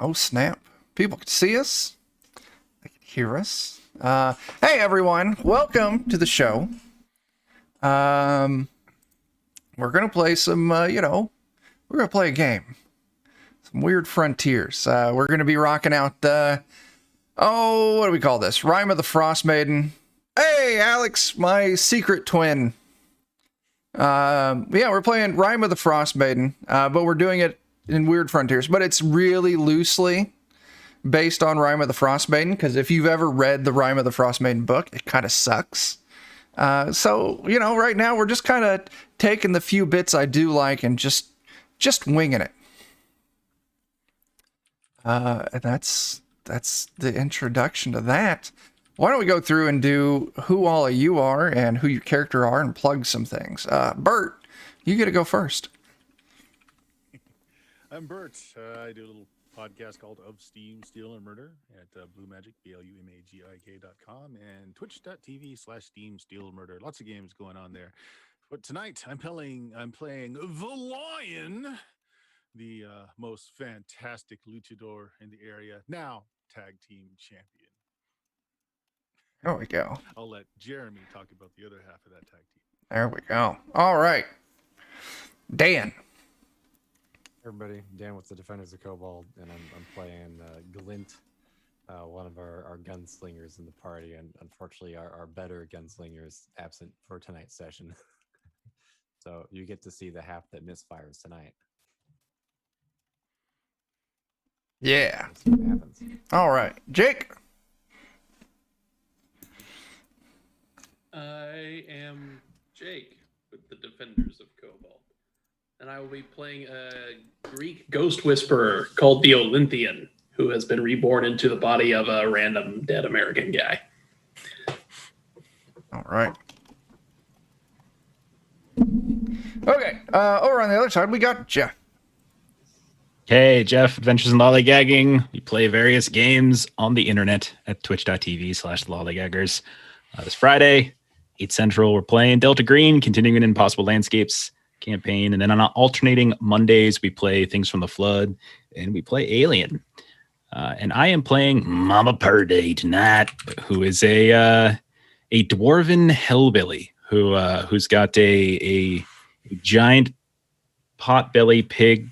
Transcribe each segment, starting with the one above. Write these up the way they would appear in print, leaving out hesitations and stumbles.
Oh, snap. People can see us. They can hear us. Hey, everyone. Welcome to the show. We're going to play some, we're going to play a game. Some Weird Frontiers. We're going to be rocking out, what do we call this? Rime of the Frostmaiden. Hey, Alex, my secret twin. We're playing Rime of the Frostmaiden, but we're doing it in Weird Frontiers, but it's really loosely based on Rime of the Frostmaiden, because if you've ever read the Rime of the Frostmaiden book, it kind of sucks. So, right now we're just kind of taking the few bits I do like and just winging it. And that's the introduction to that. Why don't we go through and do who all of you are and who your character are and plug some things. Bert, you get to go first. I'm Bert. I do a little podcast called Of Steam, Steel, and Murder at BlueMagic, BLUMAGIK.com, and twitch.tv/Steam, Steel, Murder. Lots of games going on there. But tonight I'm playing the Lion, the most fantastic luchador in the area, now tag team champion. There we go. I'll let Jeremy talk about the other half of that tag team. There we go. All right. Dan. Everybody, Dan with the Defenders of Cobalt, and I'm playing Glint, one of our gunslingers in the party, and unfortunately our better gunslinger is absent for tonight's session. So you get to see the half that misfires tonight. Yeah. Let's see what happens. All right. Jake. I am Jake with the Defenders of Cobalt, and I will be playing a Greek ghost whisperer called the Olympian, who has been reborn into the body of a random dead American guy. All right. Okay. Over on the other side, we got Jeff. Hey, Jeff, Adventures in Lollygagging. We play various games on the internet at twitch.tv/lollygaggers. This Friday, 8 Central, we're playing Delta Green, continuing an Impossible Landscapes campaign. And then on alternating Mondays, we play Things from the Flood, and we play Alien. And I am playing Mama Purdy tonight, who is a dwarven hellbilly who's got a giant potbelly pig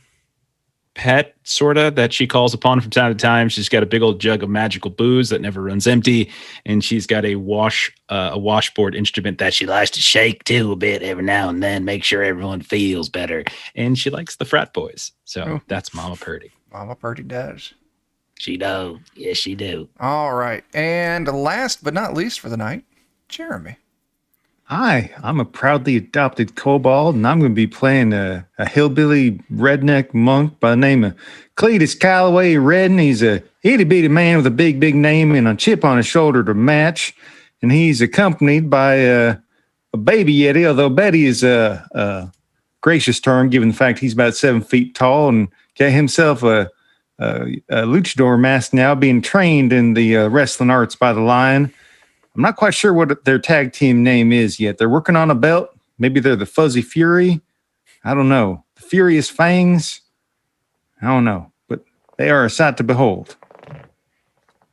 pet, sorta, that she calls upon from time to time. She's got a big old jug of magical booze that never runs empty, and she's got a washboard instrument that she likes to shake too a bit every now and then, make sure everyone feels better. And she likes the frat boys. So That's Mama Purdy. Mama Purdy does. She do. Yes, she do. All right. And last but not least for the night, Jeremy. Hi, I'm a proudly adopted kobold, and I'm going to be playing a hillbilly redneck monk by the name of Cletus Calloway Redden. He's a itty-bitty man with a big, big name and a chip on his shoulder to match. And he's accompanied by a baby yeti, although Betty is a gracious term, given the fact he's about 7 feet tall and got himself a luchador mask now, being trained in the wrestling arts by the Lion. I'm not quite sure what their tag team name is yet. They're working on a belt. Maybe they're the Fuzzy Fury. I don't know. The Furious Fangs. I don't know. But they are a sight to behold.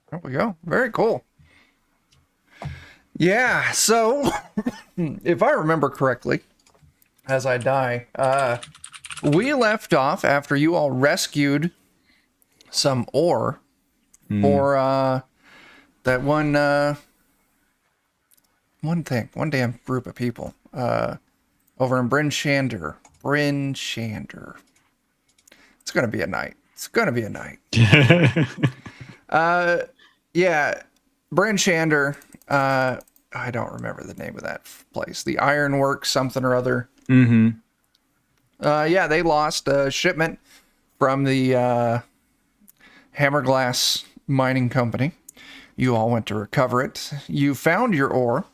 There we go. Very cool. Yeah, so if I remember correctly, as I die, we left off after you all rescued some ore for that one damn group of people over in Bryn Shander. It's gonna be a night. Yeah, Bryn Shander. I don't remember the name of that place. The Ironworks something or other. Mm-hmm. Yeah, they lost a shipment from the Hammerglass Mining Company. You all went to recover it. You found your ore.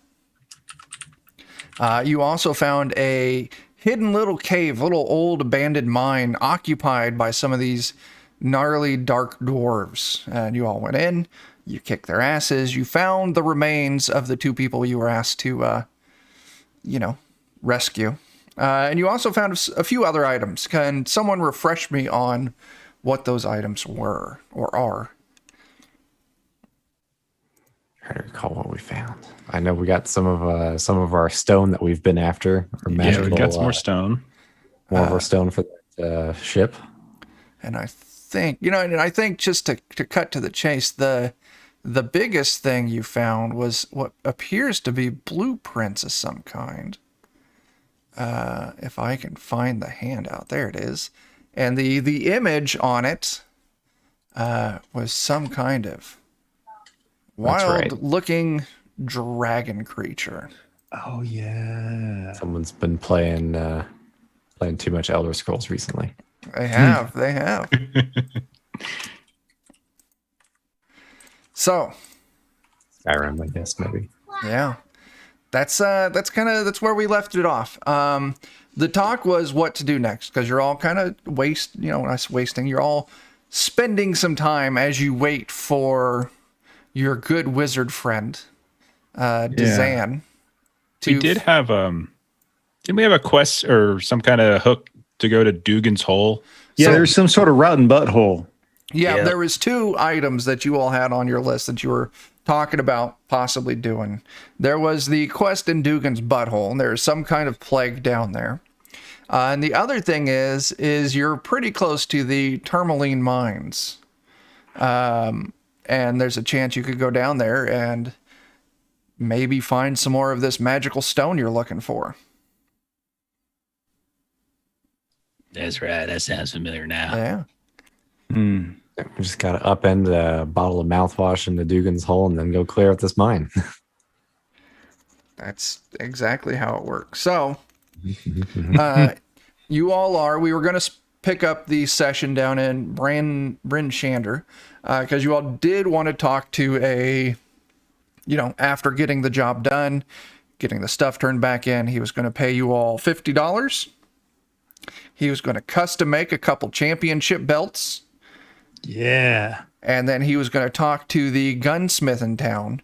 You also found a hidden little cave, little old abandoned mine occupied by some of these gnarly dark dwarves. And you all went in. You kicked their asses. You found the remains of the two people you were asked to, rescue. And you also found a few other items. Can someone refresh me on what those items were or are. Trying to recall what we found. I know we got some of our stone that we've been after. Or Yeah, magical, we got some more stone. more of our stone for the ship. And I think, and I think just to cut to the chase, the biggest thing you found was what appears to be blueprints of some kind. If I can find the handout, there it is. And the image on it was some kind of wild-looking dragon creature. Oh yeah. Someone's been playing too much Elder Scrolls recently. They have. They have. So, Skyrim, I guess, maybe. yeah. That's where we left it off. The talk was what to do next, because you're all kind of wasting. You're all spending some time as you wait for your good wizard friend, Dazan. We did have didn't we have a quest or some kind of hook to go to Dugan's Hole? Yeah, So- there's some sort of rotten butthole. Yeah, Yeah. there was 2 items that you all had on your list that you were talking about possibly doing. There was the quest in Dugan's butthole, and there's some kind of plague down there. And the other thing is you're pretty close to the tourmaline mines. And there's a chance you could go down there and maybe find some more of this magical stone you're looking for. That's right. That sounds familiar now. Yeah. Hmm. We just got to upend a bottle of mouthwash into Dugan's Hole and then go clear out this mine. That's exactly how it works. So, you all are. We were going to pick up the session down in Bryn Shander because you all did want to talk to after getting the job done, getting the stuff turned back in, he was going to pay you all $50. He was going to custom make a couple championship belts. Yeah. And then he was going to talk to the gunsmith in town,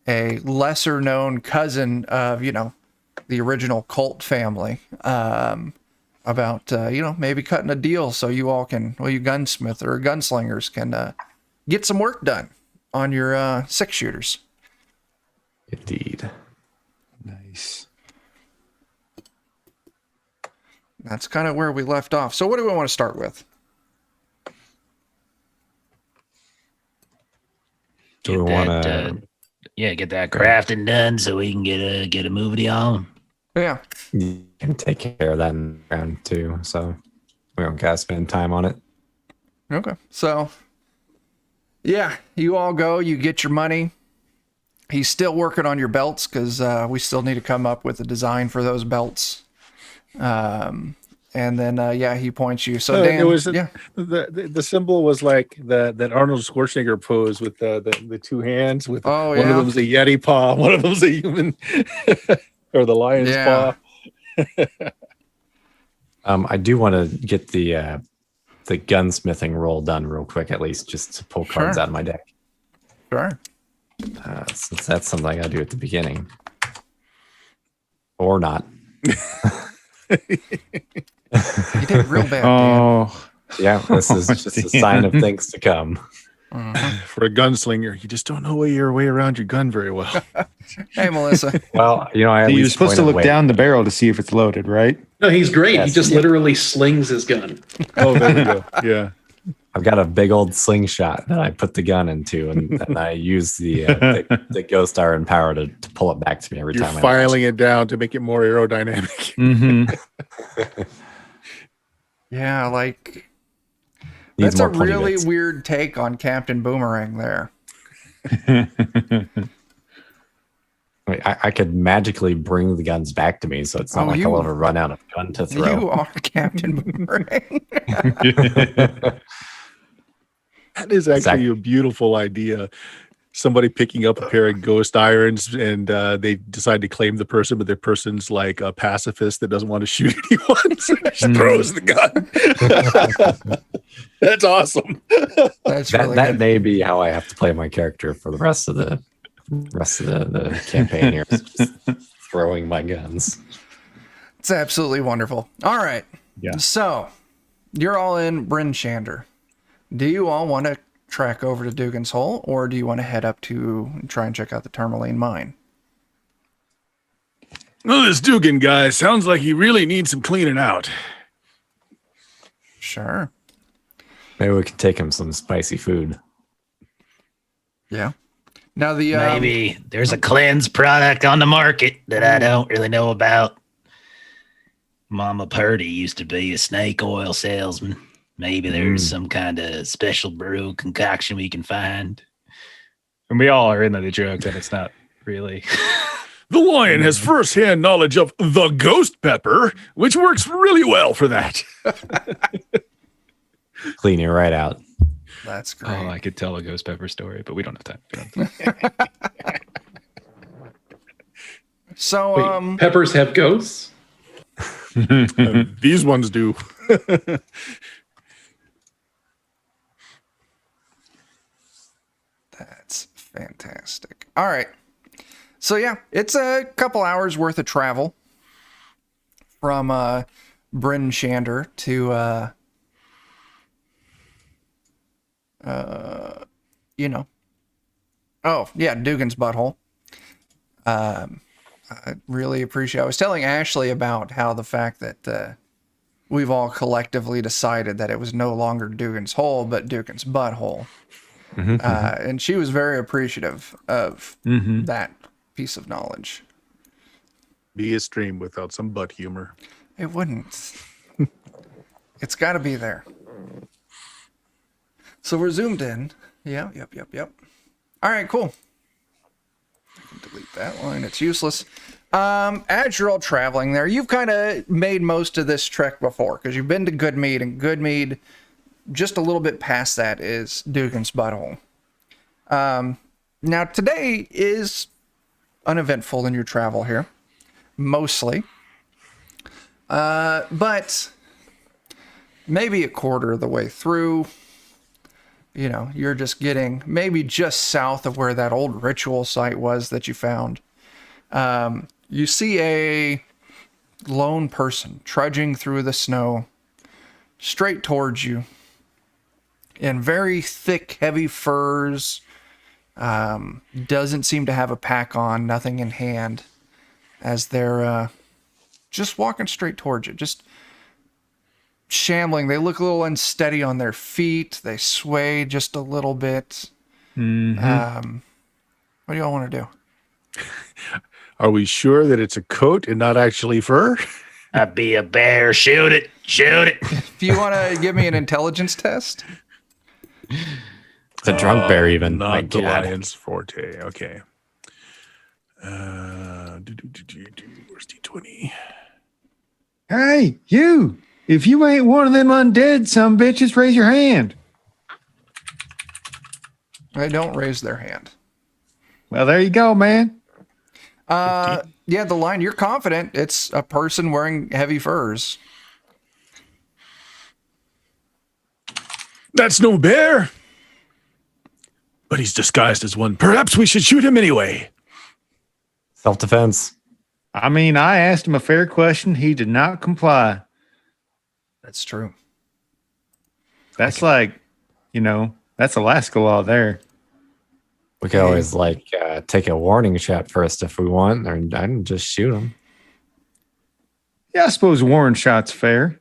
a lesser known cousin of, the original cult family, about, maybe cutting a deal so you all can, you gunsmith or gunslingers can get some work done on your 6-shooters. Indeed. Nice. That's kind of where we left off. So what do we want to start with? Do we want to? Get that crafting done so we can get a movie on. Yeah. You can take care of that in round 2, so we don't gotta spend time on it. Okay. So, yeah, you all go, you get your money. He's still working on your belts because we still need to come up with a design for those belts. And then, he points you. So, Dan, it was yeah. the symbol was like that Arnold Schwarzenegger pose with the 2 hands with Oh, one yeah. of them's a Yeti paw, one of them's a human or the lion's Yeah. paw. I do want to get the gunsmithing roll done real quick, at least, just to pull cards Sure. out of my deck. Sure. Since that's something I gotta do at the beginning, or not. You did real bad, Dan. Oh, Yeah, this is just a sign of things to come. For a gunslinger, you just don't know your way around your gun very well. Hey, Melissa. Well, I at you're least supposed to point look away. down the barrel to see if it's loaded, right? No, he's great. Yes. He just literally slings his gun. Oh, there we go. Yeah. I've got a big old slingshot that I put the gun into, and I use the ghost iron power to pull it back to me every You're time. filing it down to make it more aerodynamic. Mm-hmm. Yeah, like, Needs that's a more 20 really bits. weird take on Captain Boomerang there. I could magically bring the guns back to me, so it's not like I'll ever run out of gun to throw. You are Captain Boomerang. That is actually a beautiful idea. Somebody picking up a pair of ghost irons and they decide to claim the person, but their person's like a pacifist that doesn't want to shoot anyone. So he just throws the gun. That's awesome. That's really that good. may be how I have to play my character for the rest of the campaign here. Just throwing my guns. It's absolutely wonderful. All right. Yeah. So, you're all in Bryn Shander. Do you all want to track over to Dugan's Hole, or do you want to head up to try and check out the Tourmaline mine? Well, this Dugan guy sounds like he really needs some cleaning out. Sure. Maybe we could take him some spicy food. Yeah. Now the Maybe there's a cleanse product on the market that I don't really know about. Mama Purdy used to be a snake oil salesman. Maybe there's some kind of special brew concoction we can find. And we all are into the joke that it's not really. The Lion has first-hand knowledge of the ghost pepper, which works really well for that. Clean it right out. That's great. Oh, I could tell a ghost pepper story, but we don't have time. So Wait, peppers have ghosts? These ones do. That's fantastic. All right. So yeah, it's a couple hours worth of travel from Bryn Shander to Dugan's butthole. I really appreciate. I was telling Ashley about how the fact that we've all collectively decided that it was no longer Dugan's hole, but Dugan's butthole. And she was very appreciative of that piece of knowledge. Be a stream without some butt humor. It wouldn't. It's got to be there. So we're zoomed in. Yep. All right, cool. I can delete that line. It's useless. As you're all traveling there, you've kind of made most of this trek before because you've been to Goodmead, and Goodmead, just a little bit past that, is Dugan's butthole. Now, today is uneventful in your travel here, mostly. But maybe a quarter of the way through, you're just getting maybe just south of where that old ritual site was that you found. You see a lone person trudging through the snow straight towards you in very thick, heavy furs. Doesn't seem to have a pack on, nothing in hand, as they're just walking straight towards you, just shambling. They look a little unsteady on their feet. They sway just a little bit. What do y'all want to do? Are we sure that it's a coat and not actually fur? I'd be a bear. Shoot it. If you want to give me an intelligence test. It's a drunk bear, even. My Not the God. lion's forte. Okay. Where's D20? Hey, you! If you ain't one of them undead some bitches, raise your hand. They don't raise their hand. Well, there you go, man. Yeah, the line, you're confident it's a person wearing heavy furs. That's no bear. But he's disguised as one. Perhaps we should shoot him anyway. Self-defense. I mean, I asked him a fair question. He did not comply. That's true. That's that's Alaska law there. We could always take a warning shot first if we want, or I can just shoot him. Yeah, I suppose Warren shot's fair.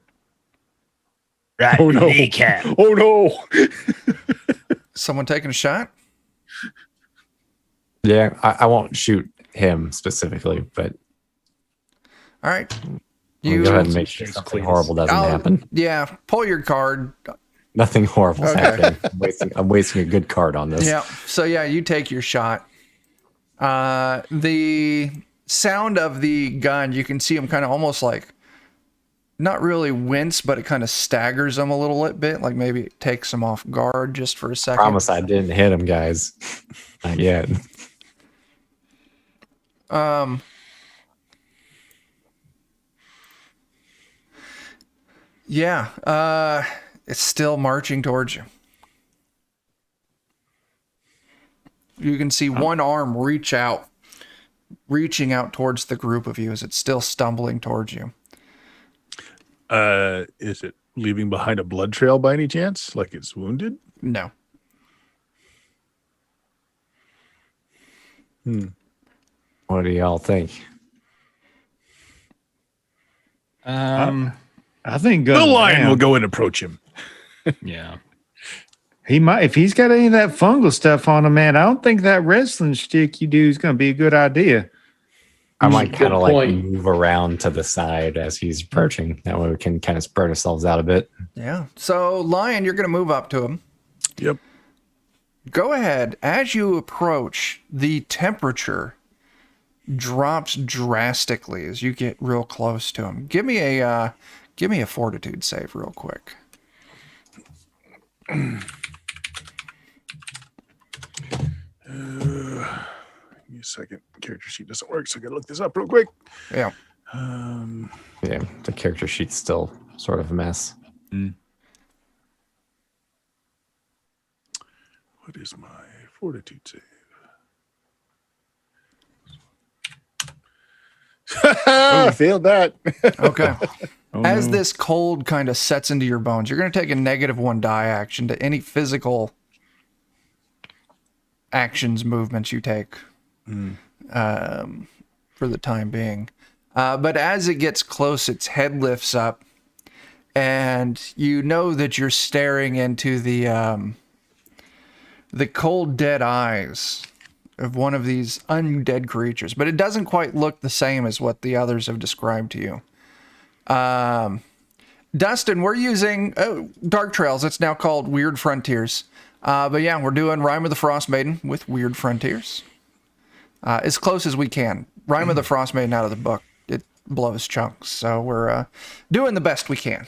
Right. Oh, no. Kneecap. Oh no. Someone taking a shot? Yeah, I won't shoot him specifically, but All right. we'll go ahead and make sure something horrible doesn't happen. Yeah, pull your card. Nothing horrible is Okay. happening. I'm wasting a good card on this. Yeah. So yeah, you take your shot. The sound of the gun, you can see him kind of almost like not really wince, but it kind of staggers him a little bit, like maybe it takes him off guard just for a second. Promise I didn't hit him, guys. Not yet. Yeah. It's still marching towards you. You can see one arm reaching out towards the group of you as it's still stumbling towards you. Is it leaving behind a blood trail by any chance? Like it's wounded? No. What do y'all think? I think The gunning lion down, will go and approach him. Yeah. He might, if he's got any of that fungal stuff on him, man. I don't think that wrestling stick you do is going to be a good idea. I might Good kind of like point. move around to the side as he's approaching. That way we can kind of spread ourselves out a bit. Yeah. So, Lion, you're going to move up to him. Yep. Go ahead. As you approach, the temperature drops drastically as you get real close to him. Give me a fortitude save real quick. Give me a second. Character sheet doesn't work, so I gotta look this up real quick. Yeah. Yeah, the character sheet's still sort of a mess. What is my fortitude save? I failed that. Okay. Oh, As no. this cold kind of sets into your bones, you're going to take a -1 die action to any physical actions, movements you take for the time being. But as it gets close, its head lifts up, and you know that you're staring into the cold, dead eyes of one of these undead creatures. But it doesn't quite look the same as what the others have described to you. Dustin, we're using Dark Trails. It's now called Weird Frontiers. But yeah, we're doing Rime of the Frostmaiden with Weird Frontiers. As close as we can. Rime of the Frostmaiden out of the book. It blows chunks. So we're doing the best we can.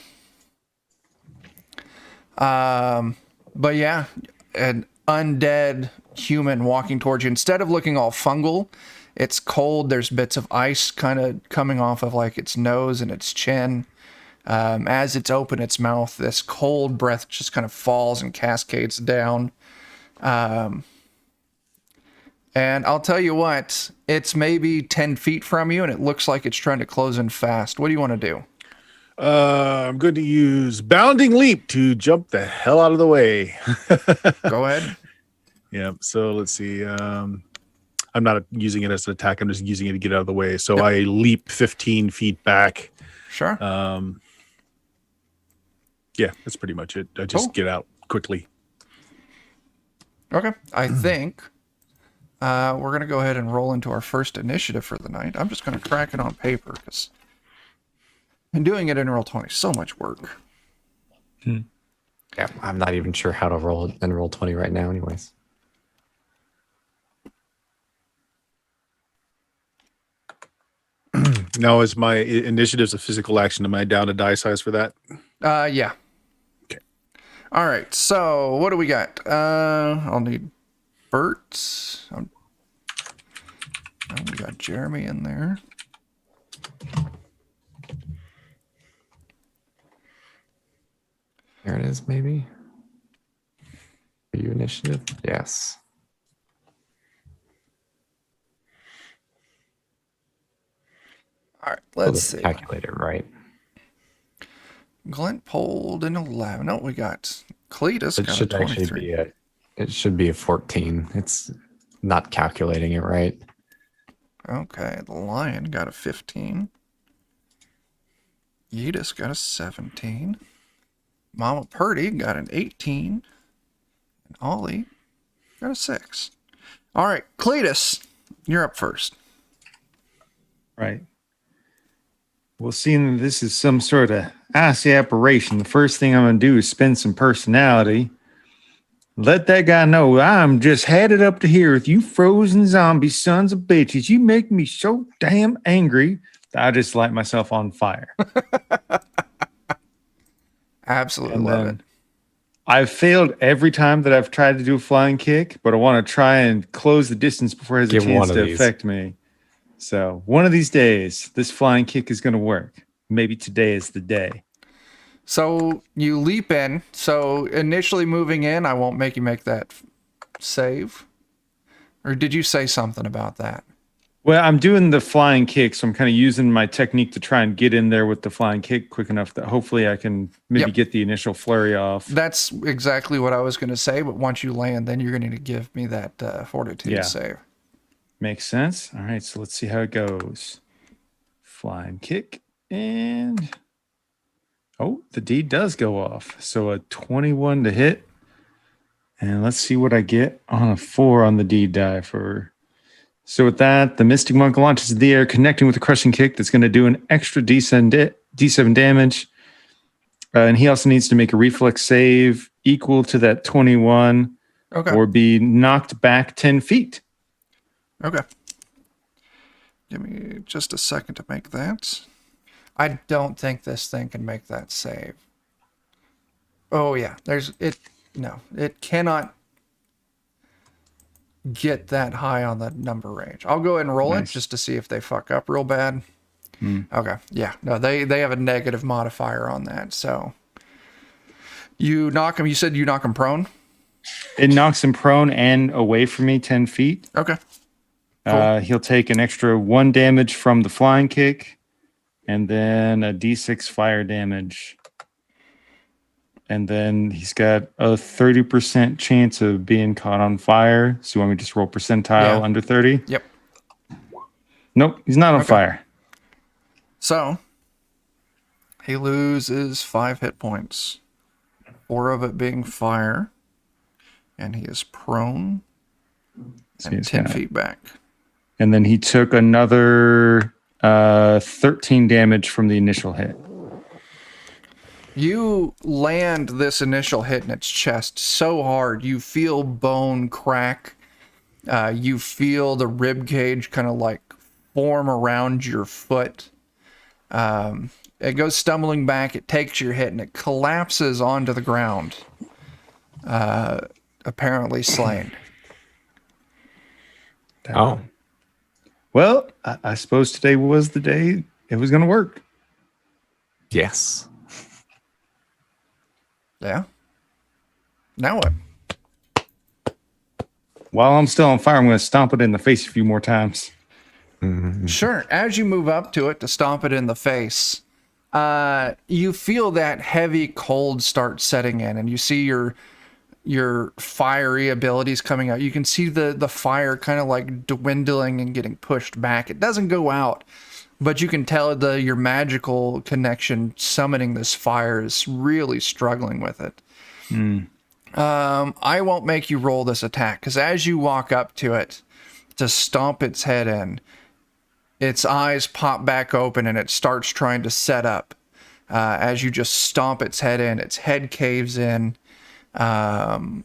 But yeah, an undead human walking towards you. Instead of looking all fungal, it's cold. There's bits of ice kind of coming off of like its nose and its chin. As it's open its mouth, this cold breath just kind of falls and cascades down. And I'll tell you what, it's maybe 10 feet from you, and it looks like it's trying to close in fast. What do you want to do? I'm going to use Bounding Leap to jump the hell out of the way. Go ahead. Yeah, so let's see. I'm not using it as an attack. I'm just using it to get out of the way. So Yep. I leap 15 feet back. Sure. Yeah, that's pretty much it. I just Cool. get out quickly. Okay. I think we're going to go ahead and roll into our first initiative for the night. I'm just going to crack it on paper because and doing it in Roll20 is so much work. Yeah, I'm not even sure how to roll in roll 20 right now, anyways. Now, is my initiative's a physical action? Am I down a die size for that? Yeah. Okay. All right. So what do we got? I'll need Bert. Oh, we got Jeremy in there. There it is, maybe. Are you initiative? Yes. All right. Well, Let's the see. calculator, right? Glint pulled an 11. No, we got Cletus It got a should actually 23. be it should be a 14. It's not calculating it right. Okay, the Lion got a 15. Yedis got a 17. Mama Purdy got an 18. And Ollie got a 6. All right, Cletus, you're up first. Right. Well, seeing that this is some sort of icy apparition, the first thing I'm going to do is spend some personality. Let that guy know I'm just headed up to here with you frozen zombie sons of bitches. You make me so damn angry that I just light myself on fire. Absolutely And love then it. I've failed every time that I've tried to do a flying kick, but I want to try and close the distance before it has a Give chance one of to these. affect me. So one of these days, this flying kick is going to work. Maybe today is the day. So you leap in. So initially moving in, I won't make you make that save. Or did you say something about that? Well, I'm doing the flying kick, so I'm kind of using my technique to try and get in there with the flying kick quick enough that hopefully I can maybe Yep. get the initial flurry off. That's exactly what I was going to say, but once you land, then you're going to need to give me that fortitude Yeah. save. Makes sense. All right, so let's see how it goes. Flying kick, and oh, the D does go off. So a 21 to hit. And let's see what I get on a 4 on the D die for. So with that, the Mystic Monk launches in the air, connecting with a crushing kick that's going to do an extra D7 damage. And he also needs to make a reflex save equal to that 21 Okay. or be knocked back 10 feet. Okay. Give me just a second to make that. I don't think this thing can make that save. Oh yeah, it cannot get that high on the number range. I'll go ahead and roll it Nice. just to see if they fuck up real bad. Okay, yeah, no, they have a negative modifier on that. So you knock him. You said you knock him prone. It knocks him prone and away from me 10 feet. Okay. Cool. He'll take an extra 1 damage from the flying kick and then a D6 fire damage. And then he's got a 30% chance of being caught on fire. So you want me to just roll percentile under 30? Yep. Nope, he's not on Okay. fire. So he loses 5 hit points, 4 of it being fire, and he is prone So and he's 10 got- feet back. And then he took another 13 damage from the initial hit. You land this initial hit in its chest so hard, you feel bone crack. You feel the rib cage kind of like form around your foot. It goes stumbling back, it takes your hit, and it collapses onto the ground, apparently slain. Oh, Well, I suppose today was the day it was going to work. yes. Yeah. Now what? While I'm still on fire, I'm going to stomp it in the face a few more times. Sure. As you move up to it to stomp it in the face, you feel that heavy cold start setting in, and you see your fiery abilities coming out. You can see the fire kind of like dwindling and getting pushed back. It doesn't go out, but you can tell your magical connection summoning this fire is really struggling with it. I won't make you roll this attack, because as you walk up to it to stomp its head in, its eyes pop back open and it starts trying to set up. As you just stomp its head in, its head caves in, and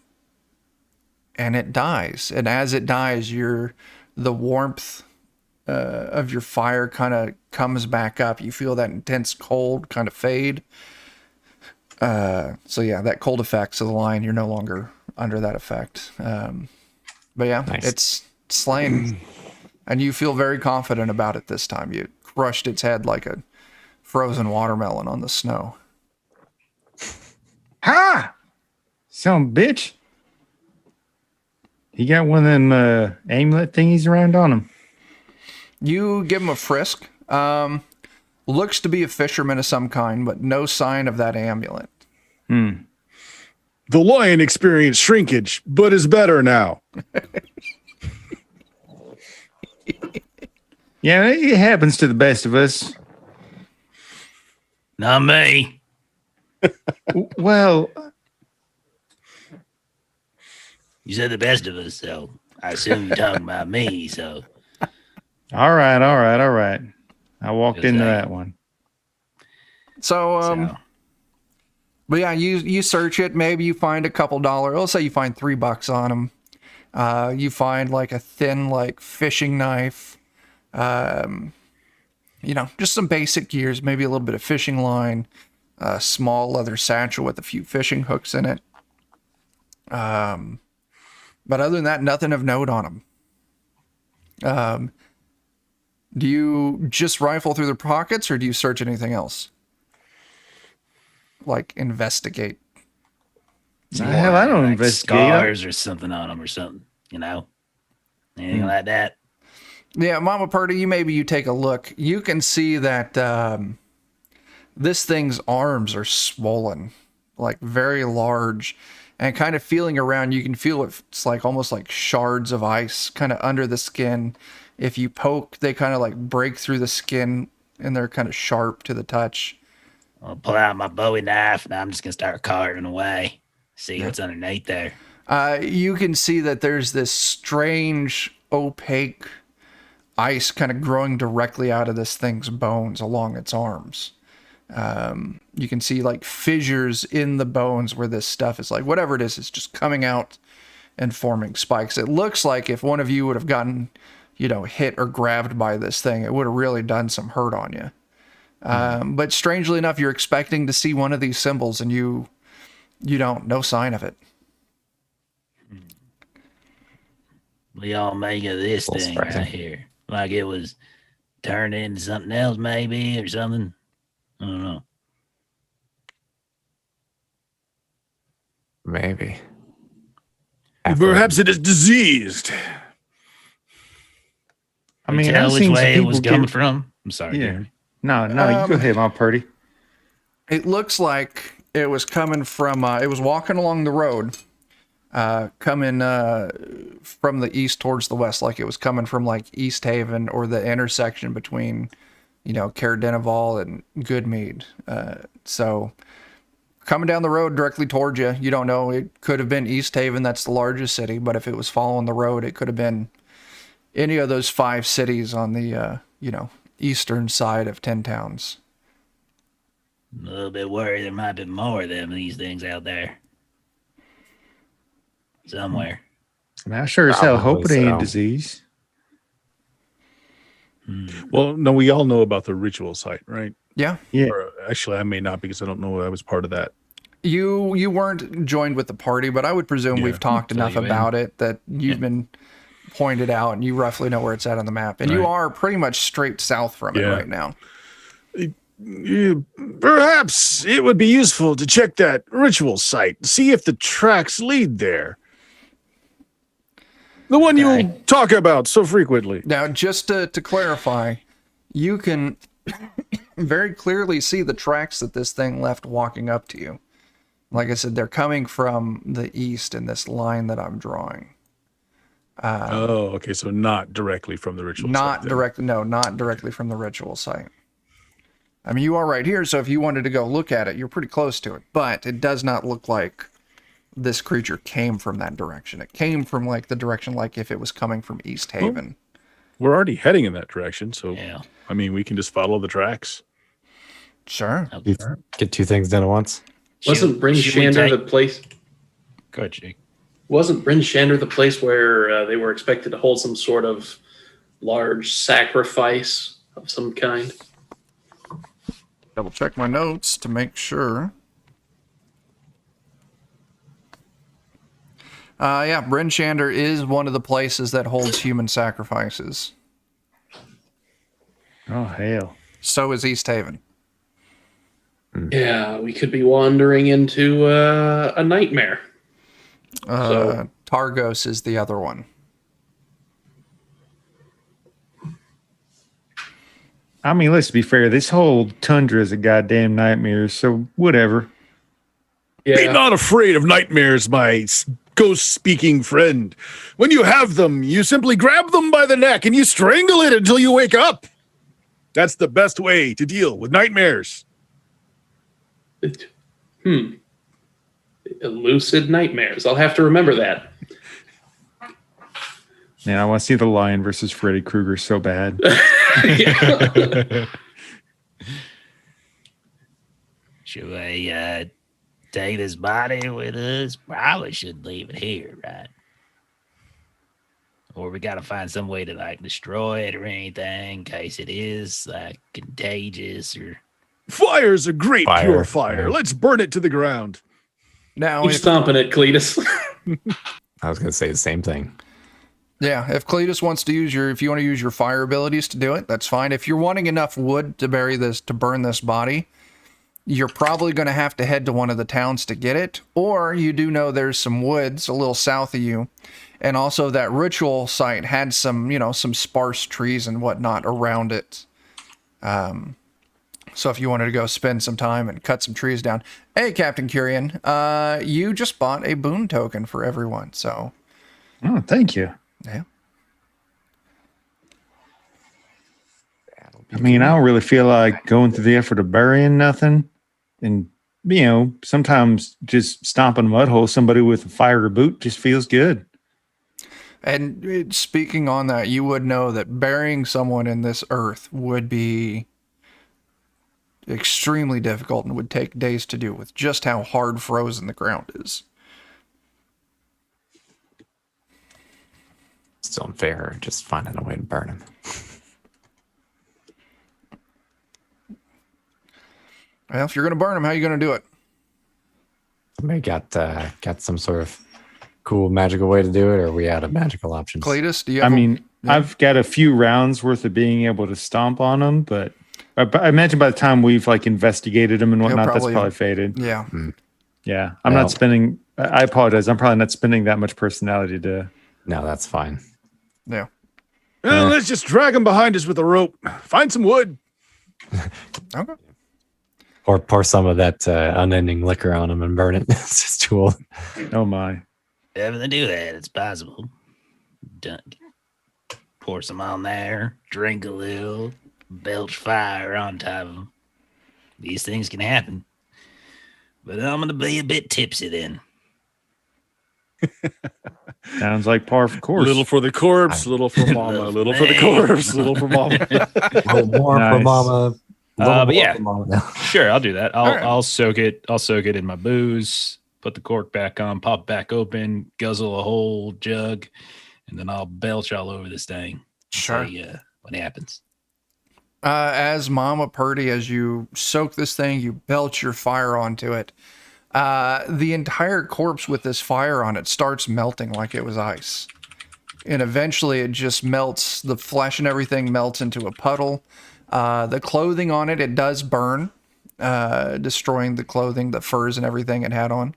it dies. And as it dies, the warmth of your fire kind of comes back up. You feel that intense cold kind of fade. So yeah, that cold effects of the line, you're no longer under that effect. But yeah, Nice. it's slain. And you feel very confident about it this time. You crushed its head like a frozen watermelon on the snow. Ha! Son of a bitch. He got one of them amulet thingies around on him. You give him a frisk. Looks to be a fisherman of some kind, but no sign of that amulet. The lion experienced shrinkage, but is better now. Yeah, it happens to the best of us. Not me. Well, You said the best of us, so I assume you're talking about me. So all right. I walked Good into thing. that one. So, but yeah, you search it. Maybe you find a couple dollars. Let's say you find $3 on them. You find like a thin like fishing knife. Just some basic gears. Maybe a little bit of fishing line. A small leather satchel with a few fishing hooks in it. But other than that, nothing of note on them. Do you just rifle through their pockets, or do you search anything else? Like investigate. Hell, I don't like investigate. scars or something on them or something. Anything like that. Yeah, Mama Purdy, you take a look. You can see that this thing's arms are swollen, like very large, and kind of feeling around, you can feel it's like almost like shards of ice kind of under the skin. If you poke, they kind of like break through the skin, and they're kind of sharp to the touch. I'll pull out my Bowie knife, and I'm just gonna start carving away. See what's underneath there. You can see that there's this strange, opaque ice kind of growing directly out of this thing's bones along its arms. You can see like fissures in the bones where this stuff is like, whatever it is, it's just coming out and forming spikes. It looks like if one of you would have gotten, hit or grabbed by this thing, it would have really done some hurt on you. But strangely enough, you're expecting to see one of these symbols and you don't, no sign of it. What do y'all make of this Little thing surprising. right here? Like it was turned into something else, maybe, or something? I don't know. Maybe. Perhaps it is diseased. I mean, Tell I've which seen some way it was people coming get. from. I'm sorry. Yeah. Gary. No, you go ahead, Mama Purdy. It looks like it was coming from, it was walking along the road, coming from the east towards the west, like it was coming from like East Haven or the intersection between, Caradenival and Goodmead. So coming down the road directly towards you, you don't know. It could have been East Haven, that's the largest city, but if it was following the road, it could have been any of those 5 cities on the, eastern side of 10 towns. I'm a little bit worried there might be more of them these things out there. Somewhere. I mean, I sure as hell hope it Probably ain't so. a disease. Well, no, we all know about the ritual site, right? Yeah. Yeah. Or actually, I may not because I don't know I was part of that. You weren't joined with the party, but I would presume Yeah. we've talked Fill enough you in. about it that you've been pointed out and you roughly know where it's at on the map. And you Right. are pretty much straight south from it Yeah. right now. Perhaps it would be useful to check that ritual site, see if the tracks lead there. The one you Okay. talk about so frequently. Now, just to clarify, you can very clearly see the tracks that this thing left walking up to you. Like I said, they're coming from the east in this line that I'm drawing. Oh, okay. So not directly from the ritual site. Not then. directly, no, not directly from the ritual site. I mean, you are right here, so if you wanted to go look at it, you're pretty close to it. But it does not look like this creature came from that direction. It came from like the direction, like if it was coming from East Haven. We're already heading in that direction. So, Yeah. I mean, we can just follow the tracks. Sure. You get 2 things done at once. Wasn't Bryn Should we Shander the take- place? Go ahead, Jake. Wasn't Bryn Shander the place where they were expected to hold some sort of large sacrifice of some kind? Double check my notes to make sure. Yeah, Bryn Shander is one of the places that holds human sacrifices. Oh, hell. So is East Haven. Yeah, we could be wandering into a nightmare. So- Targos is the other one. I mean, let's be fair. This whole tundra is a goddamn nightmare, so whatever. Be Yeah, not afraid of nightmares, my ghost speaking friend. When you have them, you simply grab them by the neck and you strangle it until you wake up. That's the best way to deal with nightmares. lucid nightmares. I'll have to remember that. Man, I want to see the Lion versus Freddy Krueger so bad. Yeah. Should we take this body with us? Probably should leave it here, right? Or we gotta find some way to like destroy it or anything in case it is like contagious or Fire's a great Fire, purifier. yeah. Let's burn it to the ground. Now, Keep if, stomping it, Cletus. I was going to say the same thing. yeah, if Cletus wants to use if you want to use your fire abilities to do it, that's fine. If you're wanting enough wood to burn this body, you're probably going to have to head to one of the towns to get it, or you do know there's some woods a little south of you, And also that ritual site had some, some sparse trees and whatnot around it. So if you wanted to go spend some time and cut some trees down. Hey, Captain Curian, you just bought a boon token for everyone. So, Oh, thank you. yeah. I mean, I don't really feel like going through the effort of burying nothing. And, sometimes just stomping a mud hole, somebody with a fire boot just feels good. And speaking on that, you would know that burying someone in this earth would be extremely difficult and would take days to do with just how hard frozen the ground is. Still unfair. Just finding a way to burn him. Well, if you're going to burn them, how are you going to do it? Somebody got some sort of cool magical way to do it, or are we out of magical options? Cletus, do you have I've got a few rounds worth of being able to stomp on them, but I imagine by the time we've investigated them and whatnot, that's probably faded. Yeah. Yeah. I'm not spending, I apologize. I'm probably not spending that much personality to. No, that's fine. Yeah. Well, let's just drag him behind us with a rope. Find some wood. Okay. Or pour some of that unending liquor on him and burn it. It's just too old. Oh, my. If they do that, it's possible. Pour some on there, drink a little, belch fire on top of them. These things can happen. But I'm going to be a bit tipsy then. Sounds like par for course. Little for the corpse, little for mama, little for the corpse, little for mama. A little more for mama. But yeah, for mama. sure, I'll do that. All right. I'll soak it. I'll soak it in my booze. Put the cork back on. Pop it back open. Guzzle a whole jug, and then I'll belch all over this thing. Sure. See, what happens? As Mama Purdy, as you soak this thing, you belch your fire onto it. The entire corpse with this fire on it starts melting like it was ice. And eventually it just melts. The flesh and everything melts into a puddle. The clothing on it does burn, destroying the clothing, the furs and everything it had on.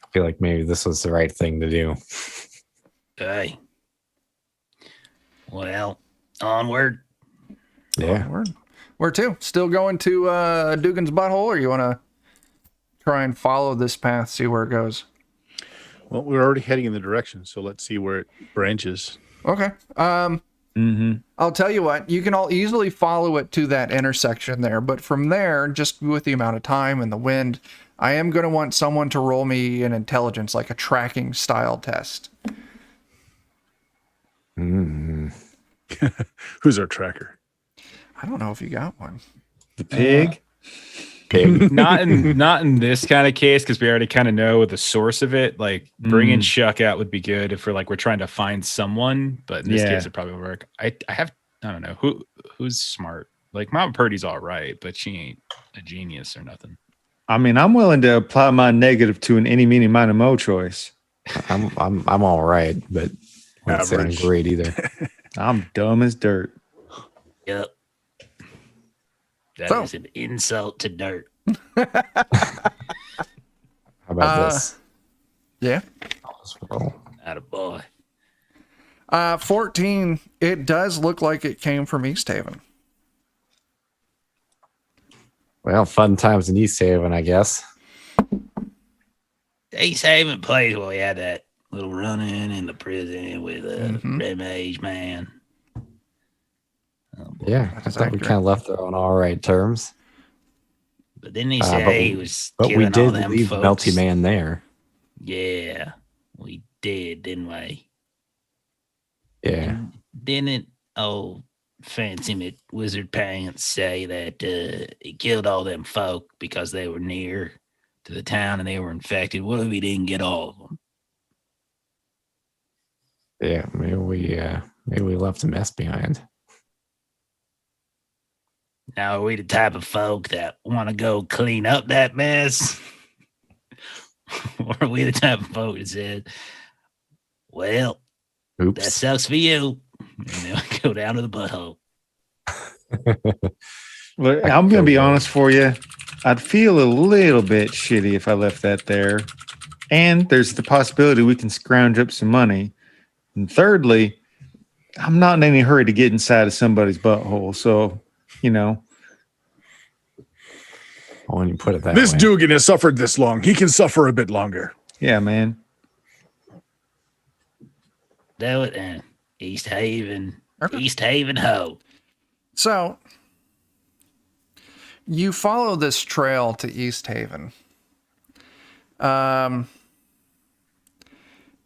I feel like maybe this was the right thing to do. Okay. Well, onward. Yeah. Where to? Still going to Dugan's butthole, or you want to try and follow this path, see where it goes? Well, we're already heading in the direction, so let's see where it branches. Okay. I'll tell you what, you can all easily follow it to that intersection there, but from there, just with the amount of time and the wind, I am going to want someone to roll me an intelligence, like a tracking style test. Who's our tracker? I don't know if you got one. The pig? Pig. Not in this kind of case, because we already kind of know the source of it. Like bringing Shuck out would be good if we're trying to find someone, but in this case it probably would work. I don't know who's smart. Like Mama Purdy's all right, but she ain't a genius or nothing. I mean, I'm willing to apply my negative to an any, meeny, miny, mo choice. I'm all right, but I wouldn't say I'm great either. I'm dumb as dirt. Yep. That is an insult to dirt. How about this? Yeah. I'll just roll. Attaboy. 14, it does look like it came from East Haven. Well, fun times in East Haven, I guess. East Haven place where we had that little run-in in the prison with a red mage man. Yeah, I thought we kind of left there on all right terms. But then he said he was But we killing all did them leave folks. Melty Man there. Yeah, we did, didn't we? Yeah. Didn't old fancy wizard pants say that he killed all them folk because they were near to the town and they were infected? What if he didn't get all of them? Yeah, maybe we left a mess behind. Now, are we the type of folk that want to go clean up that mess? Or are we the type of folk that said, well, Oops. that sucks for you, and then we go down to the butthole? Look, I'm going to be honest for you. I'd feel a little bit shitty if I left that there. And there's the possibility we can scrounge up some money. And thirdly, I'm not in any hurry to get inside of somebody's butthole. So, When you put it that This way. Dugan has suffered this long. He can suffer a bit longer. yeah, man. Do it then. East Haven. East Haven ho. So you follow this trail to East Haven. And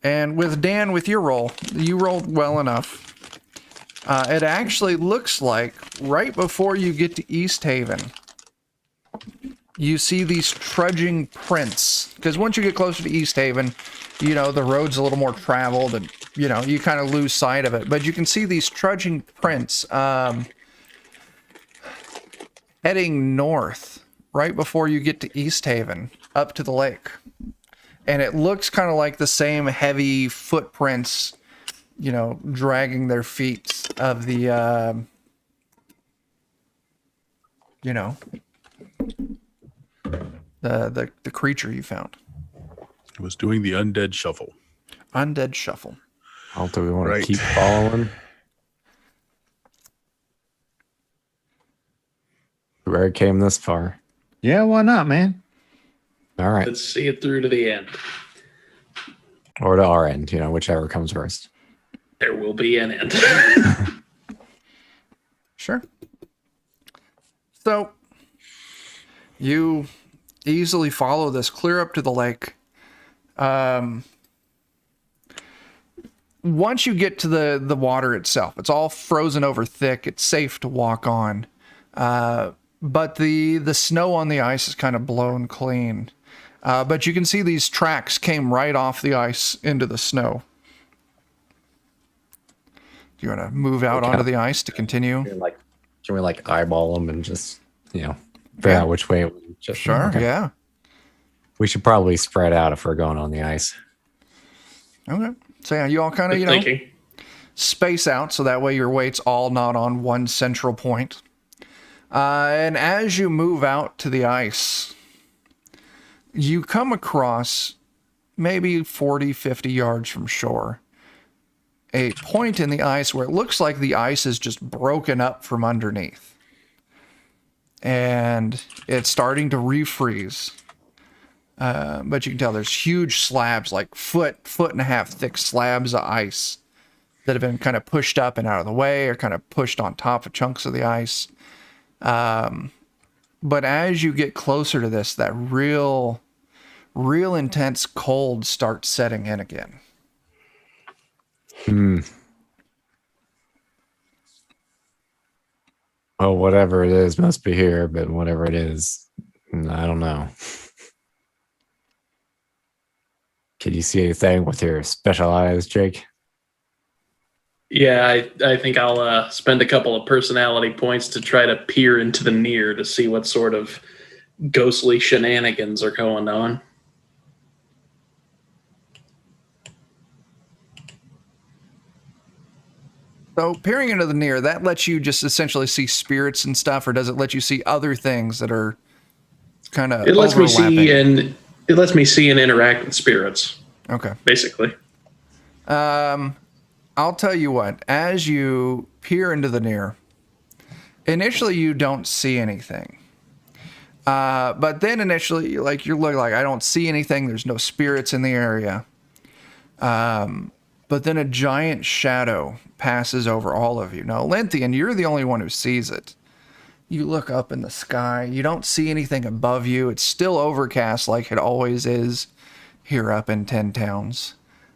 with Dan, with your roll, you rolled well enough. It actually looks like right before you get to East Haven, you see these trudging prints. Because once you get closer to East Haven, the road's a little more traveled and, you kind of lose sight of it. But you can see these trudging prints heading north right before you get to East Haven, up to the lake. And it looks kind of like the same heavy footprints, dragging their feet of the, the creature you found. It was doing the undead shuffle. Undead shuffle. How do we want Right. to keep following? We already came this far. Yeah, why not, man? All right. Let's see it through to the end. Or to our end, whichever comes first. There will be an end. Sure. So you easily follow this clear up to the lake. Once you get to the water itself, it's all frozen over thick. It's safe to walk on. But the snow on the ice is kind of blown clean. But you can see these tracks came right off the ice into the snow. Do you want to move out onto the ice to continue? Can we eyeball them and just figure out which way? Sure. Okay. Yeah. We should probably spread out if we're going on the ice. Okay. So yeah, you all kind of Good thinking. space out so that way your weight's all not on one central point. And as you move out to the ice, you come across maybe 40, 50 yards from shore a point in the ice where it looks like the ice is just broken up from underneath. And it's starting to refreeze. But you can tell there's huge slabs, like foot and a half thick slabs of ice that have been kind of pushed up and out of the way or kind of pushed on top of chunks of the ice. But as you get closer to this, that real intense cold starts setting in again. Well, whatever it is must be here, but whatever it is, I don't know. Can you see anything with your special eyes, Jake? Yeah, I think I'll spend a couple of personality points to try to peer into the near to see what sort of ghostly shenanigans are going on. So peering into the near, that lets you just essentially see spirits and stuff, or does it let you see other things that are kind of It lets me overlapping? see and interact with spirits, Okay. basically. I'll tell you what, as you peer into the near, initially you don't see anything. But then initially, you're looking like, I don't see anything. There's no spirits in the area. But then a giant shadow passes over all of you. Now, Lenthian, you're the only one who sees it. You look up in the sky. You don't see anything above you. It's still overcast like it always is here up in 10 Towns.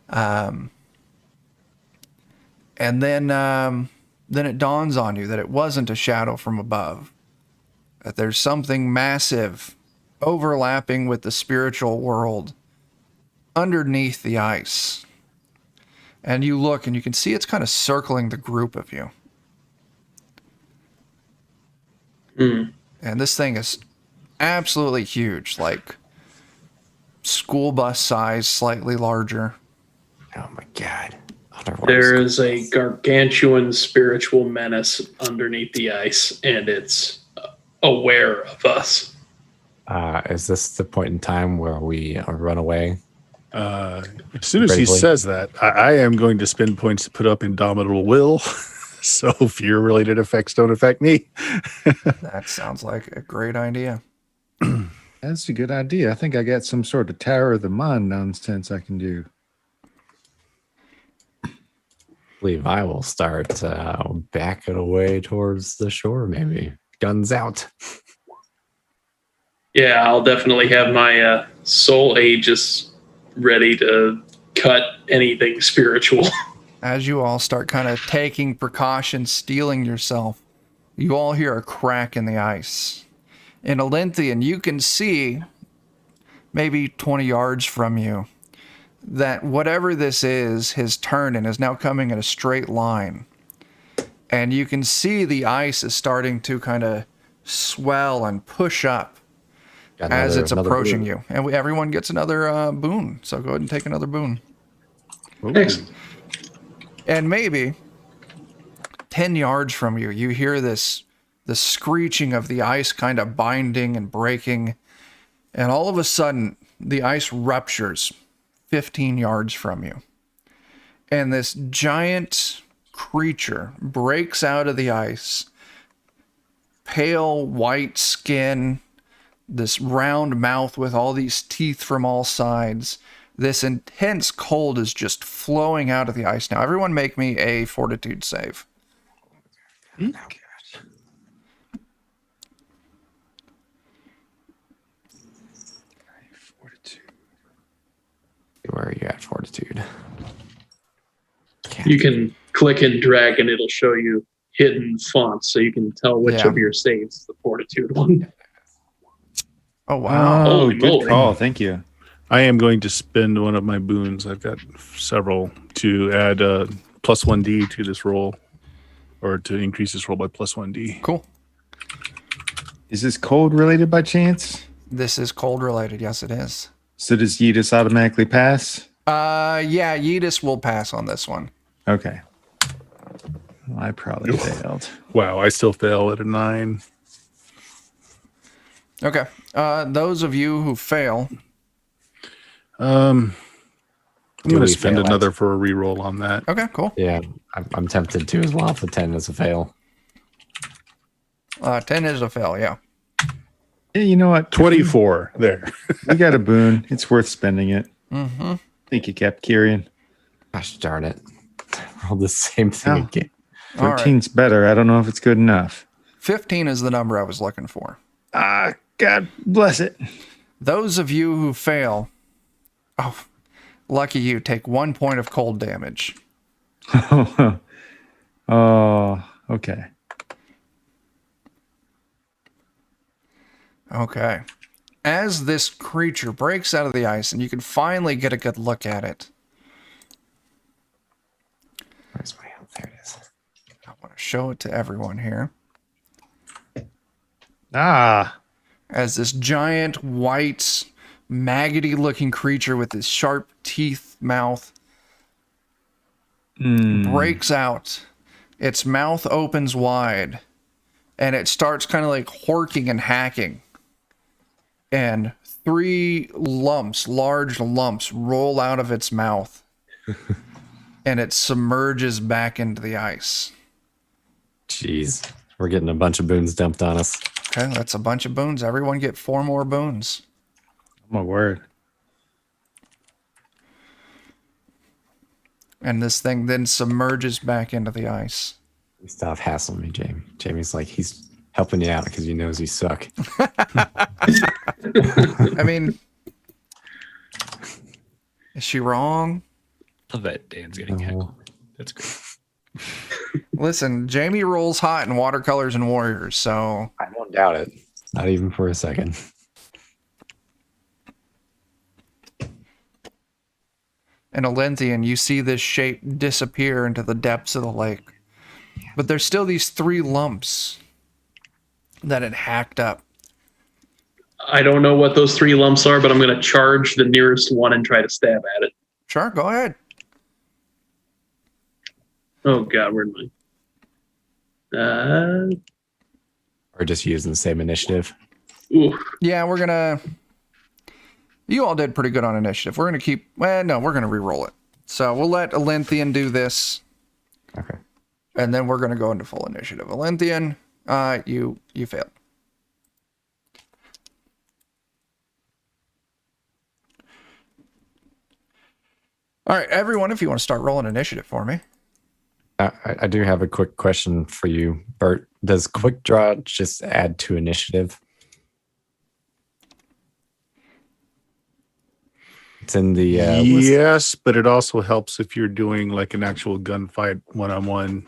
And then it dawns on you that it wasn't a shadow from above. That there's something massive overlapping with the spiritual world underneath the ice. And you look and you can see it's kind of circling the group of you. And this thing is absolutely huge, like school bus size, slightly larger. Oh my God. There is a gargantuan spiritual menace underneath the ice, and it's aware of us. Is this the point in time where we run away As soon as he Bravely. says that, I am going to spend points to put up Indomitable Will. So fear-related effects don't affect me. That sounds like a great idea. That's a good idea. I think I got some sort of Tower of the Mind nonsense I can do. I believe I will start backing away towards the shore, maybe. Guns out. Yeah, I'll definitely have my soul aegis ready to cut anything spiritual. As you all start kind of taking precautions, steeling yourself, you all hear a crack in the ice. In Olympian, you can see maybe 20 yards from you that whatever this is, his turn and is now coming in a straight line. And you can see the ice is starting to kind of swell and push up Got as it's another approaching boon. you. And everyone gets another boon. So go ahead and take another boon. Thanks. And maybe 10 yards from you, you hear the screeching of the ice kind of binding and breaking. And all of a sudden, the ice ruptures 15 yards from you. And this giant creature breaks out of the ice, pale white skin, this round mouth with all these teeth from all sides. This intense cold is just flowing out of the ice now. Everyone make me a fortitude save. Where are you at, Fortitude? You can click and drag and it'll show you hidden fonts so you can tell which Yeah. of your saves is the fortitude one. Oh, wow. Oh, Holy good moly. call. Thank you. I am going to spend one of my boons. I've got several to add plus 1d to this roll, or to increase this roll by plus 1d. Cool. Is this cold related by chance? This is cold related. Yes, it is. So does Yeetus automatically pass? Yeah, Yeetus will pass on this one. Okay. Well, I probably failed. Wow, I still fail at a 9. Okay. Those of you who fail, I'm Do going to we spend fail at? another for a reroll on that. okay, cool. Yeah, I'm tempted to as well if the 10 is a fail. 10 is a fail, yeah. Yeah, you know what? 24 there. We got a boon. It's worth spending it. Mm-hmm. Thank you, Cap Kyrian. Gosh darn it. Rolled the same thing Oh. again. All right. 13's better. I don't know if it's good enough. 15 is the number I was looking for. God bless it. Those of you who fail, oh, lucky you, take 1 point of cold damage. Oh, okay. Okay. As this creature breaks out of the ice and you can finally get a good look at it, Where's my health? There it is. I want to show it to everyone here. As this giant, white, maggoty looking creature with this sharp teeth mouth breaks out. Its mouth opens wide and it starts kind of like horking and hacking. And 3 lumps, large lumps, roll out of its mouth. And it submerges back into the ice. Jeez. We're getting a bunch of boons dumped on us. Okay, that's a bunch of boons. Everyone get 4 more boons. My word. And this thing then submerges back into the ice. Stop hassling me, Jamie. Jamie's like, he's helping you out because he knows you suck. I mean, is she wrong? Love that Dan's getting heckled. That's great. Listen, Jamie rolls hot in watercolors and warriors, so I don't doubt it. Not even for a second. in Olympian, you see this shape disappear into the depths of the lake. But there's still these 3 lumps that it hacked up. I don't know what those 3 lumps are, but I'm going to charge the nearest one and try to stab at it. Sure, go ahead. Oh, God, where am I? Or just using the same initiative. Ooh, Yeah, we're gonna You all did pretty good on initiative. We're going to keep... Well, no, we're going to re-roll it. So we'll let Olenthian do this. Okay. And then we're going to go into full initiative. Olenthian, you failed. All right, everyone, if you want to start rolling initiative for me. I do have a quick question for you, Bert. Does quick draw just add to initiative? It's in the list. Yes, but it also helps if you're doing like an actual gunfight one-on-one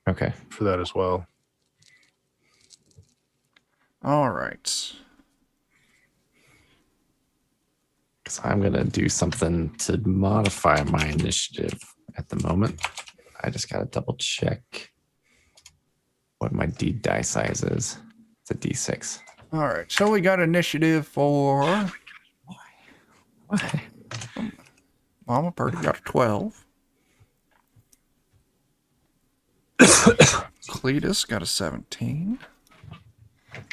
Okay. for that as well. All right. Because I'm going to do something to modify my initiative at the moment. I just got to double check what my D die size is. It's a D6. All right, so we got initiative for... Why? Mama Purdy got a 12. Cletus got a 17.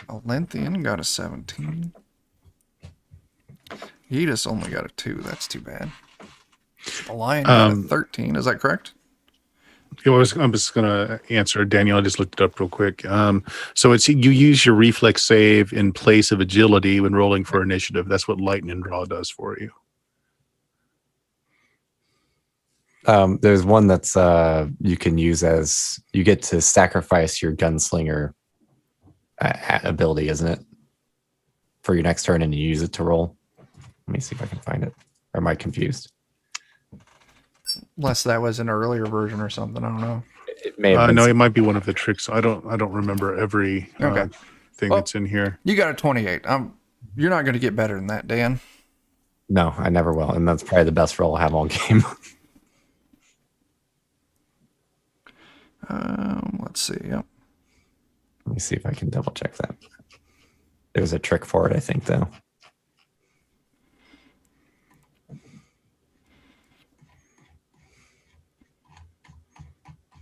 Olenthian got a 17. Edis only got a 2. That's too bad. The Lion got a 13. Is that correct? I'm just going to answer Daniel. I just looked it up real quick. So it's you use your reflex save in place of agility when rolling for initiative. That's what lightning draw does for you. There's one that's you can use as you get to sacrifice your gunslinger ability, isn't it? For your next turn, and you use it to roll. Let me see if I can find it. Or am I confused? Unless that was an earlier version or something. I don't know. It may have been. No, it might be one of the tricks. I don't remember every thing Well, that's in here. You got a 28. You're not going to get better than that, Dan. No, I never will. And that's probably the best roll I have all game. Let's see. Yep. Let me see if I can double check that. There's a trick for it, I think, though.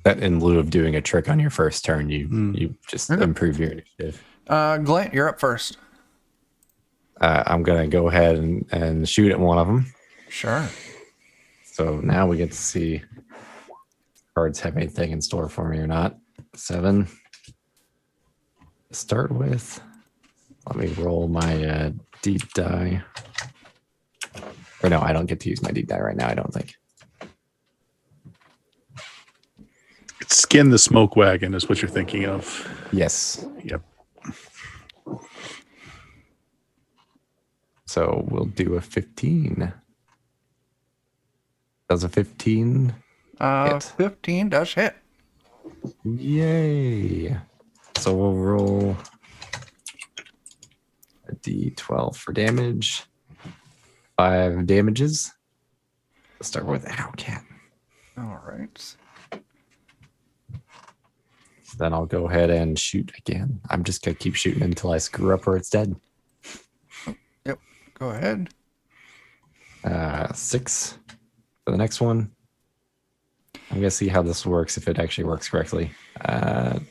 That in lieu of doing a trick on your first turn, you just improve your initiative. Glant, you're up first. I'm going to go ahead and shoot at one of them. Sure. So now we get to see if cards have anything in store for me or not. 7. To start with, let me roll my D die. Or no, I don't get to use my D die right now, I don't think. Skin the smoke wagon is what you're thinking of. Yes. Yep. So we'll do a 15. Does a 15 hit? 15 does hit. Yay. So we'll roll a D12 for damage. 5 damages. Let's start with ow cat. All right. Then I'll go ahead and shoot again. I'm just going to keep shooting until I screw up or it's dead. Yep. Go ahead. 6 for the next one. I'm going to see how this works, if it actually works correctly. No.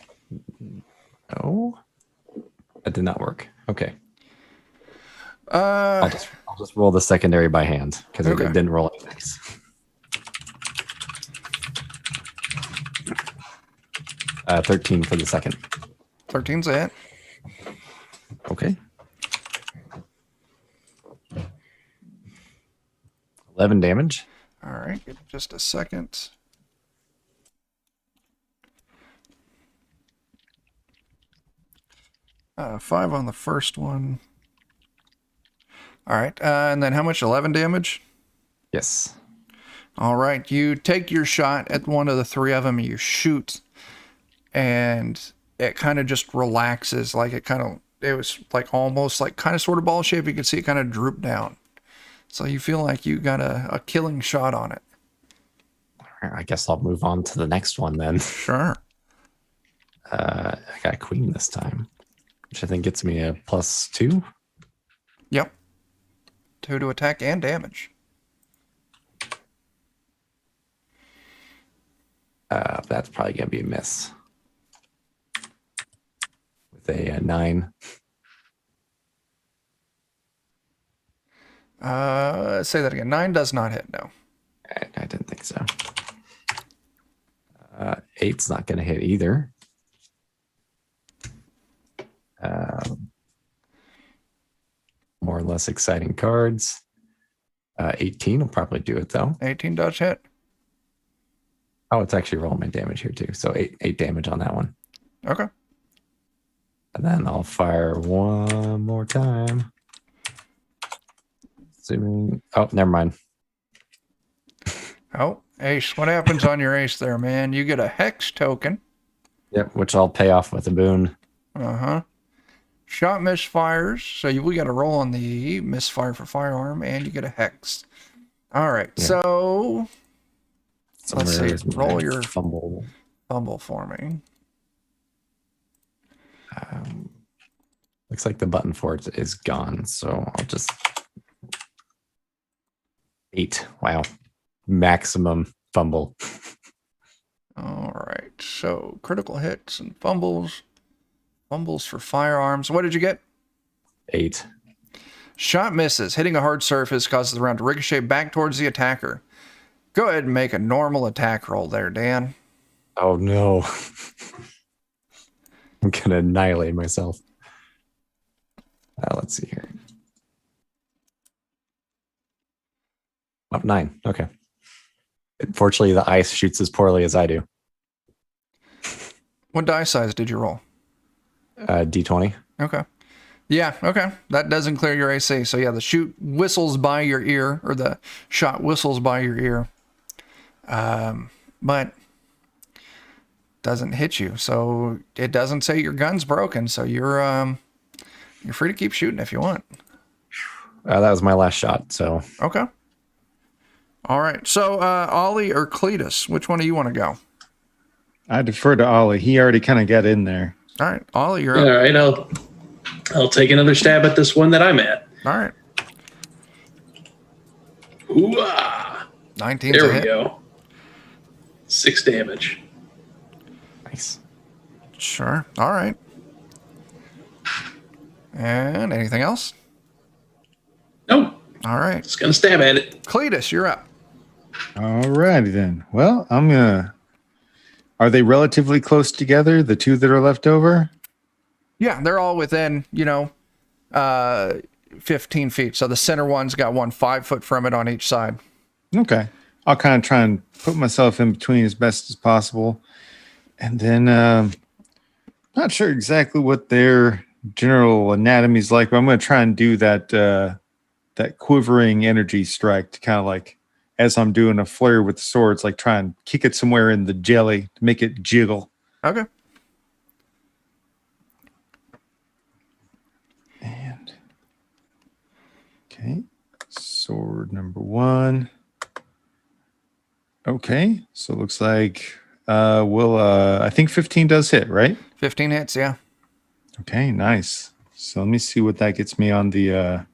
That did not work. Okay. I'll just roll the secondary by hand because it didn't roll any dice. Uh, 13 for the second. 13's a hit. Okay. 11 damage. All right. Give me just a second. Five on the first one. All right. And then how much? 11 damage? Yes. All right. You take your shot at one of the 3 of them. You shoot. And it kind of just relaxes. Like it was like almost like kind of sort of ball shape. You could see it kind of droop down. So you feel like you got a killing shot on it. I guess I'll move on to the next one then. Sure. I got a queen this time, which I think gets me a +2. Yep. 2 to attack and damage. That's probably going to be a miss. With a 9. Say that again. 9 does not hit, no. I didn't think so. 8's not going to hit either. More or less exciting cards. 18 will probably do it though. 18 does hit. Oh, it's actually rolling my damage here too. So 8 damage on that one. Okay. And then I'll fire one more time. Assuming, oh, never mind. Oh, ace. What happens on your ace there, man? You get a hex token. Yep, which I'll pay off with a boon. Uh-huh. Shot misfires. So we got to roll on the misfire for firearm, and you get a hex. All right. Yeah. So let's see. Where's my Roll your fumble. fumble for me. Looks like the button for it is gone. So I'll just 8. Wow. Maximum fumble. All right. So critical hits and fumbles. Fumbles for firearms. What did you get? 8. Shot misses. Hitting a hard surface causes the round to ricochet back towards the attacker. Go ahead and make a normal attack roll there, Dan. Oh no. I'm going to annihilate myself. Let's see here. Oh, 9. Okay. Unfortunately, the ice shoots as poorly as I do. What die size did you roll? D20. Okay. Yeah, okay. That doesn't clear your AC. So yeah, the shoot whistles by your ear, or the shot whistles by your ear. But doesn't hit you. So it doesn't say your gun's broken. So you're free to keep shooting if you want. That was my last shot, so. Okay. All right. So Ollie or Cletus, which one do you want to go? I defer to Ollie. He already kind of got in there. All right, Ollie, you're All up. right, I'll take another stab at this one that I'm at. All right. Ooh-ah. 19's There a we hit. go. 6 damage. Nice. Sure. All right. And anything else? Nope. All right. Just gonna stab at it. Cletus, you're up. All righty then. Well, I'm gonna. Are they relatively close together? The two that are left over? Yeah, they're all within, 15 feet. So the center one's got one 5 foot from it on each side. Okay. I'll kind of try and put myself in between as best as possible. And then, not sure exactly what their general anatomy is like, but I'm going to try and do that quivering energy strike to kind of like, as I'm doing a flare with the swords, like try and kick it somewhere in the jelly to make it jiggle. Okay. And okay, sword number 1. Okay, so it looks like I think 15 does hit, right? 15 hits, yeah. Okay, nice. So let me see what that gets me on the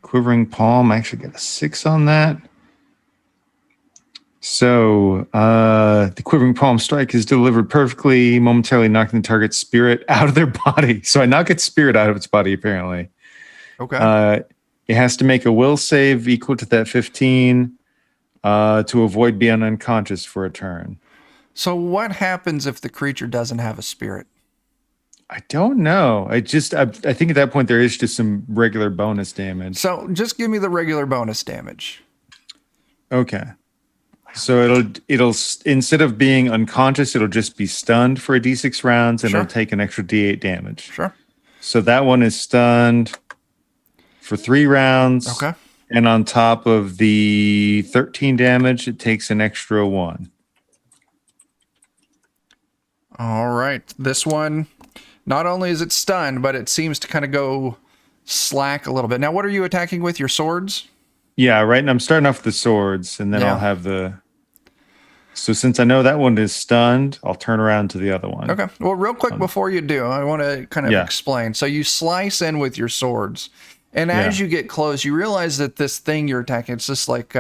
quivering palm. I actually got a 6 on that. So the quivering palm strike is delivered perfectly, momentarily knocking the target's spirit out of their body. So I knock its spirit out of its body, apparently. Okay. It has to make a will save equal to that 15 to avoid being unconscious for a turn. So what happens if the creature doesn't have a spirit? I don't know. I think at that point there is just some regular bonus damage. So just give me the regular bonus damage. Okay. So it'll instead of being unconscious, it'll just be stunned for a d6 rounds, and Sure. it'll take an extra d8 damage. Sure. So that one is stunned for 3 rounds. Okay. And on top of the 13 damage, it takes an extra 1. All right. This one, not only is it stunned, but it seems to kind of go slack a little bit. Now, what are you attacking with? Your swords? Yeah, right. And I'm starting off with the swords, and then Yeah. I'll have the. So since I know that one is stunned, I'll turn around to the other one. Okay. Well, real quick before you do, I want to kind of Yeah. explain. So you slice in with your swords, and as Yeah. you get close, you realize that this thing you're attacking, it's just like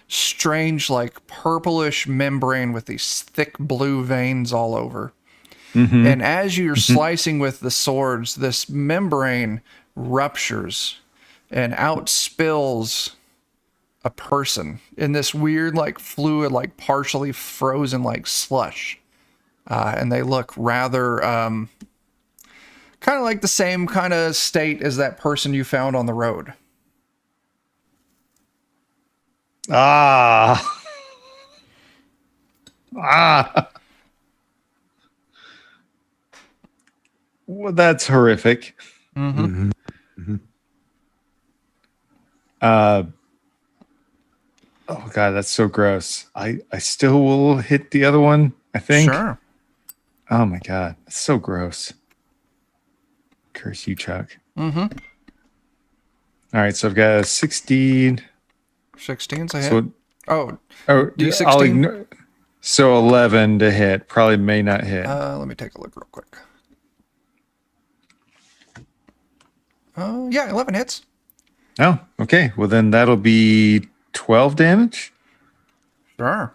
strange, like purplish membrane with these thick blue veins all over. Mhm. And as you're slicing with the swords, this membrane ruptures and out spills a person in this weird, like fluid, like partially frozen, like slush. And they look rather kind of like the same kind of state as that person you found on the road. Ah. Ah. Well, that's horrific. Mm-hmm. Uh, oh god, that's so gross. I still will hit the other one, I think. Sure. Oh my god, that's so gross. Curse you, Chuck. Mm-hmm. All right, so I've got a 16. 16's a hit. So, Oh, oh, D16? I'll ignore. So 11 to hit. Probably may not hit. let me take a look real quick. Yeah, 11 hits. Oh, okay. Well, then that'll be 12 damage. Sure.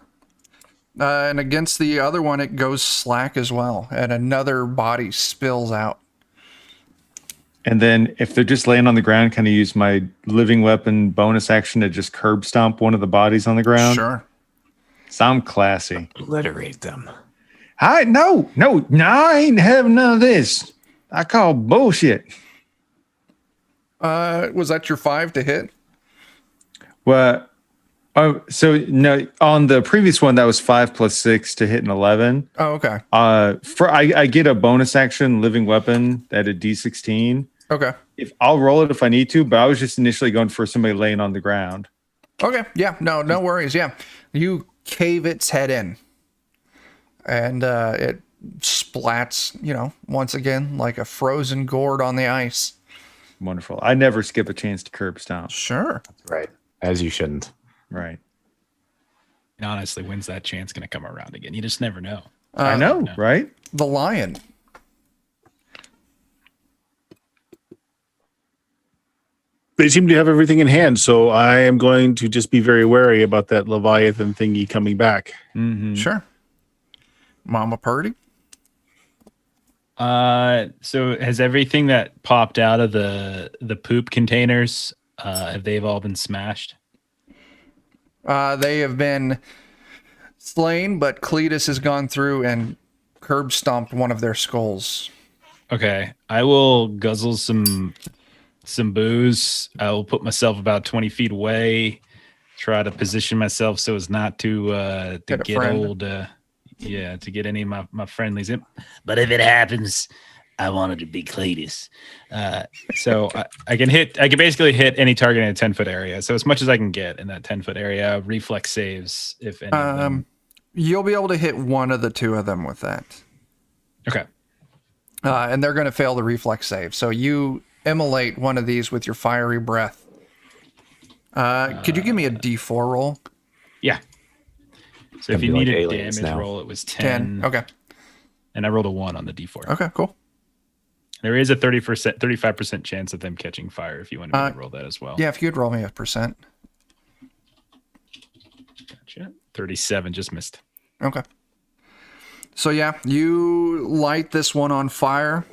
And against the other one, it goes slack as well, and another body spills out. And then if they're just laying on the ground, kind of use my living weapon bonus action to just curb stomp one of the bodies on the ground. Sure. So I'm classy. Obliterate them. No, I ain't having none of this. I call bullshit. Was that your 5 to hit? Well, oh, so no, on the previous one, that was 5 plus 6 to hit an 11. Oh, okay. I get a bonus action living weapon at a D16. Okay. If I'll roll it if I need to, but I was just initially going for somebody laying on the ground. Okay. Yeah. No worries. Yeah. You cave its head in, and it splats, once again, like a frozen gourd on the ice. Wonderful. I never skip a chance to curb stomp. Sure. Right. As you shouldn't. Right. And honestly, when's that chance going to come around again? You just never know. I know, no. right? The lion. They seem to have everything in hand, so I am going to just be very wary about that Leviathan thingy coming back. Mm-hmm. Sure. Mama Purdy. So has everything that popped out of the poop containers, have they all been smashed? They have been slain, but Cletus has gone through and curb stomped one of their skulls. Okay, I will guzzle some booze. I will put myself about 20 feet away, try to position myself so as not to Get a get friend. old. To get any of my friendlies in. But if it happens, I want it to be Cletus. So I can basically hit any target in a 10-foot area. So as much as I can get in that 10-foot area, reflex saves, if any of them. You'll be able to hit one of the two of them with that. Okay. And they're going to fail the reflex save. So you immolate one of these with your fiery breath. Could you give me a D4 roll? Yeah. So if Gonna you be like need a aliens damage now. roll, it was 10. Okay. And I rolled a 1 on the D4. Okay, cool. There is a 35% chance of them catching fire if you want to roll that as well. Yeah, if you'd roll me a percent. Gotcha. 37, just missed. Okay. So yeah, you light this one on fire,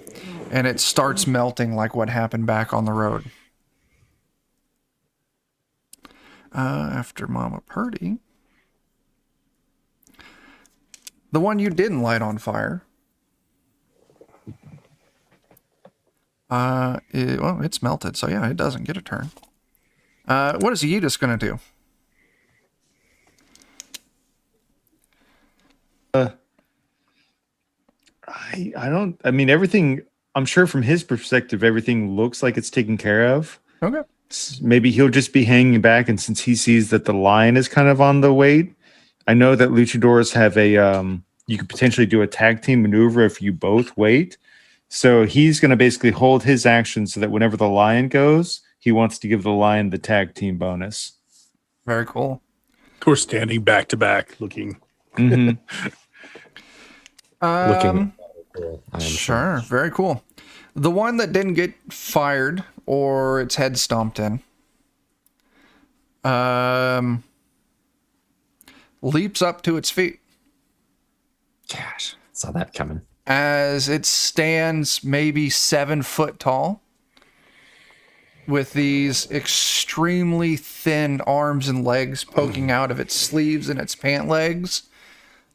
and it starts melting like what happened back on the road. After Mama Purdy. The one you didn't light on fire. It's melted, so yeah, it doesn't get a turn. What is Yeetus gonna do? I mean, everything, I'm sure from his perspective, everything looks like it's taken care of. Okay. Maybe he'll just be hanging back. And since he sees that the lion is kind of on the wait, I know that luchadors have you could potentially do a tag team maneuver if you both wait. So he's going to basically hold his action so that whenever the lion goes, he wants to give the lion the tag team bonus. Very cool. We're standing back to back looking. Mhm. Looking cool, I am Sure, very cool. The one that didn't get fired or its head stomped in, leaps up to its feet. Gosh, saw that coming. as it stands maybe 7 foot tall with these extremely thin arms and legs poking out of its sleeves and its pant legs.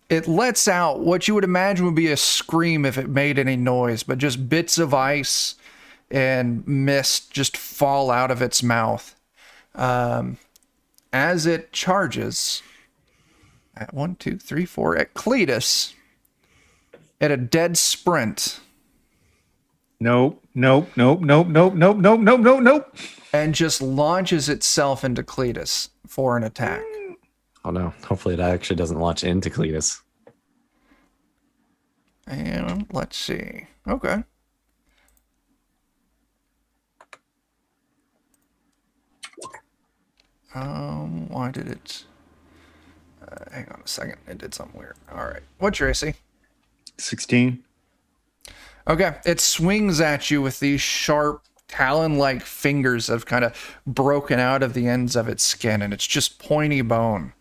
It lets out what you would imagine would be a scream if it made any noise, but just bits of ice and mist just fall out of its mouth. As it charges at 1, 2, 3, 4 at Cletus at a dead sprint. Nope. And just launches itself into Cletus for an attack. Oh no! Hopefully, it actually doesn't launch into Cletus. And let's see. Okay. Why did it? Hang on a second. It did something weird. All right. What's your AC? 16. Okay. It swings at you with these sharp talon-like fingers that have kind of broken out of the ends of its skin, and it's just pointy bone.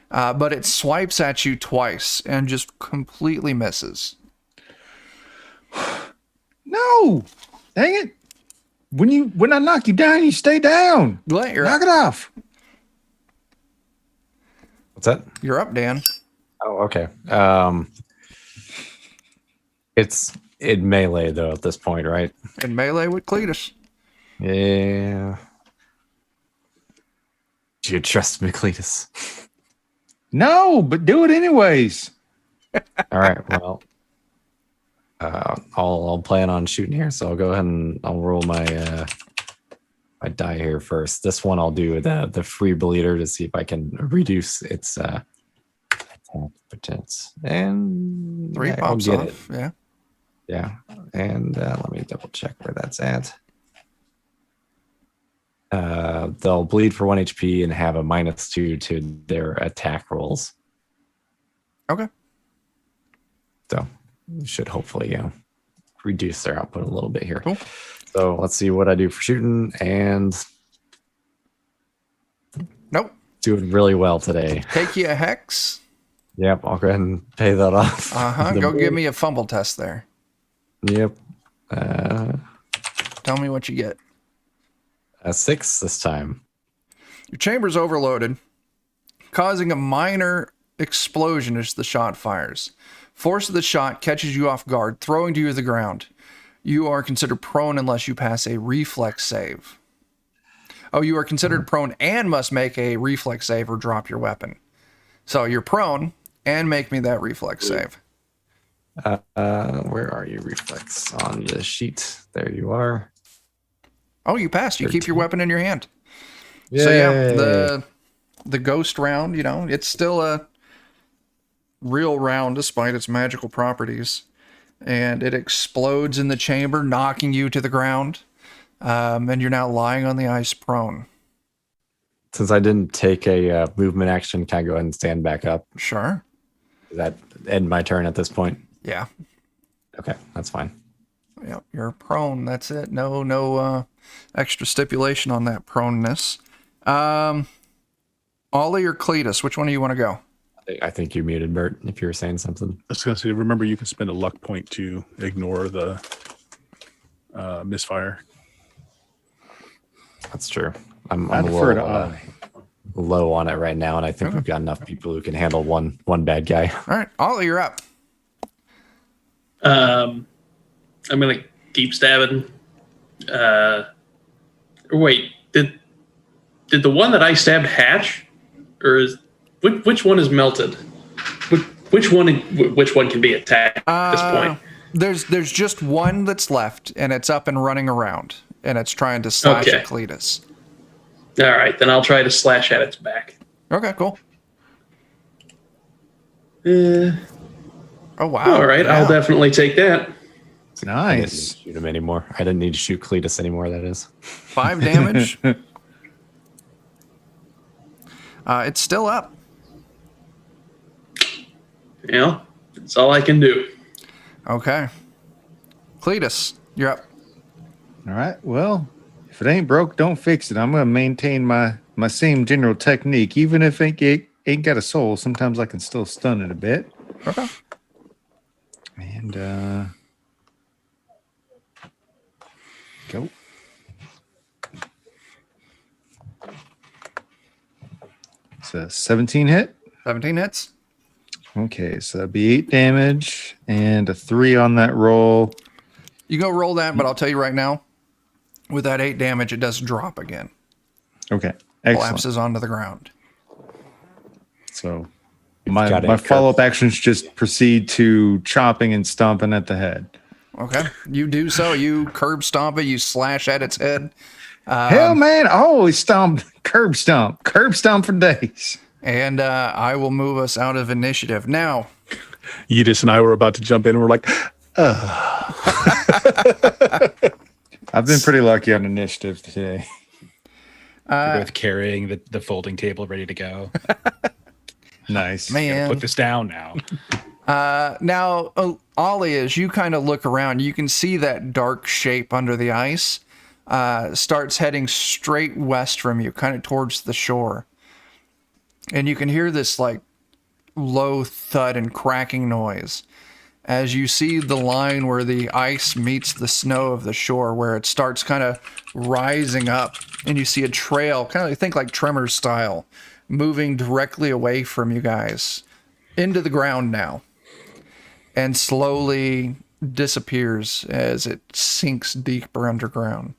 But it swipes at you twice and just completely misses. No, dang it! When I knock you down, you stay down. Glenn, you're Knock up. it off. What's that? You're up, Dan. Oh, okay. It's in melee though at this point, right? In melee with Cletus. Yeah. Do you trust me, Cletus? No, but do it anyways. All right. Well, I'll plan on shooting here, so I'll go ahead and I'll roll my my die here first. This one I'll do the free bleeder to see if I can reduce its attack potential. And 3 I'll pops get off. it. Yeah. Yeah, and let me double check where that's at. They'll bleed for 1 HP and have a -2 to their attack rolls. Okay. So should hopefully reduce their output a little bit here. Cool. So let's see what I do for shooting, and Nope. doing really well today. Take you a hex. Yep, I'll go ahead and pay that off. Go give me a fumble test there. Yep. Tell me what you get. A 6 this time. Your chamber's overloaded, causing a minor explosion as the shot fires. Force of the shot catches you off guard, throwing you to the ground. You are considered prone unless you pass a reflex save. Oh, you are considered prone and must make a reflex save or drop your weapon. So you're prone and make me that reflex save. Where are you, reflex? On the sheet. There you are. Oh, you passed. You keep 13. your weapon in your hand. Yay. So yeah, the ghost round, it's still a real round despite its magical properties. And it explodes in the chamber, knocking you to the ground. And you're now lying on the ice prone. Since I didn't take a movement action, can I go ahead and stand back up? Sure. Does that end my turn at this point? Yeah. Okay, that's fine. Yep. You're prone. That's it. No extra stipulation on that proneness. Ollie or Cletus, which one do you want to go? I think you muted, Bert, if you were saying something. I was going to say, remember, you can spend a luck point to ignore the misfire. That's true. I'm I a defer to little Ollie. low on it right now, and I think we've got enough people who can handle one bad guy. All right. Ollie, you're up. I'm gonna keep stabbing. Wait, did the one that I stabbed hatch, or is which one is melted? Which one can be attacked at this point? There's just one that's left, and it's up and running around, and it's trying to slash Okay. at Cletus. All right, then I'll try to slash at its back. Okay, cool. Oh wow! All right, Yeah. I'll definitely take that. I didn't need Nice. to shoot him anymore. I didn't need to shoot Cletus anymore, that is. 5 damage. It's still up. That's all I can do. Okay. Cletus, you're up. All right. Well, if it ain't broke, don't fix it. I'm gonna maintain my same general technique, even if it ain't got a soul. Sometimes I can still stun it a bit. Okay. And go. It's a 17 hit. 17 hits. Okay, so that'd be 8 damage and a 3 on that roll. You go roll that, but I'll tell you right now, with that 8 damage, it does drop again. Okay, excellent. Collapses onto the ground. So got my it, Kirk. follow-up actions just proceed to chopping and stomping at the head. Okay, you do so. You curb stomp it. You slash at its head. Hell, man, I always curb stomp for days. And I will move us out of initiative. Now, Yidis and I were about to jump in, and we're like, I've been pretty lucky on initiative today. You're both carrying the folding table ready to go. Nice. man. Put this down now. Now, Ollie, as you kind of look around, you can see that dark shape under the ice starts heading straight west from you, kind of towards the shore. And you can hear this like low thud and cracking noise as you see the line where the ice meets the snow of the shore, where it starts kind of rising up, and you see a trail, kind of think like Tremors style, moving directly away from you guys into the ground now, and slowly disappears as it sinks deeper underground.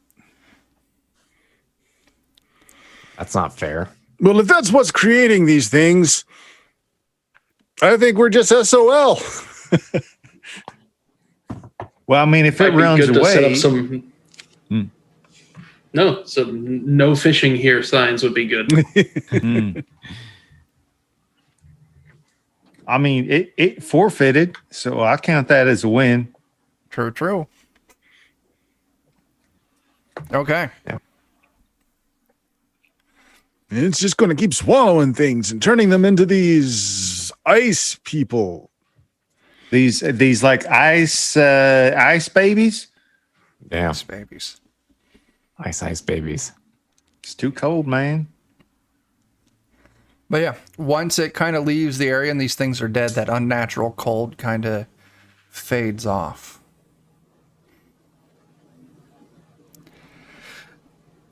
That's not fair. well, if that's what's creating these things, I think we're just SOL. Well, I mean, if it Might be runs good to set away, up some. No, some no fishing here signs would be good. I mean, it forfeited, so I count that as a win. True. Okay. And it's just going to keep swallowing things and turning them into these ice people. These like ice babies. Yeah. Yes, babies. Ice babies. It's too cold, man. But yeah, once it kind of leaves the area and these things are dead, that unnatural cold kind of fades off.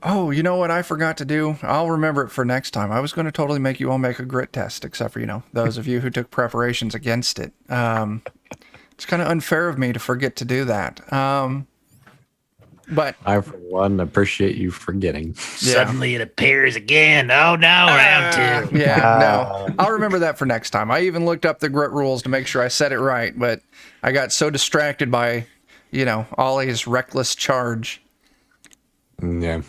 Oh, you know what I forgot to do? I'll remember it for next time. I was going to totally make you all make a grit test, except for, those of you who took preparations against it. It's kind of unfair of me to forget to do that. But I, for one, appreciate you forgetting. Suddenly it appears again. Oh no, round 2. yeah, no, I'll remember that for next time. I even looked up the grit rules to make sure I said it right, but I got so distracted by, Ollie's reckless charge. Yeah.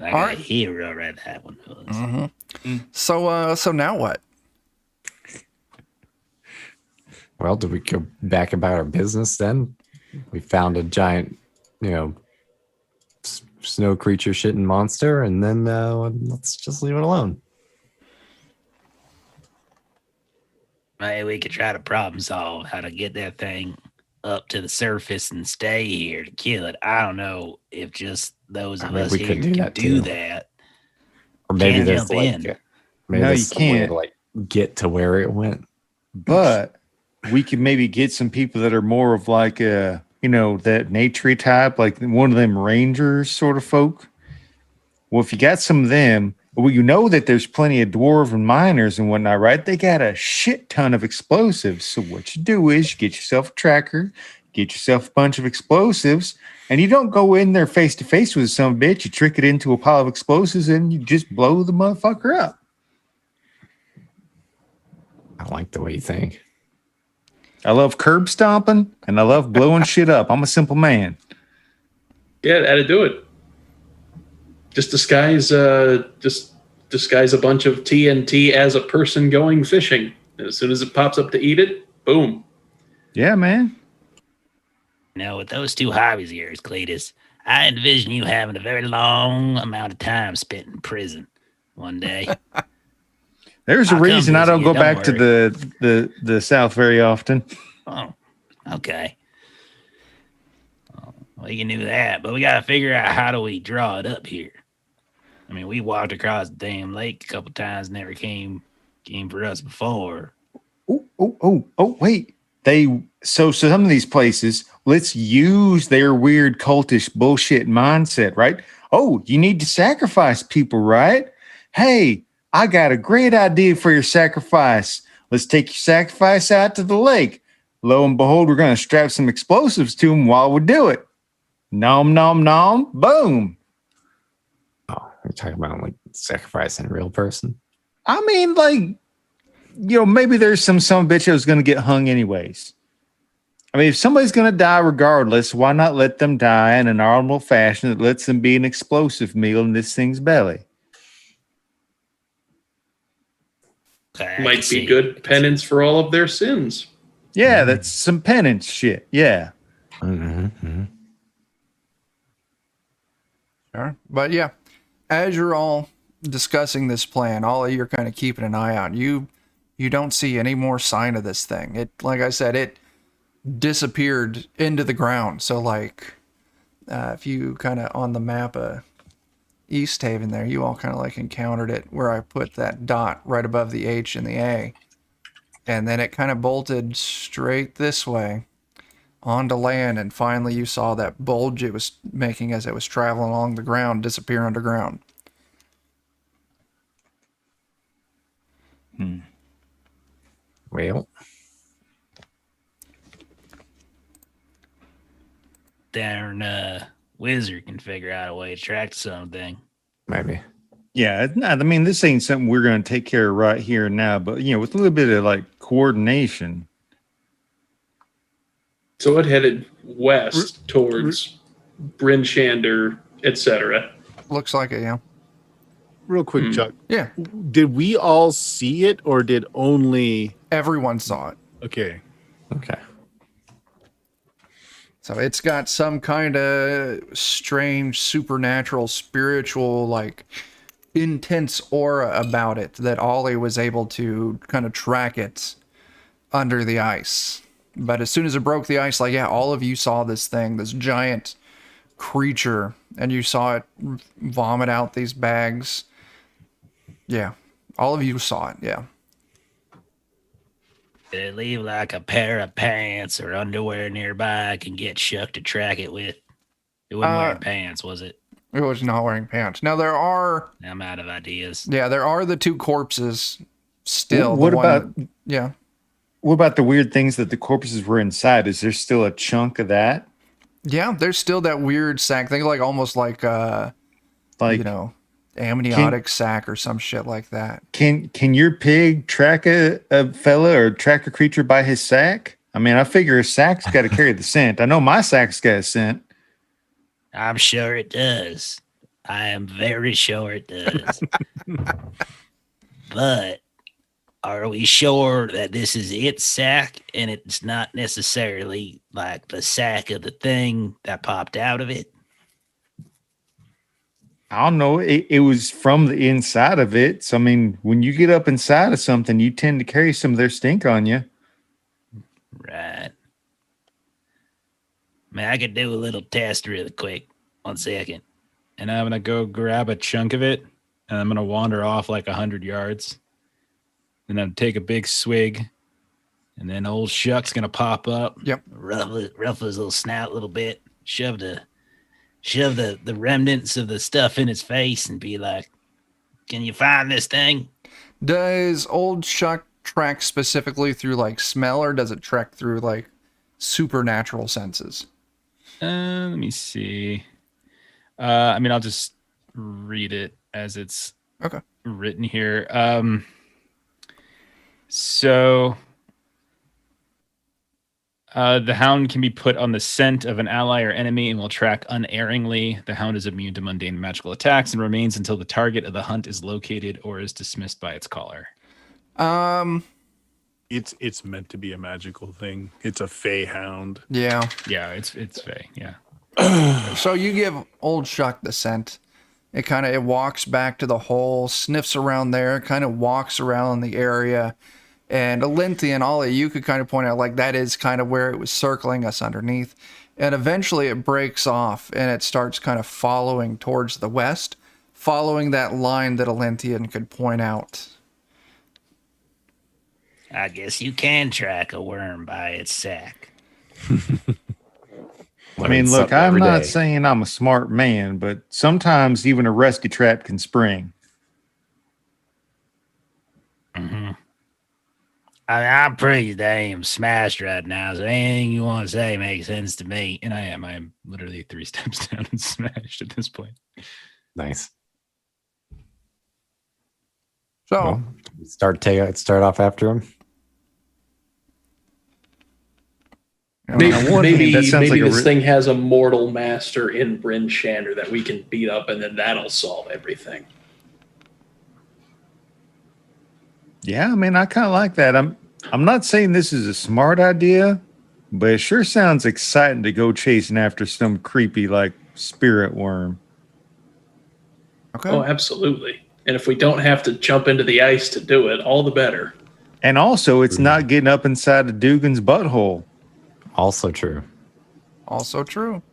I All got right. a hero right that one was. So now what? Well, do we go back about our business then? We found a giant, snow creature shitting monster, and then let's just leave it alone. Maybe we could try to problem solve how to get that thing up to the surface and stay here to kill it. I don't know if just those of us we here could do can that do too. that. Or maybe Can there's jump like, in. maybe No, there's you some way can't. to like get to where it went. But we could maybe get some people that are more of like that nature type, like one of them rangers sort of folk. Well, if you got some of them, well, that there's plenty of dwarven miners and whatnot, right? They got a shit ton of explosives. So what you do is you get yourself a tracker, get yourself a bunch of explosives, and you don't go in there face to face with some bitch. You trick it into a pile of explosives and you just blow the motherfucker up. I like the way you think. I love curb stomping and I love blowing shit up. I'm a simple man. Yeah, that'd do it. Just disguise a bunch of TNT as a person going fishing. And as soon as it pops up to eat it, boom. Yeah, man. Now, with those two hobbies of yours, Cletus, I envision you having a very long amount of time spent in prison one day. There's a I'll come reason I visit don't you, go don't back to the South very often. Oh, okay. Well, you knew that, but we got to figure out how do we draw it up here. I mean, we walked across the damn lake a couple times, never came for us before. Oh, wait. They So some of these places, let's use their weird cultish bullshit mindset, right? Oh, you need to sacrifice people, right? Hey, I got a great idea for your sacrifice. Let's take your sacrifice out to the lake. Lo and behold, we're going to strap some explosives to them while we do it. Nom, nom, nom, boom. Oh, you're talking about like sacrificing a real person? I mean, like, maybe there's some bitch that was going to get hung anyways. I mean, if somebody's going to die regardless, why not let them die in an honorable fashion that lets them be an explosive meal in this thing's belly? Might be good penance for all of their sins. Yeah, that's some penance shit. Yeah. Sure. But yeah, as you're all discussing this plan, all of you're kind of keeping an eye out. You don't see any more sign of this thing. It, like I said, it disappeared into the ground. So like, if you kind of on the map East Haven there, you all kind of like encountered it where I put that dot right above the H and the A, and then it kind of bolted straight this way onto land, and finally you saw that bulge it was making as it was traveling along the ground disappear underground. Well, Darn wizard can figure out a way to track something. maybe. Yeah. I mean, this ain't something we're going to take care of right here and now, but, with a little bit of like coordination. So it headed west towards Bryn Shander, etc. Looks like it, yeah. Real quick, Chuck. Yeah, Did we all see it or did only. everyone saw it. Okay. Okay. So it's got some kind of strange, supernatural, spiritual, like intense aura about it that Ollie was able to kind of track it under the ice. But as soon as it broke the ice, like, yeah, all of you saw this thing, this giant creature, and you saw it vomit out these bags. Yeah, all of you saw it, yeah. Did it leave like a pair of pants or underwear nearby I can get Shuck to track it with? It wasn't wearing pants, was it? It was not wearing pants. Now there are, I'm out of ideas. yeah, there are the two corpses still. What the one about that- yeah. what about the weird things that the corpses were inside? Is there still a chunk of that? Yeah, there's still that weird sack thing, like almost like Like, amniotic sac or some shit like that. can your pig track a fella or track a creature by his sack? I mean, I figure a sack's got to carry the scent. I know my sack's got a scent. I'm sure it does. I am very sure it does. But are we sure that this is its sack and it's not necessarily like the sack of the thing that popped out of it? I don't know. It was from the inside of it. So, I mean, when you get up inside of something, you tend to carry some of their stink on you. Right. Man, I could do a little test really quick. 1 second. And I'm going to go grab a chunk of it and I'm going to wander off like 100 yards. And then take a big swig. And then old Shuck's going to pop up. Yep. Ruffle his little snout a little bit. Shove the remnants of the stuff in his face and be like, can you find this thing? Does old Shuck track specifically through like smell, or does it track through like supernatural senses? Let me see. I mean, I'll just read it as it's Okay. written here. So the hound can be put on the scent of an ally or enemy and will track unerringly. The hound is immune to mundane magical attacks and remains until the target of the hunt is located or is dismissed by its caller. It's meant to be a magical thing. It's a fey hound. Yeah. Yeah, it's fey. Yeah. So you give old Shuck the scent. It walks back to the hole, sniffs around there, kind of walks around the area. And Olinthian, Ollie, you could kind of point out like that is kind of where it was circling us underneath. And eventually it breaks off and it starts kind of following towards the west, following that line that Olinthian could point out. I guess you can track a worm by its sack. I mean, look, something I'm every not day. saying I'm a smart man, but sometimes even a rusty trap can spring. Mm-hmm. I'm pretty damn smashed right now, so anything you want to say makes sense to me. And I am literally 3 steps down and smashed at this point. Nice. So Well, start off after him. you know, On one hand, that sounds Maybe like a this thing has a mortal master in Bryn Shander that we can beat up, and then that'll solve everything. Yeah, I mean, I kind of like that. I'm not saying this is a smart idea, but it sure sounds exciting to go chasing after some creepy like spirit worm. okay. Oh, absolutely. And if we don't have to jump into the ice to do it, all the better. And also, it's not getting up inside of Dugan's butthole. Also true. Also true.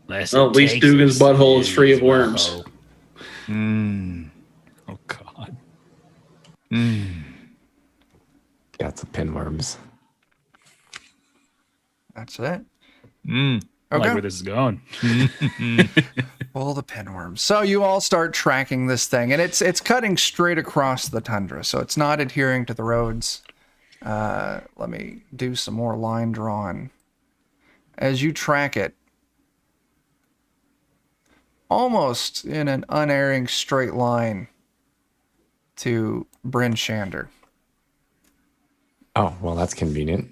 Well, at least Dugan's butthole is free of worms. Mm. Oh God. Mm. Got some pinworms. That's it. Mm. I like Okay. where this is going. All the pinworms. So you all start tracking this thing, and it's cutting straight across the tundra, so it's not adhering to the roads. Let me do some more line drawing. As you track it, almost in an unerring straight line to Bryn Shander. Oh, well, that's convenient.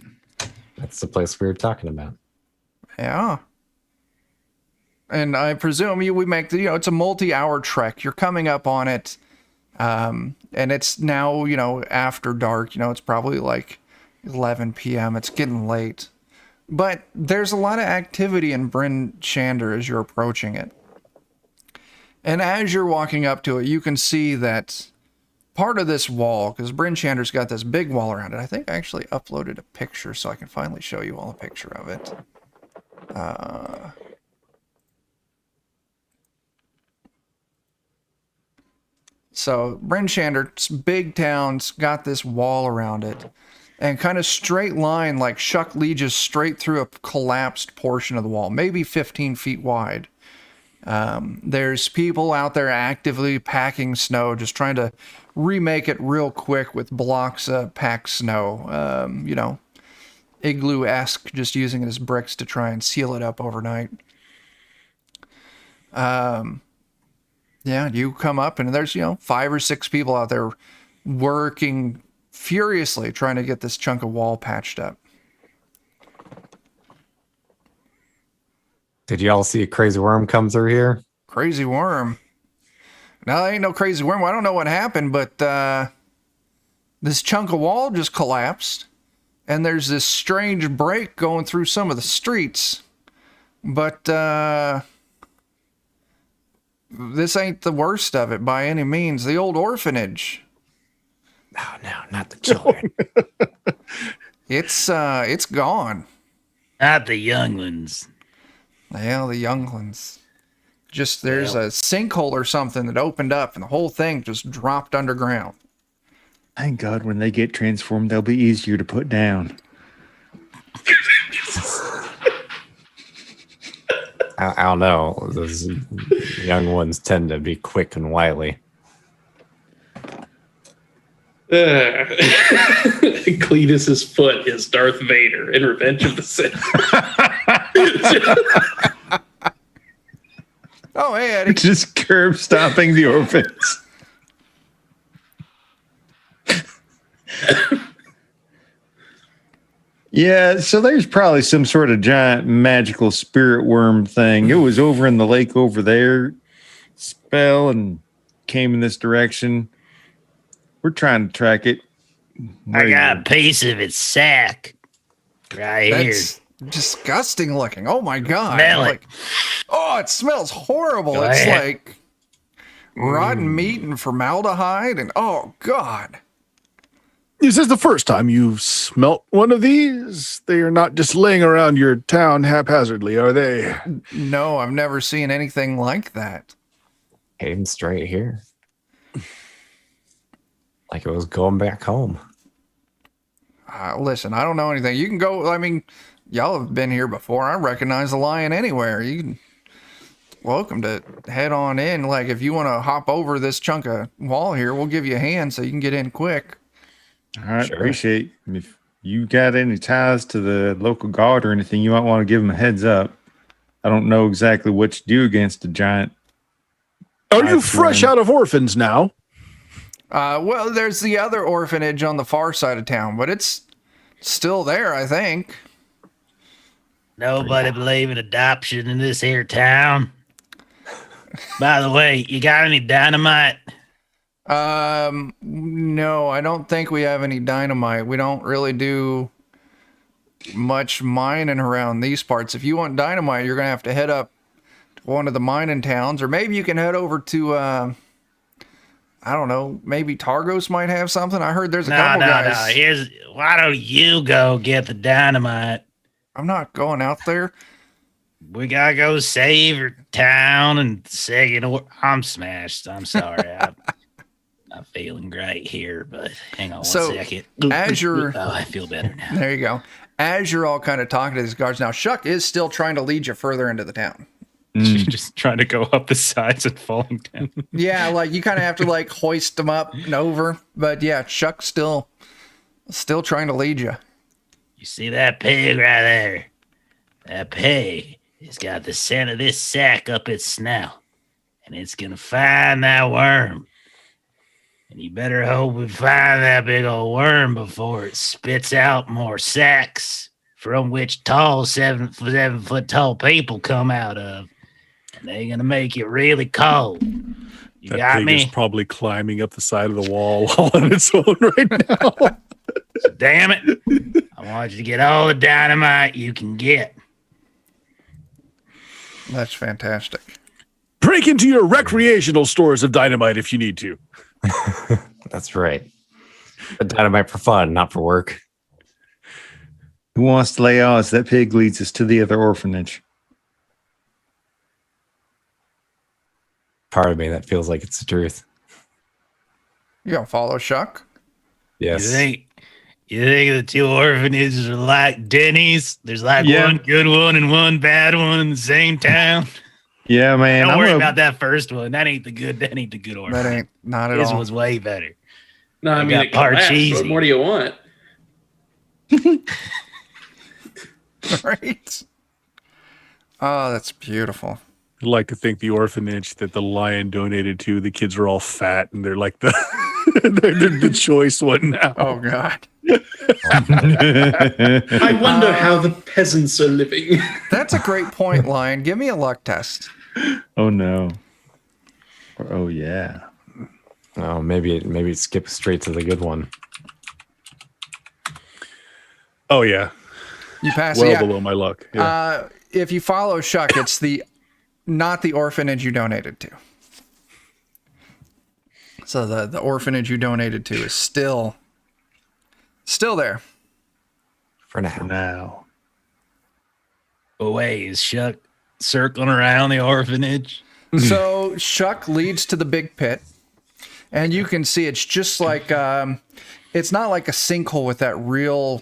That's the place we were talking about. Yeah. And I presume we make it's a multi-hour trek. You're coming up on it, and it's now after dark. It's probably like 11 p.m. It's getting late, but there's a lot of activity in Bryn Shander as you're approaching it. And as you're walking up to it, you can see that part of this wall, because Bryn Shander's got this big wall around it. I think I actually uploaded a picture so I can finally show you all a picture of it. So Bryn Shander's big town's got this wall around it, and kind of straight line, like Shuck Lee, just straight through a collapsed portion of the wall, maybe 15 feet wide. There's people out there actively packing snow, just trying to remake it real quick with blocks of packed snow. Igloo-esque, just using it as bricks to try and seal it up overnight. Yeah, you come up and there's 5 or 6 people out there working furiously trying to get this chunk of wall patched up. Did you all see a crazy worm come through here? Crazy worm. No, ain't no crazy worm. I don't know what happened, but this chunk of wall just collapsed, and there's this strange break going through some of the streets. But this ain't the worst of it by any means. The old orphanage. No, not the children. It's gone. Not the young ones. Yeah, the younglings. Just there's a sinkhole or something that opened up, and the whole thing just dropped underground. Thank God when they get transformed, they'll be easier to put down. I don't know. Those young ones tend to be quick and wily. Cletus's foot is Darth Vader in Revenge of the Sith. Oh, hey, Eddie. Just curb stomping the orphans. Yeah, so there's probably some sort of giant magical spirit worm thing. It was over in the lake over there, spell, and came in this direction. We're trying to track it. I got a piece of its sack right That's disgusting looking. Oh my God. Smell it. Oh, it smells horrible. Go It's ahead. like rotten meat and formaldehyde and oh God. Is this the first time you've smelt one of these? They are not just laying around your town haphazardly, are they? No, I've never seen anything like that. Came straight here. Like it was going back home. Listen, I don't know anything. You can go, y'all have been here before. I recognize the lion anywhere. You can welcome to head on in. Like, if you want to hop over this chunk of wall here, we'll give you a hand so you can get in quick. All right, Sure. appreciate. If you got any ties to the local guard or anything, you might want to give them a heads up. I don't know exactly what you do against a giant. Are you I've fresh learned- out of orphans now? Well, there's the other orphanage on the far side of town, but it's still there, I think. Nobody believe in adoption in this here town. By the way, you got any dynamite? No, I don't think we have any dynamite. We don't really do much mining around these parts. If you want dynamite, you're gonna have to head up to one of the mining towns, or maybe you can head over to I don't know, maybe Targos might have something. I heard there's a couple guys. Why don't you go get the dynamite? I'm not going out there. We gotta go save your town and I'm smashed. I'm sorry. I'm not feeling great here, but hang on So, 1 second. as you're- Oh, I feel better now. There you go. As you're all kind of talking to these guards now, Shuck is still trying to lead you further into the town. Just trying to go up the sides and falling down. Yeah, like you kind of have to like hoist them up and over. But yeah, Shuck's still trying to lead you. You see that pig right there? That pig has got the scent of this sack up its snout, and it's gonna find that worm. And you better hope we find that big old worm before it spits out more sacks from which tall 7 foot tall people come out of. And they're gonna make it really cold. You That got pig me? is probably climbing up the side of the wall all on its own right now. Damn it. I want you to get all the dynamite you can get. That's fantastic. Break into your recreational stores of dynamite if you need to. That's right. But dynamite for fun, not for work. Who wants to lay odds that pig leads us to the other orphanage? Part of me that feels like it's the truth. You gonna follow Shuck? Yes. You think the two orphanages are like Denny's? There's like Yeah. one good one and one bad one in the same town. Yeah, man. Don't worry gonna- about that first one. That ain't the good That orphanage. ain't not at His all. was way better. No, I I mean, got it collapsed. Parcheesi. What more do you want? Right? Oh, that's beautiful. I'd like to think the orphanage that the lion donated to, the kids are all fat and they're like the they're the choice one now. Oh God. I wonder how the peasants are living. That's a great point, Lion. Give me a luck test. Oh no. Or, oh yeah. Oh, maybe it skips straight to the good one. Oh yeah. You pass Well it. Yeah. below my luck. Yeah. If you follow Shuck, it's not the orphanage you donated to. So the orphanage you donated to is still there. For now. Now. Oh, wait, is Shuck circling around the orphanage? So Shuck leads to the big pit, and you can see it's just like it's not like a sinkhole with that real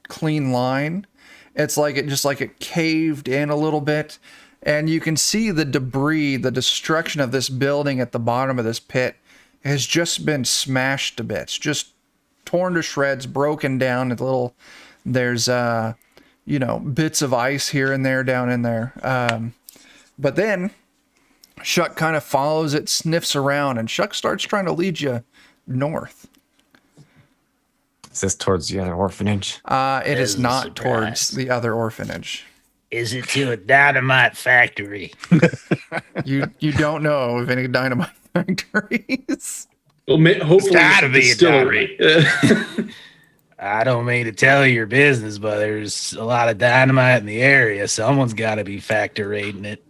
clean line. It's like it caved in a little bit, and you can see the debris, the destruction of this building at the bottom of this pit has just been smashed to bits, just torn to shreds, broken down. There's bits of ice here and there down in there. But then Shuck kind of follows it, sniffs around, and Shuck starts trying to lead you north. Is this towards the other orphanage? It is Is a not towards surprise. the other orphanage. Is it to a dynamite factory? You don't know of any dynamite factories. Well, hopefully, gotta it's a be a distillery. I don't mean to tell you your business, but there's a lot of dynamite in the area. Someone's got to be factorating it,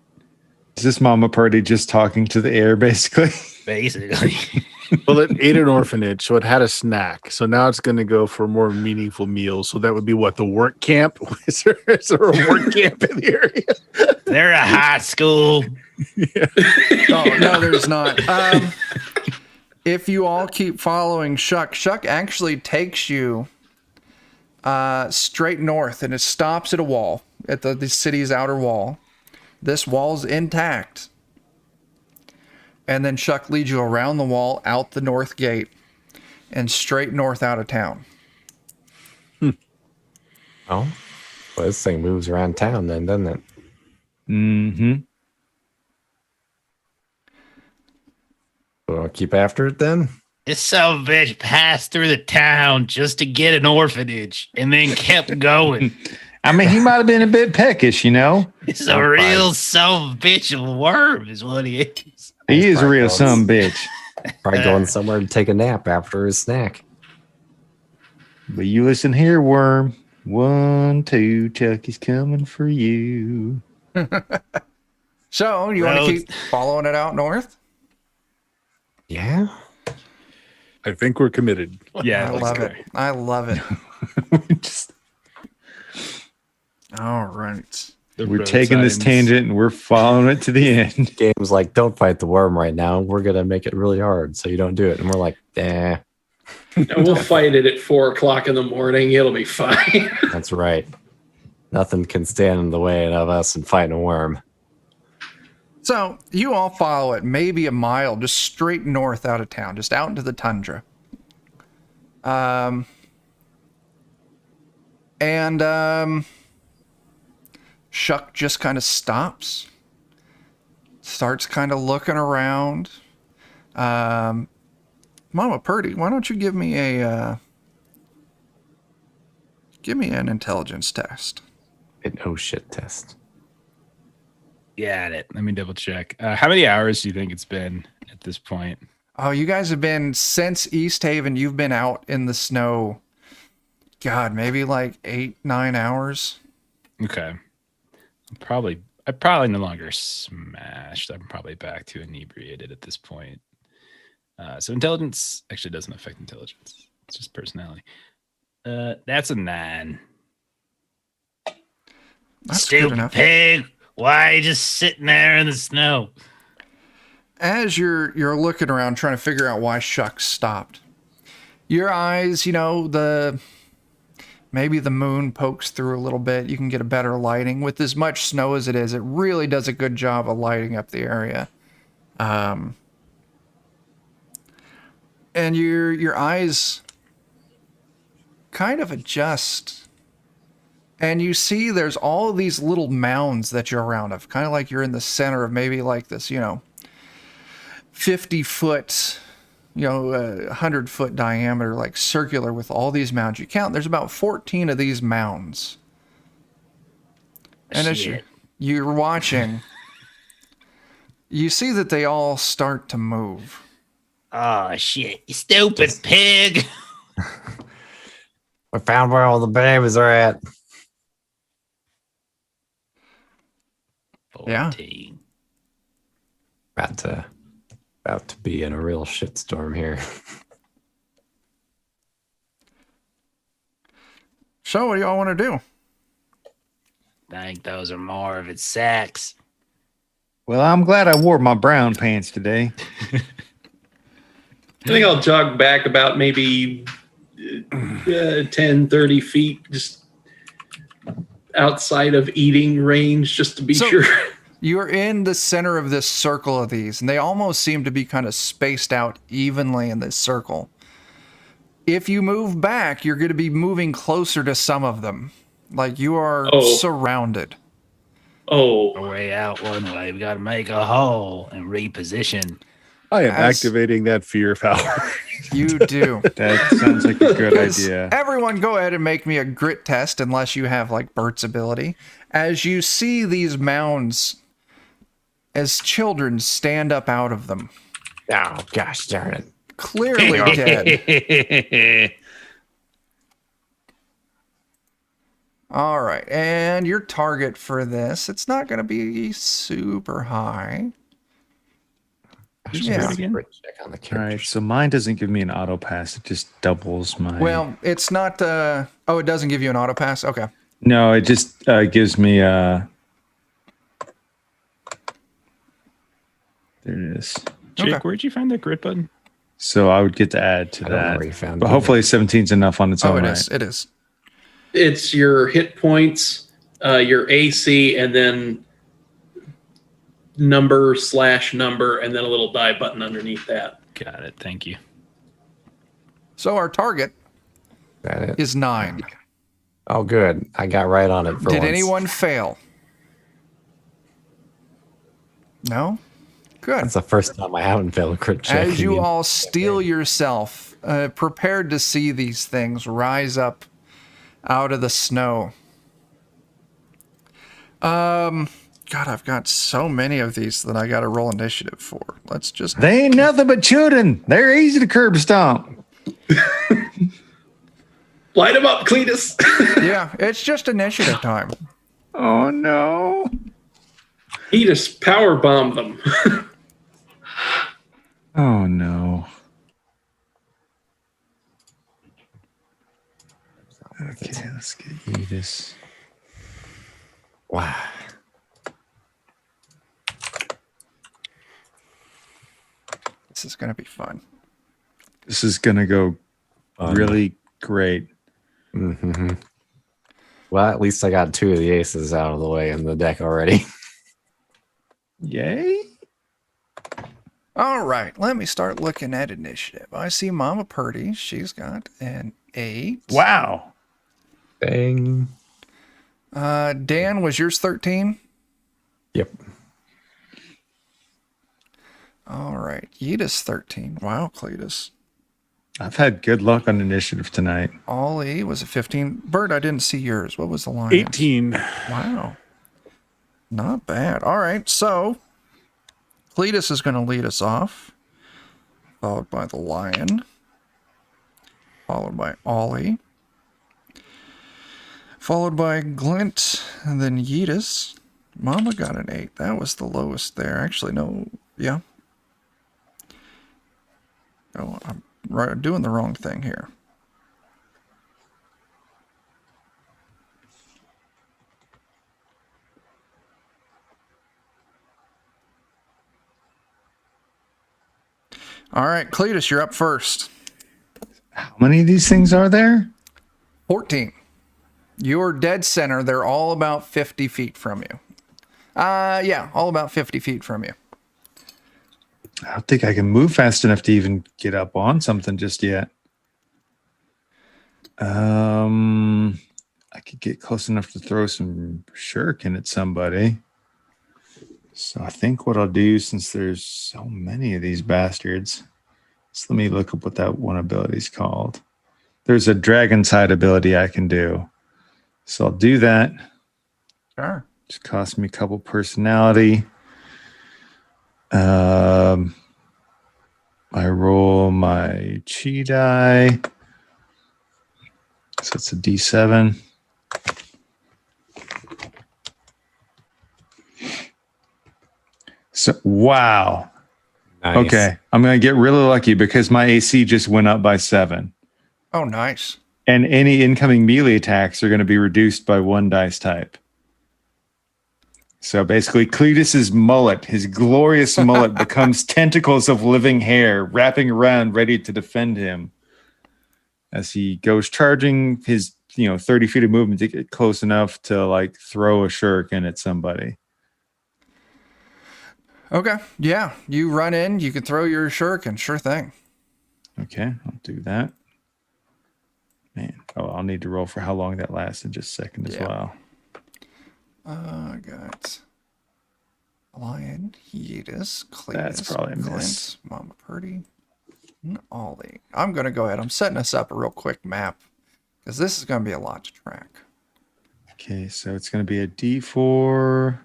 Is this Mama Purdy just talking to the air, basically? basically. Well, it ate an orphanage, so it had a snack. So now it's going to go for more meaningful meals. So that would be what, the work camp? Is there a work camp in the area? They're a high school. Oh, no, there's not. If you all keep following Shuck, Shuck actually takes you straight north, and it stops at a wall, at the city's outer wall. This wall's intact. And then Shuck leads you around the wall, out the north gate, and straight north out of town. Oh, well, this thing moves around town then, doesn't it? Mm-hmm. So I'll keep after it then. This son of a bitch passed through the town just to get an orphanage and then kept going. I mean, he might have been a bit peckish, you know. It's a real son of a bitch of a worm, is what he is. He is a probably real going- son of a bitch. Probably going somewhere to take a nap after his snack. But you listen here, worm. 1, 2, Chucky's coming for you. So, you want to Roads. keep following it out north? Yeah. I think we're committed. Yeah, I love it. I love it. Just- All right. we're taking this tangent and we're following it to the end. Game's like, don't fight the worm right now. We're gonna make it really hard so you don't do it. And we're like, eh, And we'll fight it at 4 o'clock in the morning. It'll be fine. that's right. Nothing can stand in the way of us and fighting a worm. So, you all follow it maybe a mile, just straight north out of town, just out into the tundra. Shuck just kind of stops, starts kind of looking around. Mama Purdy, why don't you give me an intelligence test? An oh shit test. Got it. Let me double check. How many hours do you think it's been at this point? Oh, you guys have been, since East Haven, you've been out in the snow. God, maybe like 8-9 hours. Okay. I'm probably no longer smashed. I'm probably back to inebriated at this point. So intelligence actually doesn't affect intelligence. It's just personality. That's a 9. That's good Stupid enough. pig. Why are you just sitting there in the snow? As you're looking around trying to figure out why Shuck stopped, your eyes, maybe the moon pokes through a little bit. You can get a better lighting. With as much snow as it is, it really does a good job of lighting up the area. And your eyes kind of adjust. And you see there's all of these little mounds that you're around of, kind of like you're in the center of maybe like this, 50-foot, 100-foot diameter, like circular with all these mounds. You count, there's about 14 of these mounds. And as you're watching, you see that they all start to move. Oh, shit. You stupid pig. We found where all the babies are at. Yeah. 14. About to be in a real shitstorm here. So what do y'all want to do? I think those are more of its sacks. Well, I'm glad I wore my brown pants today. I think I'll jog back about maybe 10, 30 feet, just outside of eating range, just to be sure. You're in the center of this circle of these, and they almost seem to be kind of spaced out evenly in this circle. If you move back, you're going to be moving closer to some of them. Like you are surrounded. Oh, A way out one way. We got to make a hole and reposition. I am As- activating that fear power. You do. That sounds like a good idea. Everyone go ahead and make me a grit test unless you have like Bert's ability. As you see these mounds as children stand up out of them. Oh, gosh darn it. Clearly dead. All right. And your target for this, it's not going to be super high. Yeah. Check on the All character. right, so mine doesn't give me an auto pass. It just doubles my. Well, it's not. It doesn't give you an auto pass. Okay. No, it just gives me. There it is. Jake, Okay. where'd you find that grit button? So I would get to add to I don't know that. where you found But it. hopefully 17's enough on its Oh, own it right. is. It is. It's your hit points, your AC, and then number/number, and then a little die button underneath that. Got it. Thank you. So our target That it? is 9. Oh, good. I got right on it for Did once. anyone fail? No? Good. That's the first time I haven't failed a crit check. As you in- all steel yourself, prepared to see these things rise up out of the snow. God, I've got so many of these that I got to roll initiative for. Let's just. They ain't nothing but children. They're easy to curb stomp. Light him up, Cletus. Yeah, it's just initiative time. Oh no. He just power bombed them. Oh no. Okay, let's get you this. Wow. This is going to be fun. This is gonna go really great. Mm-hmm. Well, at least I got 2 of the aces out of the way in the deck already. Yay. All right, let me start looking at initiative. I see Mama Purdy. She's got an 8. Wow. Dang. Dan, was yours 13? Yep. All right, Yeetus 13. Wow, Cletus. I've had good luck on initiative tonight. Ollie was a 15. Bert, I didn't see yours. What was the line? 18. Wow. Not bad. All right, so Cletus is going to lead us off, followed by the lion, followed by Ollie, followed by Glint, and then Yeetus. Mama got an 8. That was the lowest there. Actually, no. Yeah. Oh, I'm doing the wrong thing here. All right, Cletus, you're up first. How many of these things are there? 14. You're dead center. They're all about 50 feet from you. Yeah, all about 50 feet from you. I don't think I can move fast enough to even get up on something just yet. I could get close enough to throw some shuriken at somebody. So I think what I'll do, since there's so many of these bastards, let me look up what that one ability is called. There's a dragon side ability I can do. So I'll do that. Sure. Just cost me a couple personality. I roll my chi die. So it's a D7. So wow. Nice. Okay. I'm gonna get really lucky because my AC just went up by 7. Oh, nice. And any incoming melee attacks are going to be reduced by 1 dice type. So basically, Cletus's mullet, his glorious mullet, becomes tentacles of living hair wrapping around, ready to defend him as he goes charging his 30 feet of movement to get close enough to like throw a shuriken at somebody. Okay. Yeah, you run in. You can throw your shuriken. Sure thing. Okay, I'll do that. Man, I'll need to roll for how long that lasts in just a second as Yeah. well. I got Lion, Yeetus, Cletus, That's probably a miss. Clint, Mama Purdy, and Ollie. I'm going to go ahead. I'm setting us up a real quick map because this is going to be a lot to track. Okay, so it's going to be a D4.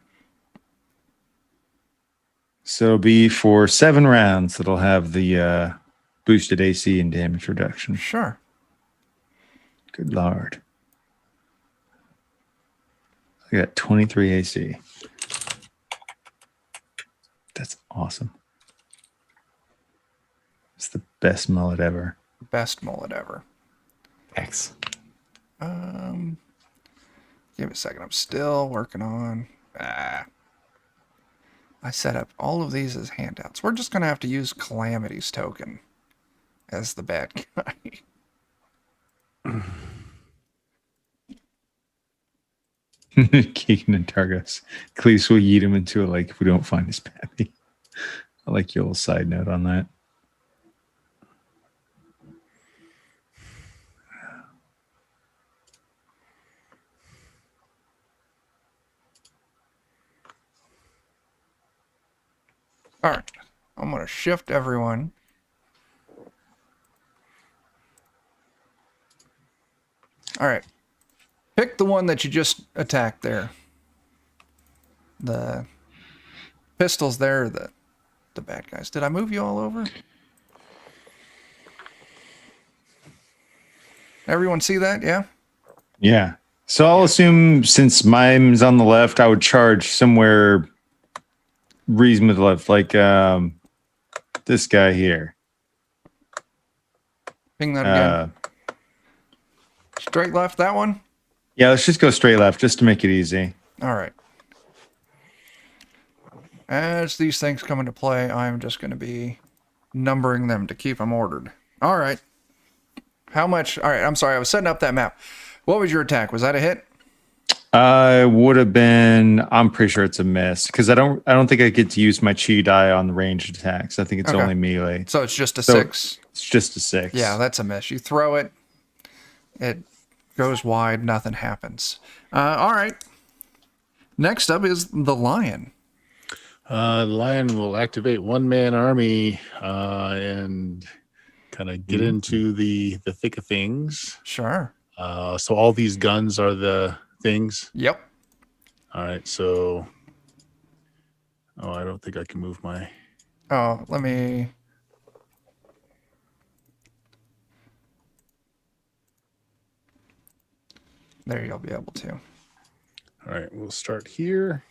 So it'll be for 7 rounds. It'll have the boosted AC and damage reduction. Sure. Good Lord. I got 23 AC. That's awesome. It's the best mullet ever. Best mullet ever. X. Give me a second. I'm still working on. I set up all of these as handouts. We're just going to have to use Calamity's token as the bad guy. Keegan and Targus. Cleese will yeet him into a lake if we don't find his pappy. I like your little side note on that. All right. I'm going to shift everyone. All right. Pick the one that you just attacked there. The pistols there, the bad guys. Did I move you all over? Everyone see that? Yeah? Yeah. So I'll assume since mine's on the left, I would charge somewhere reasonably to the left, like this guy here. Ping that again. Straight left, that one? Yeah, let's just go straight left just to make it easy. All right. As these things come into play, I'm just going to be numbering them to keep them ordered. All right. How much? All right, I'm sorry. I was setting up that map. What was your attack? Was that a hit? Would have been. I'm pretty sure it's a miss because I don't think I get to use my chi die on the ranged attacks. I think it's only melee. So it's just a 6. It's just a 6. Yeah, that's a miss. You throw it, it goes wide. Nothing happens. All right. Next up is the lion. The lion will activate one-man army and kind of get into the thick of things. Sure. So all these guns are the things. Yep. All right. So, I don't think I can move my. Oh, let me. There, you'll be able to. All right, we'll start here.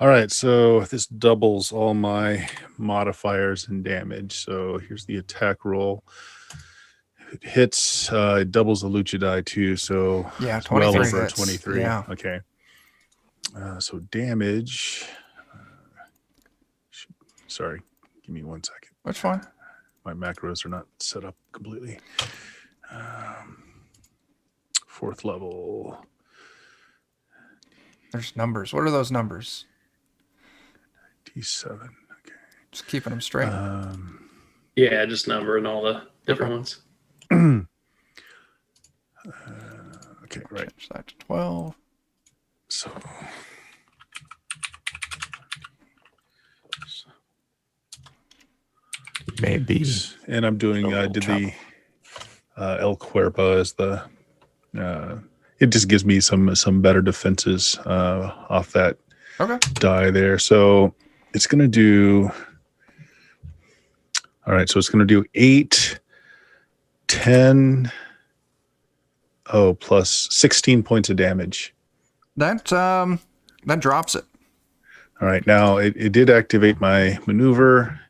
All right, so this doubles all my modifiers and damage. So here's the attack roll. If it hits, it doubles the lucha die too. So Yeah, it's well 23 over hits. 23. Yeah. Okay. So damage. Sorry, give me 1 second. That's fine. My macros are not set up completely. 4th level. There's numbers. What are those numbers? D7. Okay. Just keeping them straight. Yeah, just numbering all the different ones. Okay, right. Change that to 12. So Maybe. and I'm doing I did the El Cuerpo as the it just gives me some better defenses off that Okay. die there. So it's gonna do all right, so it's gonna do 8, 10, plus 16 points of damage. That drops it. All right, now it did activate my maneuver.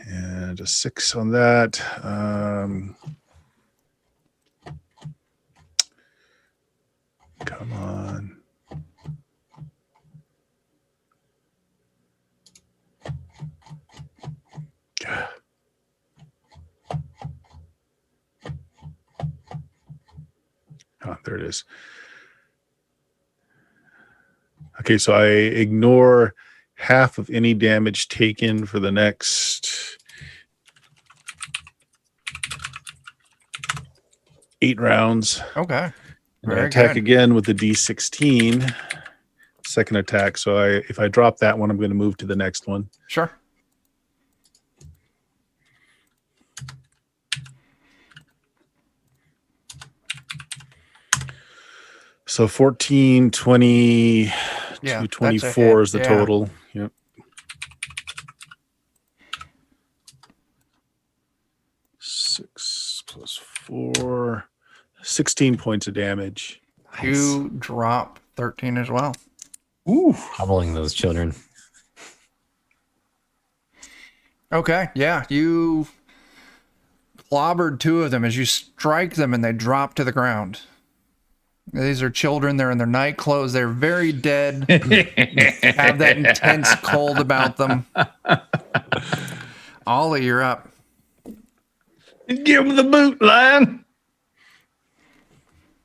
And a 6 on that. Come on. Oh, there it is. Okay, so I ignore half of any damage taken for the next 8 rounds. Okay. And I Very attack good. again with the D16, second attack. So if I drop that one, I'm going to move to the next one. Sure. So 14, 20, Yeah, that's a 24 hit. is the Yeah. total. Yep. Six plus 4, 16 points of damage. You drop 13 as well. Ooh. Hobbling those children. Okay. Yeah. You clobbered 2 of them as you strike them and they drop to the ground. These are children. They're in their night clothes. They're very dead. Have that intense cold about them. Ollie, you're up. Give him the boot, lion.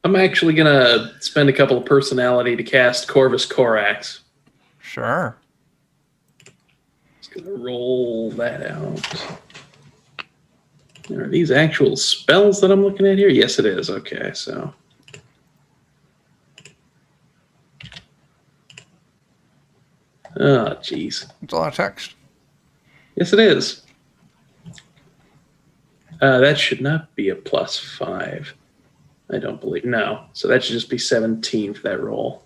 I'm actually gonna spend a couple of personality to cast Corvus Corax. Sure. Just gonna roll that out. Are these actual spells that I'm looking at here? Yes, it is. Okay, so. Oh, jeez. It's a lot of text. Yes, it is. That should not be a +5. I don't believe. No. So that should just be 17 for that roll.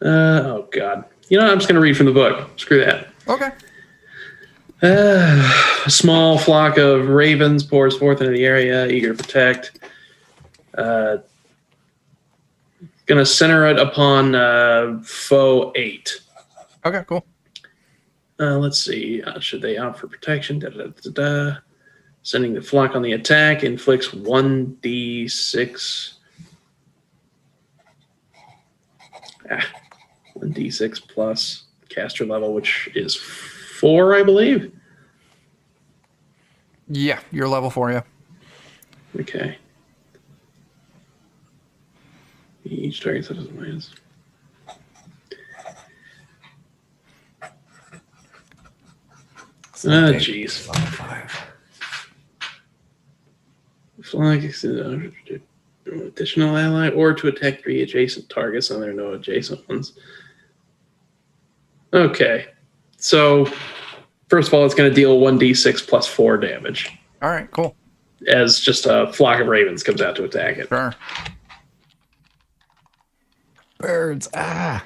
Oh, God. You know, I'm just going to read from the book. Screw that. Okay. A small flock of ravens pours forth into the area, eager to protect. Going to center it upon foe 8. Okay, cool. Let's see. Should they opt for protection? Sending the flock on the attack inflicts 1d6. 1d6 plus caster level, which is 4, I believe. Yeah, you're level 4, yeah. Okay. Each target suffers minus. Oh, jeez. Flying additional ally or to attack 3 adjacent targets, and there are no adjacent ones. Okay. So, first of all, it's going to deal 1d6 plus 4 damage All right, cool. as just a flock of ravens comes out to attack it. Sure. Birds. Ah.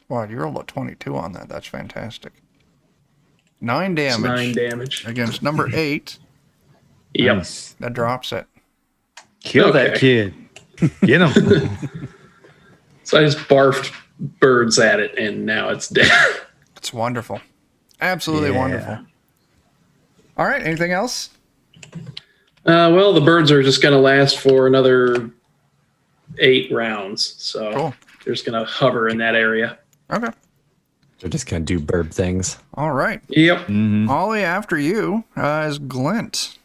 Wow, you rolled a 22 on that. That's fantastic. 9 It's damage 9 damage. against number 8. Yep. Nice. That drops it. Kill that Okay. kid. Get him. So I just barfed birds at it, and now it's dead. It's wonderful. Absolutely Yeah. wonderful. All right, anything else? Well, the birds are just going to last for another 8 rounds. So Cool. they're just going to hover in that area. Okay. They're just gonna do bird things. All right. Yep. Mhm. Ollie, after you is Glint.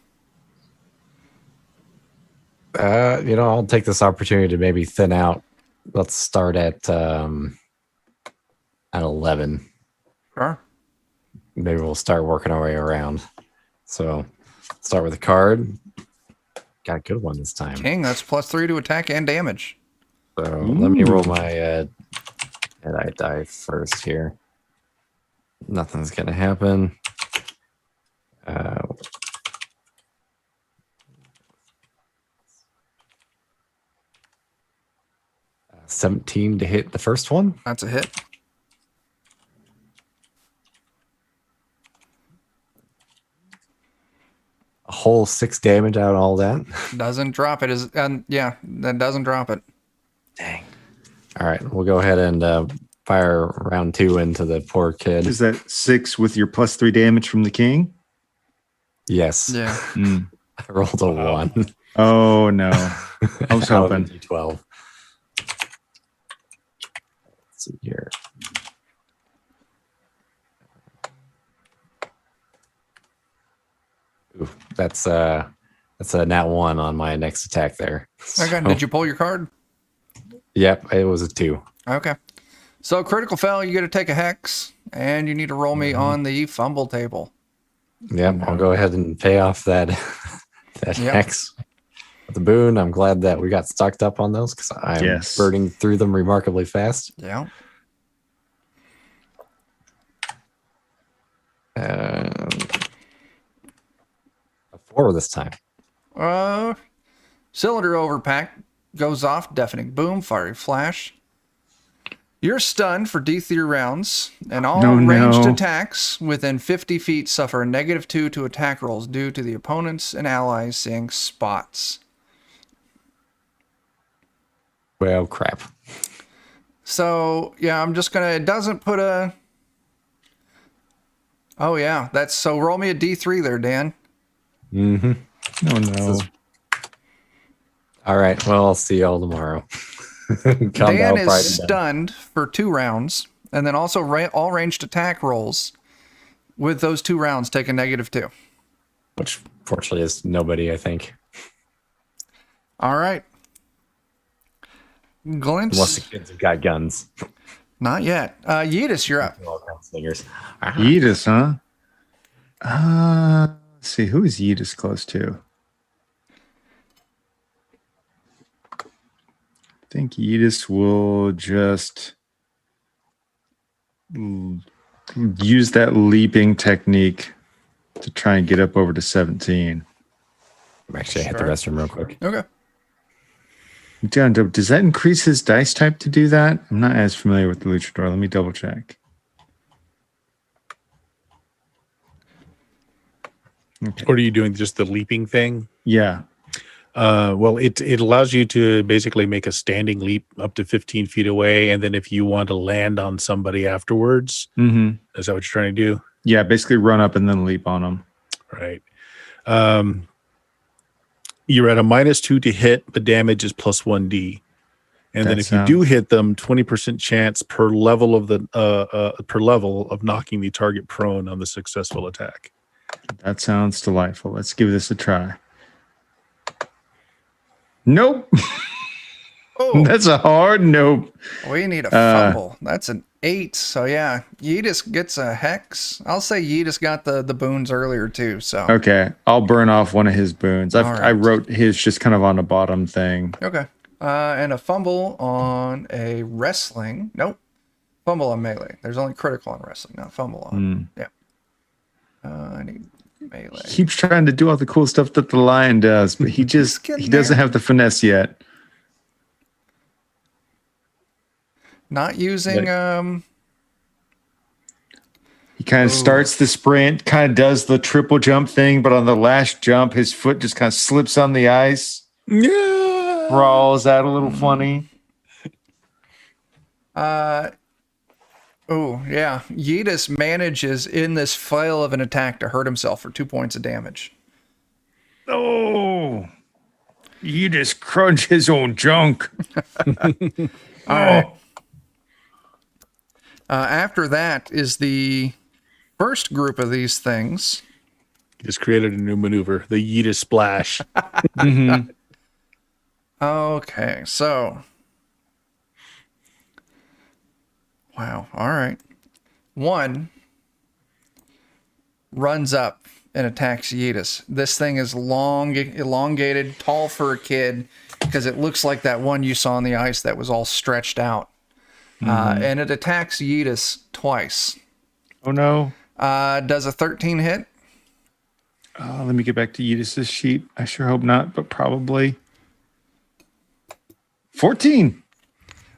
I'll take this opportunity to maybe thin out. Let's start at 11. Sure. Maybe we'll start working our way around. So start with a card. Got a good one this time. King, that's +3 to attack and damage. So let me roll my Deadeye die first here. Nothing's gonna happen. 17 to hit the first one. That's a hit. A whole 6 damage out of all that. Doesn't drop it. Yeah, that doesn't drop it. Dang. All right, we'll go ahead and fire round 2 into the poor kid. Is that 6 with your +3 damage from the king? Yes. Yeah. Mm. I rolled a 1. Oh no. I was Out of hoping. a D12. Let's see here. Ooh, that's a nat 1 on my next attack there. Okay. So- Did you pull your card? Yep, it was a 2. Okay. So critical fail, you get to take a hex, and you need to roll me on the fumble table. Yep, I'll go ahead and pay off that Yep. hex with the boon. I'm glad that we got stocked up on those because I'm Yes. burning through them remarkably fast. Yeah. A 4 this time. Cylinder overpack goes off, deafening boom, fiery flash. You're stunned for D3 rounds, and all No, ranged no. attacks within 50 feet suffer a -2 to attack rolls due to the opponents and allies seeing spots. Well, crap. So, yeah, I'm just gonna, it doesn't put a, oh yeah, that's, so roll me a D3 there, Dan. Mm-hmm. Oh no. All right. Well, I'll see y'all tomorrow. Come Dan down is Friday night. stunned for 2 rounds, and then also all ranged attack rolls with those 2 rounds take a -2. Which fortunately is nobody, I think. All right. Unless the Glint's kids have got guns. not yet. Yeetus, you're up. All gunslingers. Ah, Yeetus, huh? Let's see. Who is Yeetus close to? I think Yeetus will just use that leaping technique to try and get up over to 17. Actually, I hit the Sure. restroom real quick. Okay. John, does that increase his dice type to do that? I'm not as familiar with the Luchador. Let me double check. Okay. Or are you doing just the leaping thing? Yeah. Well, it allows you to basically make a standing leap up to 15 feet away, and then if you want to land on somebody afterwards, Mm-hmm. is that what you're trying to do? Yeah, basically run up and then leap on them. Right. You're at a -2 to hit, but damage is +1d. And then That if you do hit them, 20% chance per level of the of knocking the target prone on the successful attack. That sounds delightful. Let's give this a try. Nope. Oh, That's a hard nope. we need a fumble. That's an 8. So yeah, Yeetus gets a hex. I'll say Yeetus got the boons earlier too. So Okay, I'll burn off one of his boons. All I right. wrote his just kind of on the bottom thing. okay. And a fumble on a wrestling. Nope. Fumble on melee. There's only critical on wrestling, not fumble on. Yeah. I need melee. He keeps trying to do all the cool stuff that the lion does, but he just getting he doesn't there. have the finesse yet. Not using He kind of starts the sprint, kind of does the triple jump thing, but on the last jump, his foot just kind of slips on the ice, Yeah. crawls out a little funny. Oh, yeah. Yeetus manages in this flail of an attack to hurt himself for 2 points of damage. Oh, you just crunch his own junk. All right. After that is the first group of these things. Just created a new maneuver, the Yeetus splash. Okay, so. Wow. All right. One runs up and attacks Yeetus. This thing is long, elongated, tall for a kid because it looks like that one you saw on the ice that was all stretched out. And it attacks Yeetus twice. Oh no. Does a 13 hit? Oh, let me get back to Yeetus' sheet. I sure hope not, but probably 14.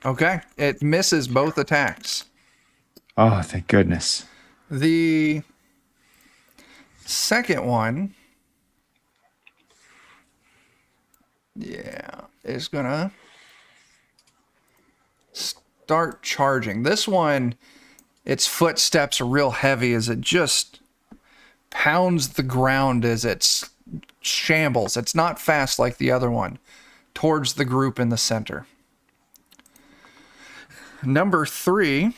Okay. It misses both attacks. Oh, thank goodness. The second one, is gonna start charging. This one, its footsteps are real heavy as it just pounds the ground as it shambles. It's not fast like the other one, towards the group in the center. Number 3.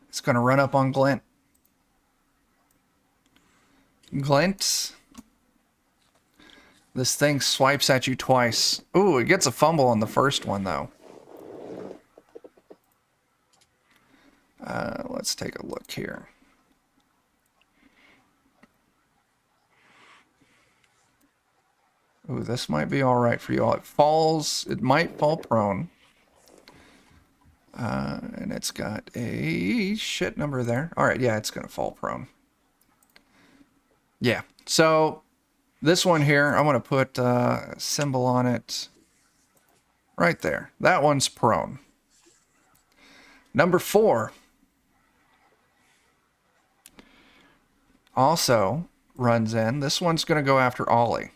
It's going to run up on Glint. Glint. This thing swipes at you twice. Ooh, it gets a fumble on the first one, though. Let's take a look here. Ooh, this might be all right for you all. It might fall prone. And it's got a shit number there. All right, yeah, it's going to fall prone. Yeah, so this one here, I'm going to put a symbol on it right there. That one's prone. Number 4 also runs in. This one's going to go after Ollie.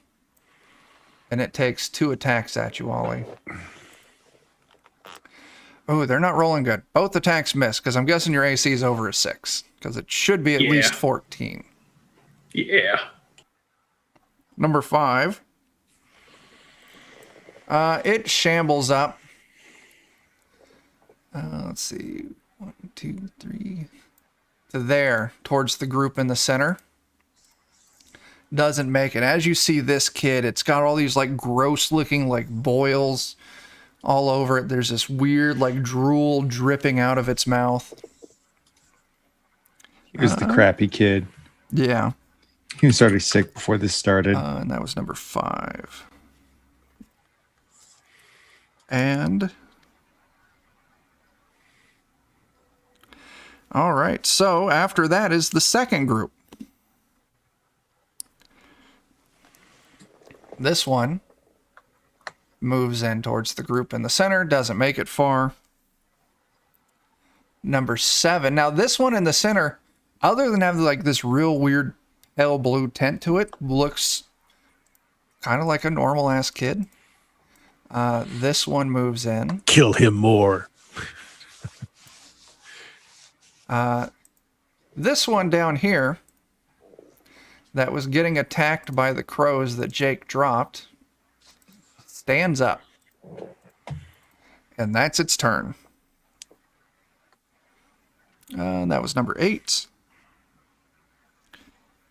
And it takes 2 attacks at you, Ollie. Oh, they're not rolling good. Both attacks miss, because I'm guessing your AC is over a 6. Because it should be at least 14. Yeah. Number 5. It shambles up. Let's see. 1, 2, 3. To there, towards the group in the center. Doesn't make it. As you see this kid, it's got all these like gross looking like boils all over it. There's this weird like drool dripping out of its mouth. Here's the crappy kid. Yeah. He was already sick before this started. And that was number 5. And all right, so after that is the second group. This one moves in towards the group in the center, doesn't make it far. Number 7. Now this one in the center, other than having like this real weird pale blue tint to it, looks kind of like a normal ass kid. This one moves in. Kill him more. This one down here that was getting attacked by the crows that Jake dropped stands up. And that's its turn. That was number 8.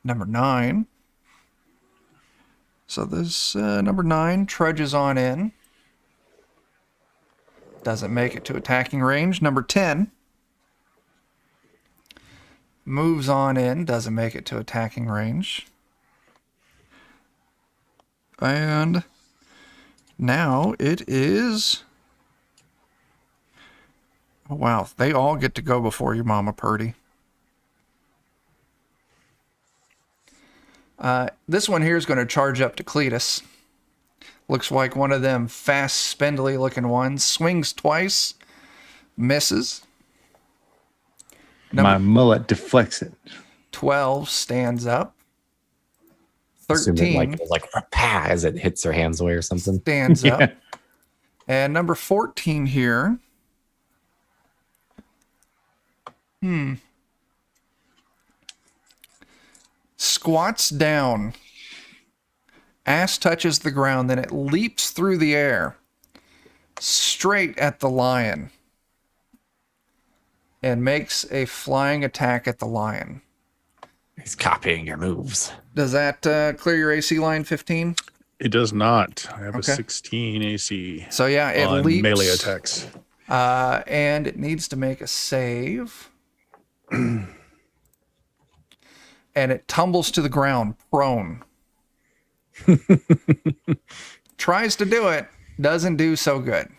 Number 9. So this number 9 trudges on in. Doesn't make it to attacking range. Number 10 moves on in. Doesn't make it to attacking range. And now it is... Oh, wow, they all get to go before you, Mama Purdy. This one here is going to charge up to Cletus. Looks like one of them fast, spindly looking ones. Swings twice. Misses. My mullet deflects it. 12 stands up. Assuming 13 like it was like "Pah," as it hits her hands away or something. stands Yeah. up. And number 14 here. Squats down. Ass touches the ground, then it leaps through the air. Straight at the lion. And makes a flying attack at the lion. He's copying your moves. Does that clear your AC line 15? It does not. I have Okay. a 16 AC So yeah, it on leaps. melee attacks. And it needs to make a save. And it tumbles to the ground, prone. Tries to do it, doesn't do so good.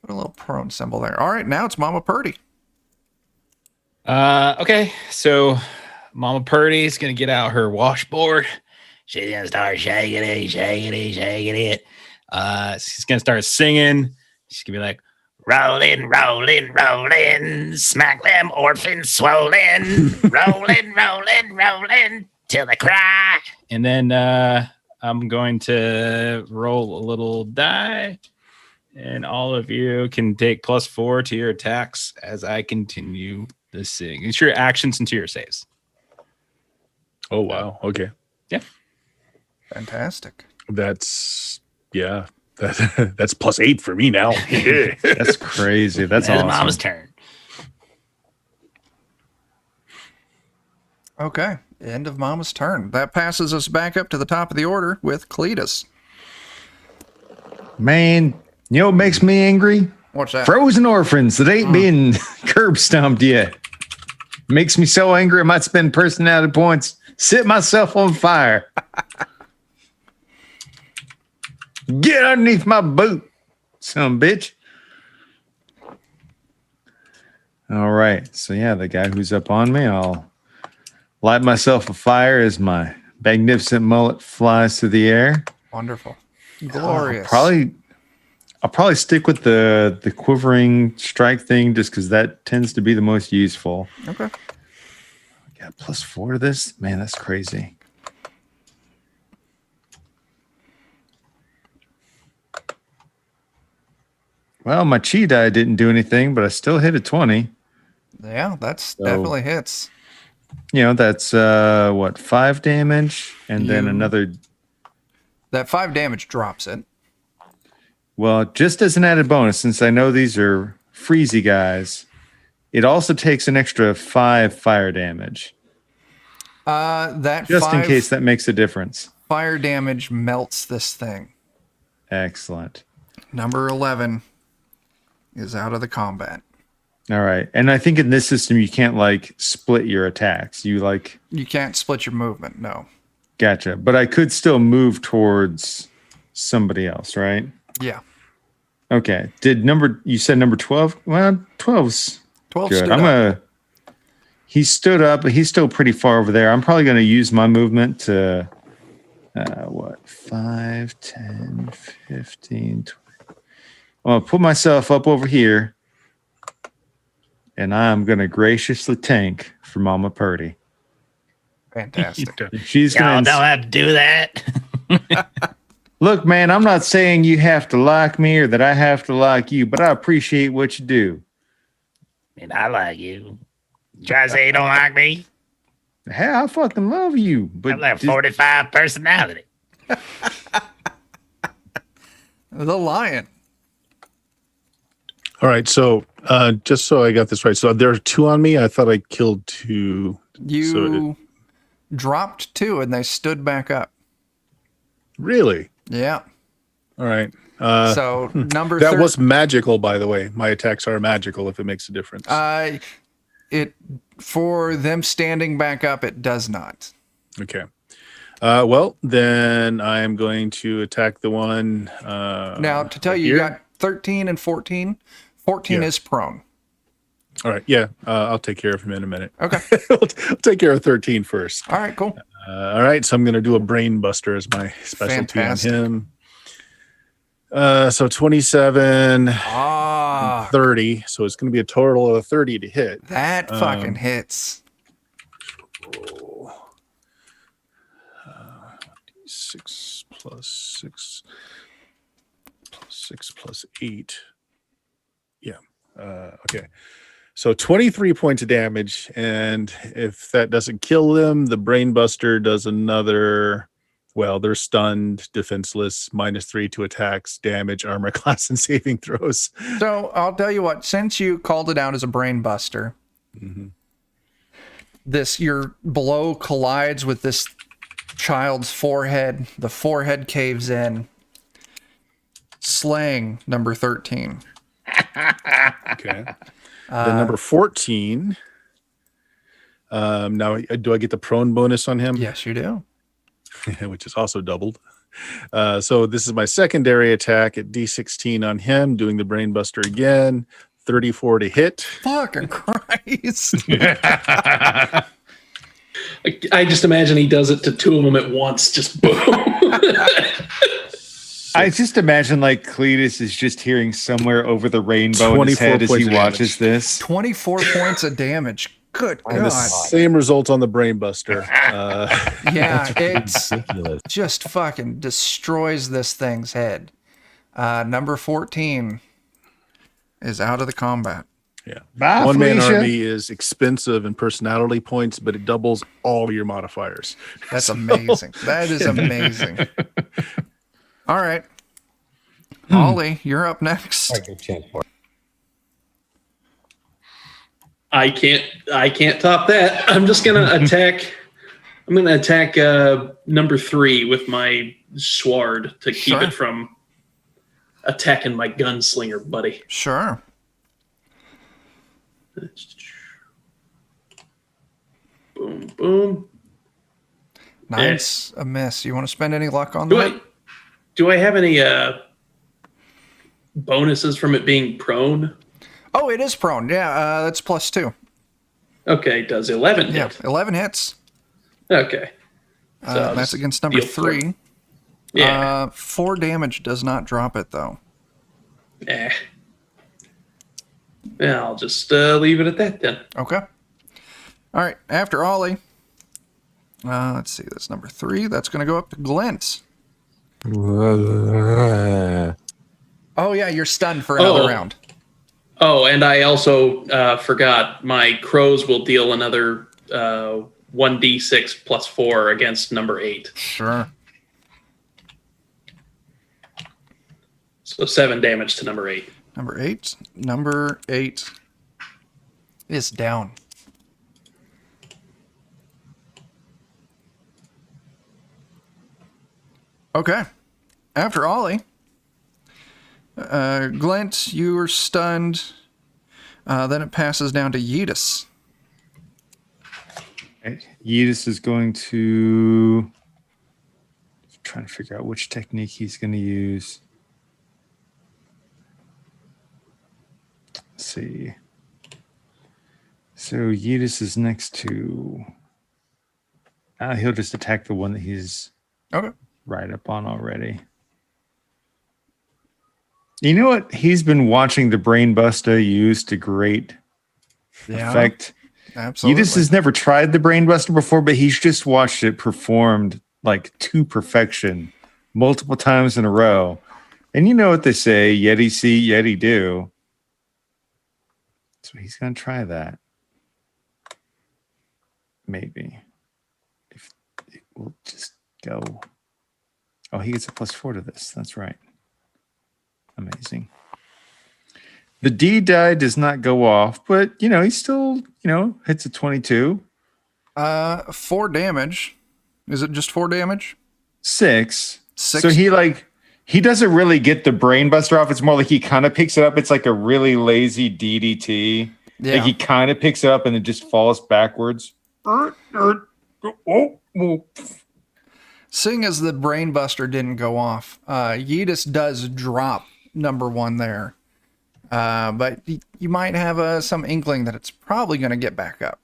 Put a little prone symbol there. All right, now it's Mama Purdy. Okay, so Mama Purdy's gonna get out her washboard. She's gonna start shaking it, shaking it, shaking it. She's gonna start singing. She's gonna be like, "Rolling, rolling, rolling, smack them orphans swollen, rolling, rolling, rolling till they cry." And then I'm going to roll a little die, and all of you can take +4 to your attacks as I continue the sing. It's your actions into your saves. Oh wow. Okay. Fantastic. That's yeah. That's +8 for me now. Yeah. That's crazy. That's It's awesome. Mama's turn. Okay, end of Mama's turn. That passes us back up to the top of the order with Cletus. Man, you know what makes me angry? What's that? Frozen orphans that ain't being curb stomped yet. Makes me so angry I might spend personality points, set myself on fire. Get underneath my boot, son of a bitch. All right. So yeah, the guy who's up on me, I'll light myself afire as my magnificent mullet flies through the air. Wonderful. Glorious. I'll probably stick with the quivering strike thing just because that tends to be the most useful. Okay. Got +4 to this? Man, that's crazy. Well, my chi die didn't do anything, but I still hit a 20. Yeah, that's definitely hits. You know, that's 5 damage, and then You- another. That 5 damage drops it. Well, just as an added bonus, since I know these are freezy guys, it also takes an extra 5 fire damage. That Just in case that makes a difference. fire damage melts this thing. Excellent. Number 11 is out of the combat. All right. And I think in this system, you can't like split your attacks. You like, You can't split your movement, no. gotcha. But I could still move towards somebody else, right? Yeah. Okay. You said number 12? Well, 12's 12 good. stood up. He stood up, but he's still pretty far over there. I'm probably going to use my movement to, 5, 10, 15, 20. I'll put myself up over here, and I'm going to graciously tank for Mama Purdy. Fantastic. She's Y'all going don't have to do that. Look, man, I'm not saying you have to like me or that I have to like you, but I appreciate what you do. And I like you. Try to say you don't like me? Hey, I fucking love you. But I'm like 45 personality. The lion. All right, so just so I got this right, so there are 2 on me. I thought I killed 2. You dropped 2 and they stood back up. Really? Yeah. All right. So number That was magical, by the way. My attacks are magical if it makes a difference. it for them standing back up, it does not. Okay. Well, then I'm going to attack the one. Now, to tell right you, here. you got 13 and 14. 14 Yeah. is prone. All right. Yeah. I'll take care of him in a minute. Okay. I'll take care of 13 first. All right, cool. All right. So I'm going to do a brain buster as my specialty Fantastic. on him. So 27, Ah, 30. So it's going to be a total of 30 to hit. that fucking hits. Roll. 6 plus 6 plus 6 plus 8. Yeah. Okay. So 23 points of damage. And if that doesn't kill them, the brain buster does another. Well, they're stunned, defenseless, -3 to attacks, damage, armor class, and saving throws. So I'll tell you what, since you called it out as a brain buster, your blow collides with this child's forehead. The forehead caves in, slaying number 13. Okay. Then number 14. Now, do I get the prone bonus on him? Yes, you do. Which is also doubled. So this is my secondary attack at D16 on him, doing the brain buster again. 34 to hit. Fucking Christ. I just imagine he does it to 2 of them at once. Just boom. I just imagine like Cletus is just hearing somewhere over the rainbow in his 24 head as he points of watches this. 24 points of damage. Good And the God. same results on the brain buster. Yeah, it's Ridiculous. just fucking destroys this thing's head. Number 14 is out of the combat. Yeah. Bye, One man Felicia. army is expensive in personality points, but it doubles all your modifiers. That's amazing. That is amazing. All right. Ollie, you're up next. Good chance for it. I can't top that. I'm just gonna attack. I'm gonna attack number 3 with my sword to keep Sure. it from attacking my gunslinger buddy. Sure. Boom, boom. Nine's a miss. You want to spend any luck on Do that? do I have any bonuses from it being prone? Oh, it is prone. Yeah, that's +2. Okay, does 11 Yeah, hit? 11 hits. Okay. So I'll That's just against number deal 3. Yeah. 4 damage does not drop it, though. Yeah, I'll just leave it at that then. Okay. All right. After Ollie, let's see. That's number 3. That's going to go up to Glint. Oh, yeah. You're stunned for another round. Oh, and I also forgot my crows will deal another 1d6 plus 4 against number 8. Sure. So 7 damage to number 8. Number 8. Number 8 is down. Okay. After Ollie, Glint, you are stunned. Then it passes down to Yeetus. Right. Yeetus is going to trying to figure out which technique he's going to use. Let's see. So Yeetus is next to. He'll just attack the one that he's Okay. right up on already. You know what? He's been watching the Brain Buster used to great effect. Absolutely. Yeetus has never tried the Brain Buster before, but he's just watched it performed like to perfection multiple times in a row. And you know what they say, Yeti see, Yeti do. So he's going to try that. Maybe. If it will just go. Oh, he gets a +4 to this. That's right. Amazing. The D die does not go off, but, he still, hits a 22. 4 damage. Is it just 4 damage? 6. 6. So he doesn't really get the brain buster off. It's more like he kind of picks it up. It's like a really lazy DDT. Yeah. Like he kind of picks it up and it just falls backwards. Seeing as the brain buster didn't go off, Yeetus does drop number 1 there. But you might have some inkling that it's probably going to get back up.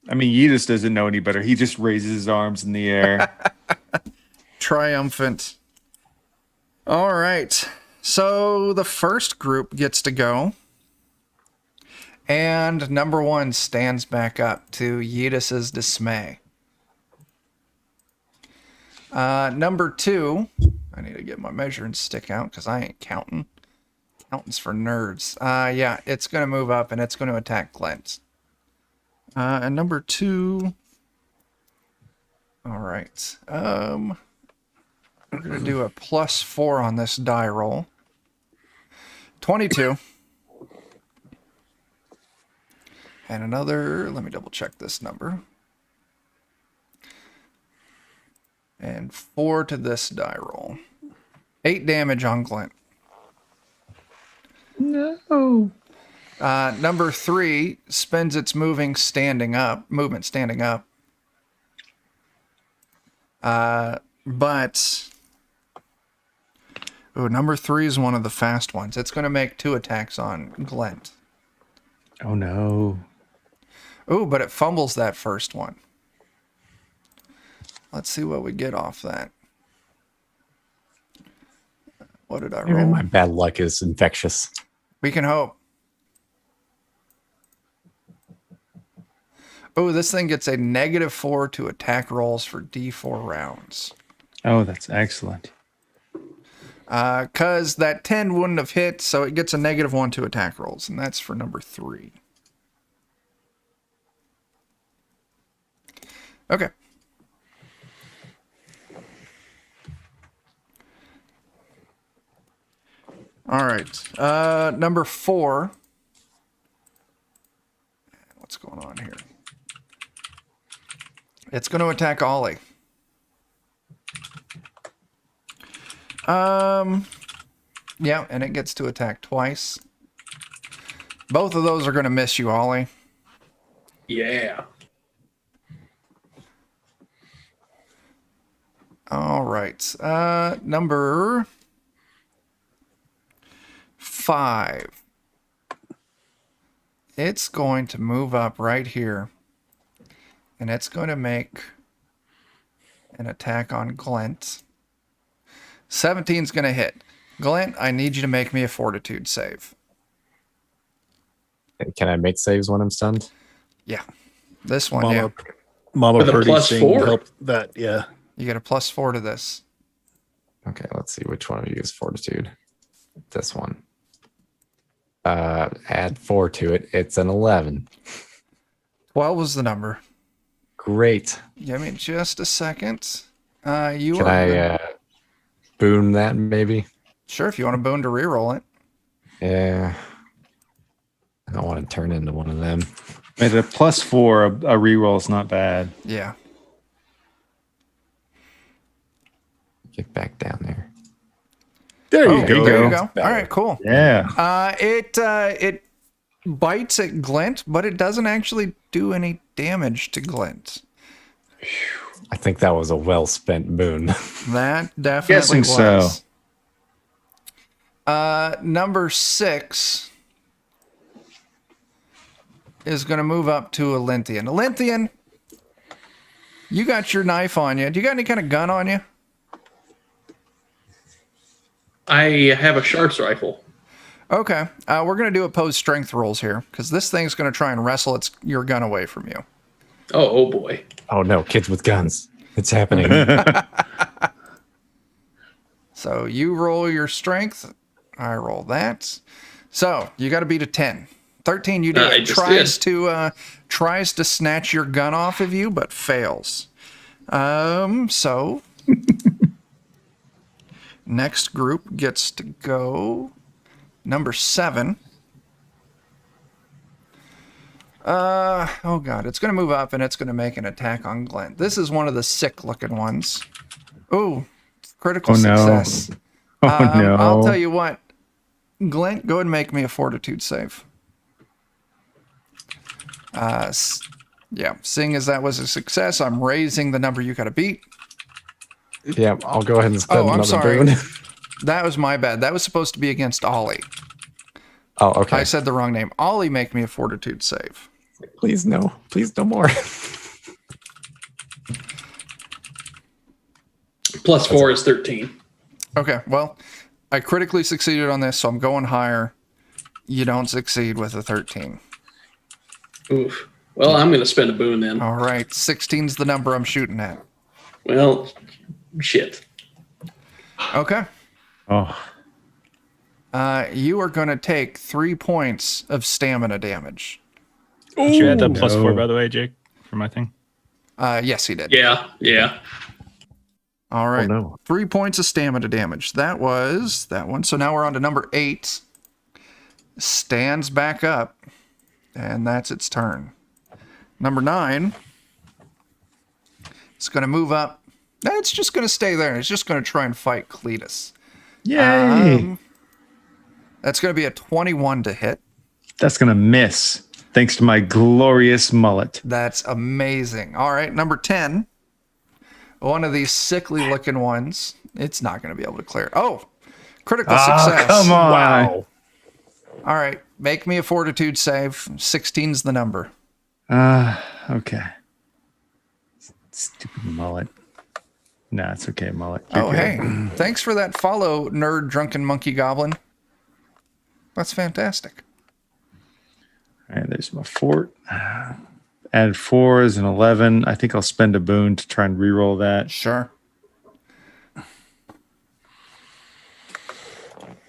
I mean, Yeetus doesn't know any better. He just raises his arms in the air. Triumphant. All right. So the first group gets to go. And number 1 stands back up to Yeetus's dismay. Number 2, I need to get my measuring stick out because I ain't counting. Counting's for nerds. Yeah, it's going to move up and it's going to attack Glint. And number 2. All right. We're going to do a +4 on this die roll. 22. And another, let me double check this number. And 4 to this die roll. 8 damage on Glint. No. Number 3 spends its movement standing up. But number 3 is one of the fast ones. It's going to make 2 attacks on Glint. Oh no. Oh, but it fumbles that first one. Let's see what we get off that. What did I Maybe roll? my bad luck is infectious. We can hope. Oh, this thing gets a -4 to attack rolls for D4 rounds. Oh, that's excellent. Because that 10 wouldn't have hit, so it gets a -1 to attack rolls, and that's for number 3. Okay. All right. Number 4. What's going on here? It's going to attack Ollie. Yeah, and it gets to attack twice. Both of those are going to miss you, Ollie. Yeah. All right. Number 5. It's going to move up right here. And it's going to make an attack on Glint. 17's going to hit. Glint, I need you to make me a fortitude save. Can I make saves when I'm stunned? Yeah. This one, yeah. Mama With a Purdy +4? thing helped that, yeah. You get a +4 to this. Okay, let's see which one of you is fortitude. This one. Add 4 to it. It's an 11. 12 was the number. Great. Give me just a second. Can I boon that maybe? Sure, if you want a boon to reroll it. Yeah. I don't want to turn into one of them. At a +4, a reroll is not bad. Yeah. Get back down there. There Oh, you go. there you go. All right, cool. Yeah. It bites at Glint, but it doesn't actually do any damage to Glint. I think that was a well spent boon. That definitely Guessing so. was. Number 6 is going to move up to Olinthian. Olinthian, you got your knife on you. Do you got any kind of gun on you? I have a sharp's rifle. Okay. We're going to do opposed strength rolls here because this thing's going to try and wrestle your gun away from you. Oh boy. Oh no, kids with guns. It's happening. So you roll your strength. I roll that. So you got to beat a 10. 13 you do. I It just tries to snatch your gun off of you, but fails. So next group gets to go. Number 7. Oh god, it's going to move up and it's going to make an attack on Glenn. This is one of the sick-looking ones. Ooh, critical success. Oh no. I'll tell you what. Glenn, go ahead and make me a fortitude save. Yeah, seeing as that was a success, I'm raising the number you got to beat. Yeah, I'll go ahead and spend Oh, I'm another sorry. boon. That was my bad. That was supposed to be against Ollie. Oh, okay. I said the wrong name. Ollie, make me a fortitude save. Please no. Please no more. Plus 4 is 13. Okay, well, I critically succeeded on this, so I'm going higher. You don't succeed with a 13. Oof. Well, I'm going to spend a boon then. All right, 16's the number I'm shooting at. Well, shit. Okay. Oh. You are going to take 3 points of stamina damage. Did you add the plus no. 4, by the way, Jake, for my thing? Yes, he did. Yeah. All right. Oh, no. 3 points of stamina damage. That was that one. So now we're on to number 8. Stands back up, and that's its turn. Number 9. It's going to move up. It's just going to stay there. It's just going to try and fight Cletus. Yay. That's going to be a 21 to hit. That's going to miss. Thanks to my glorious mullet. That's amazing. All right, number 10. One of these sickly looking ones. It's not going to be able to clear. Oh, critical success. Come on. Wow. All right, make me a fortitude save. 16's the number. Okay. Stupid mullet. No, it's okay, mullet. You're Oh, good. hey, thanks for that follow, nerd drunken monkey goblin. That's fantastic. All right, there's my fort. Add 4 is an 11. I think I'll spend a boon to try and reroll that. Sure.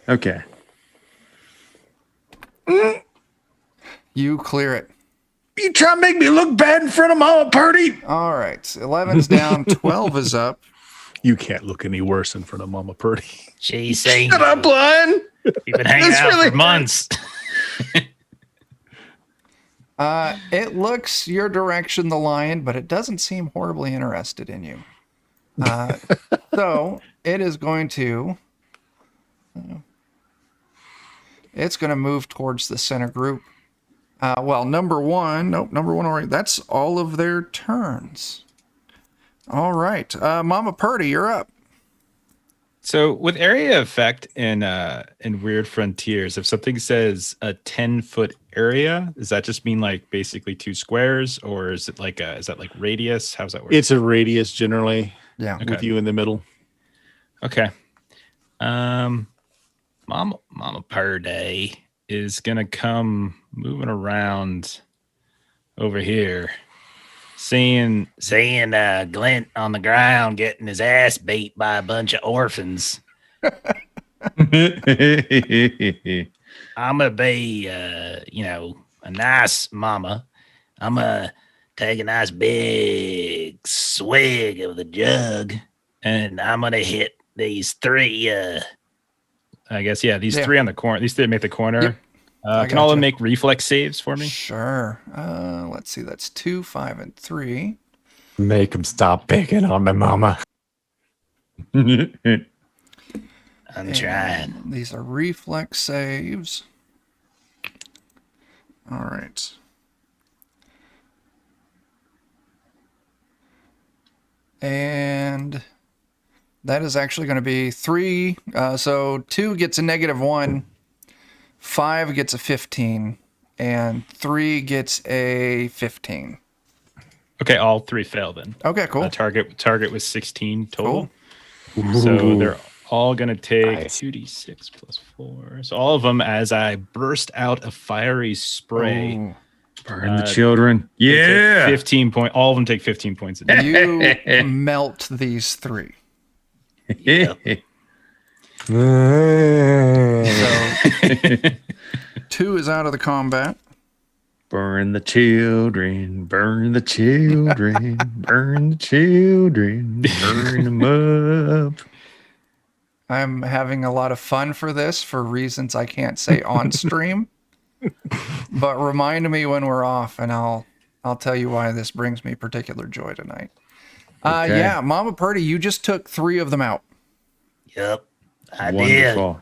Okay. You clear it. You try to make me look bad in front of Mama Purdy? All right, 11's down, 12 is up. You can't look any worse in front of Mama Purdy. She's saying Shut up, Lion. you've been hanging This out really for months. It looks your direction, the lion, but it doesn't seem horribly interested in you. So it is going to... It's going to move towards the center group. Number 1. Nope, number 1 already. That's all of their turns. All right. Mama Purdy, you're up. So with area effect in Weird Frontiers, if something says a 10-foot area, does that just mean like basically 2 squares, or is it like is that like radius? How's that work? It's a radius generally Yeah. with you in the middle. Okay. Mama Purdy is gonna come moving around over here, seeing Glint on the ground getting his ass beat by a bunch of orphans. I'm gonna be a nice mama. I'm gonna take a nice big swig of the jug, and I'm gonna hit these 3 I guess, these 3 on the corner. These 3 make the corner. Yep. Can all of gotcha. them make reflex saves for me? Sure. Let's see. That's 2, 5, and 3. Make him stop picking on my mama. I'm And trying. these are reflex saves. All right. And that is actually going to be 3. So 2 gets a -1, 5 gets a 15, and 3 gets a 15. Okay, all 3 fail then. Okay, cool. Target was 16 total. Cool. So they're all going to take Nice. 2d6 plus 4. So all of them, as I burst out a fiery spray, Ooh. Burn the children. they take Yeah. 15 point. All of them take 15 points of damage. You melt these 3. So 2 is out of the combat. Burn the children. Burn the children. Burn the children. Burn them up. I'm having a lot of fun for this for reasons I can't say on stream. But remind me when we're off, and I'll tell you why this brings me particular joy tonight. Okay. Yeah, Mama Purdy, you just took 3 of them out. Yep, I Wonderful.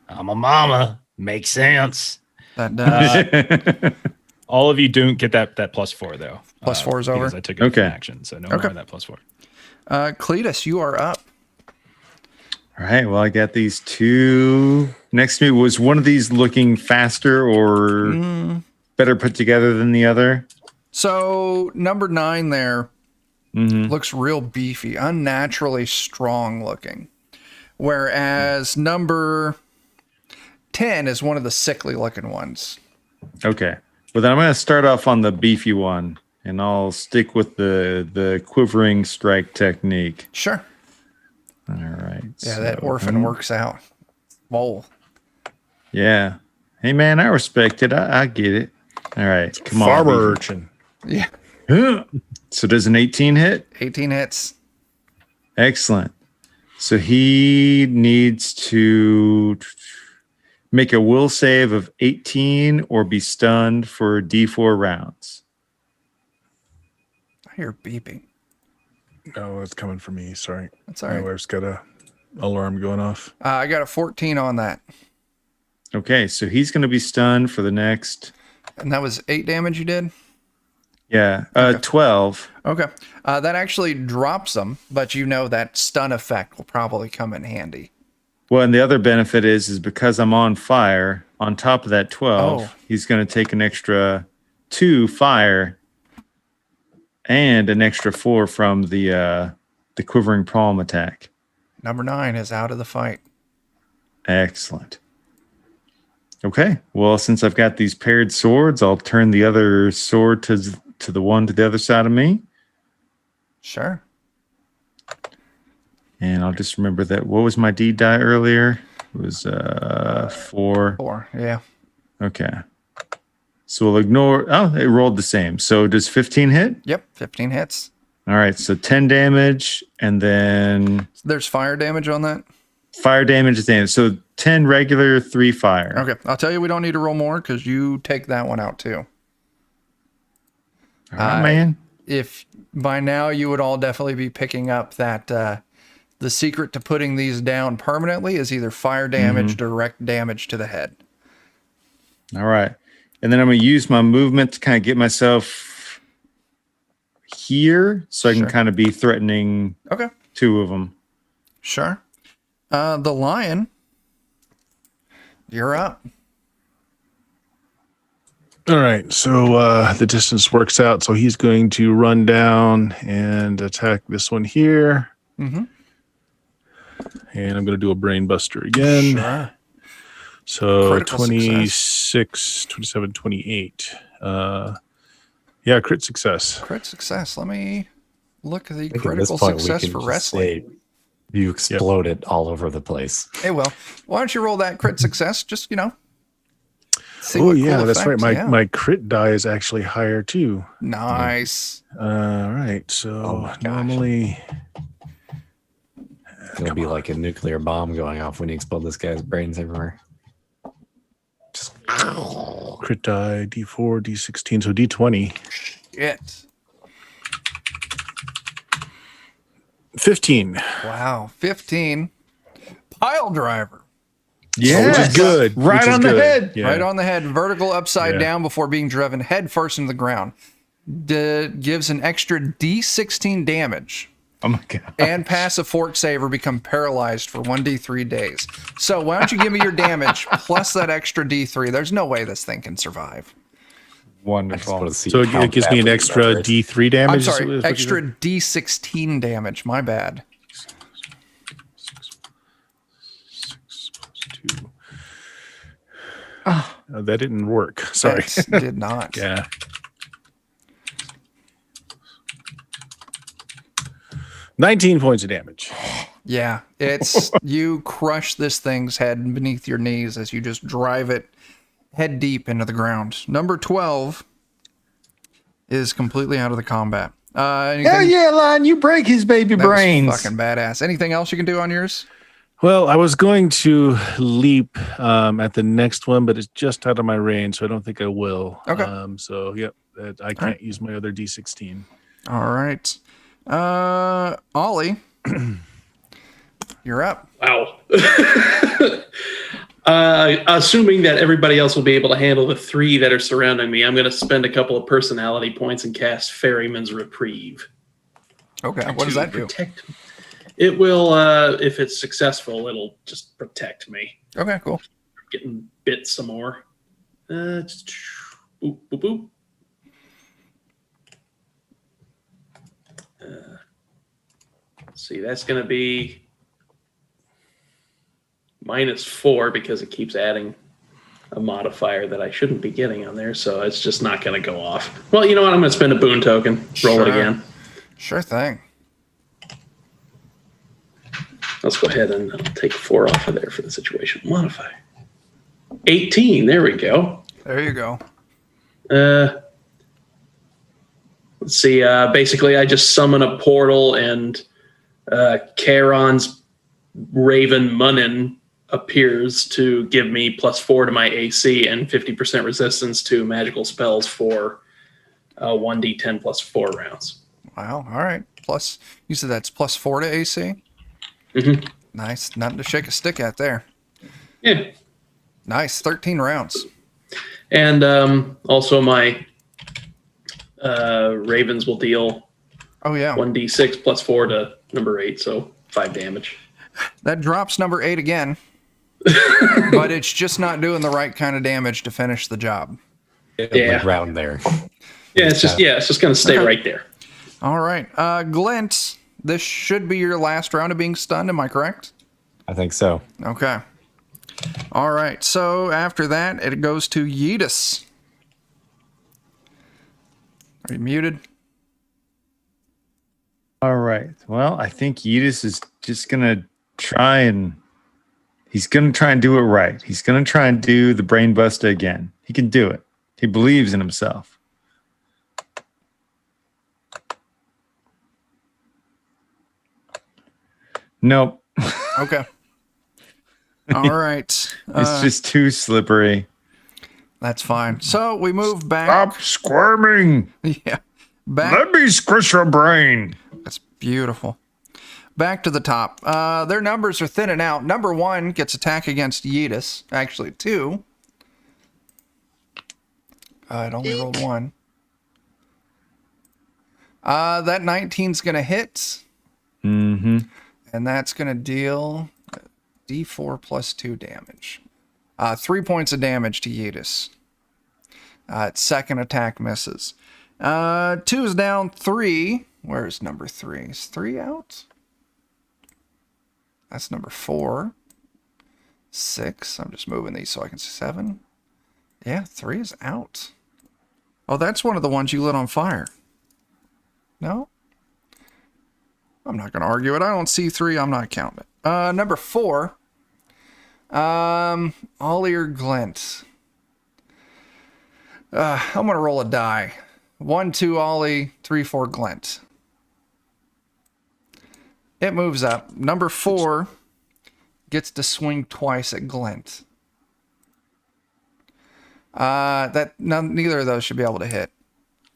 I'm a mama. Makes sense. That does. All of you don't get that +4 though. +4 is over? because I took it Okay. from action, so no more of that +4. Cletus, you are up. All right. Well, I got these 2 next to me. Was one of these looking faster or better put together than the other? So number 9 there Mm-hmm. looks real beefy, unnaturally strong looking. Whereas number 10 is one of the sickly looking ones. Okay. Well, then I'm going to start off on the beefy one, and I'll stick with the quivering strike technique. Sure. All right. Yeah, that orphan works out. Whoa. Yeah. Hey, man, I respect it. I get it. All right. Come on. Farmer beefy. urchin. Yeah. So does an 18 hit? 18 hits. Excellent. So he needs to make a will save of 18 or be stunned for D4 rounds. I hear beeping. Oh, it's coming for me. Sorry. That's all My right. wife's got a alarm going off. I got a 14 on that. Okay, so he's going to be stunned for the next, And that was 8 damage you did? 12. Okay. That actually drops them, but you know that stun effect will probably come in handy. Well, and the other benefit is because I'm on fire, on top of that 12, he's going to take an extra 2 fire and an extra 4 from the quivering palm attack. Number 9 is out of the fight. Excellent. Okay. Well, since I've got these paired swords, I'll turn the other sword to the one to the other side of me. Sure. And I'll just remember that. What was my D die earlier? It was 4. 4. Yeah. Okay. So we'll ignore. Oh, it rolled the same. So does 15 hit? Yep. 15 hits. All right. So 10 damage, and then There's fire damage on that? fire damage is damage. So 10 regular, 3 fire. Okay. I'll tell you we don't need to roll more because you take that one out too. All right, man. If by now you would all definitely be picking up that the secret to putting these down permanently is either fire damage, direct damage to the head. All right. And then I'm going to use my movement to kind of get myself here so I can Sure. kind of be threatening Okay. 2 of them. Sure. The lion, you're up. All right. So the distance works out. So he's going to run down and attack this one here. Mm-hmm. And I'm going to do a brain buster again. Sure. So Critical 26, 27, 28. Yeah, crit success. Crit success. Let me look at the I think at critical this point, success we can for just wrestling. say you exploded all over the place. Hey, well, why don't you roll that crit success? Just, see Oh, what yeah, cool that's right. effects- yeah. My crit die is actually higher too. Nice. All right. So Oh my gosh. normally, It'll be like a nuclear bomb going off when you explode this guy's brains everywhere. Just crit die D4, D16, so D20. Shit. 15. Wow, 15. Pile driver. Yeah, Which is good. Right which is on the good. head. Yeah. Right on the head, vertical upside Yeah. down before being driven head first into the ground. Gives an extra D16 damage. Oh my god. And passive fort saver become paralyzed for 1d3 days. So why don't you give me your damage plus that extra d3? There's no way this thing can survive. Wonderful. So it gives me an extra D3 damage. I'm is sorry, what you extra said? d16 damage. My bad. 6 plus 2. That didn't work. Sorry. That did not. Yeah. $19 points of damage. Yeah, it's you crush this thing's head beneath your knees as you just drive it head deep into the ground. Number 12 is completely out of the combat. Hell yeah, Lion, you break his baby That was brains. fucking badass. Anything else you can do on yours? Well, I was going to leap at the next one, but it's just out of my range, so I don't think I will. Okay. So, yep, I can't use my other D16. All right. Ollie, you're up. Wow. Assuming that everybody else will be able to handle the 3 that are surrounding me, I'm going to spend a couple of personality points and cast Ferryman's Reprieve. Okay, what does to that do? protect me. It will, if it's successful, it'll just protect me. Okay, cool. Getting bit some more. Boop, boop, boop. Let's see, that's going to be -4 because it keeps adding a modifier that I shouldn't be getting on there, so it's just not going to go off. Well, you know what? I'm going to spend a boon token. Roll it Sure. again. Sure thing. Let's go ahead and take 4 off of there for the situation. Modify. 18. There we go. There you go. Let's see. Basically, I just summon a portal, and Charon's Raven Munnin appears to give me +4 to my AC and 50% resistance to magical spells for 1d10 plus 4 rounds. Wow. All right. Plus, you said that's +4 to AC? Mm-hmm. Nice. Nothing to shake a stick at there. Yeah. Nice. 13 rounds. And also my Ravens will deal Oh, yeah. 1d6 +4 to number 8, so 5 damage. That drops number 8 again. But it's just not doing the right kind of damage to finish the job. Yeah. Like round there. Yeah, it's just going to stay right there. All right. Glint, this should be your last round of being stunned. Am I correct? I think so. Okay. All right. So after that, it goes to Yeetus. Are you muted? All right. Well, I think Yeetus is just gonna try and do it right. He's gonna try and do the brain buster again. He can do it. He believes in himself. Nope. Okay. All right. It's just too slippery. That's fine. So we move back. Stop squirming. Yeah. Back. Let me squish your brain. That's beautiful. Back to the top. Their numbers are thinning out. Number 1 gets attack against Yeetus. Actually, 2. It only rolled 1. That 19's going to hit. Mm-hmm. And that's going to deal D4 plus 2 damage. 3 points of damage to Yeetus. Its second attack misses. 2 is down. 3. Where's number 3? Is 3 out? That's number 4. 6. I'm just moving these so I can see 7. Yeah, 3 is out. Oh, that's one of the ones you lit on fire. No? I'm not going to argue it. I don't see 3. I'm not counting it. Number 4. Ollie or Glint? I'm going to roll a die. 1, 2, Ollie. 3, 4, Glint. It moves up. Number 4 gets to swing twice at Glint. Neither of those should be able to hit.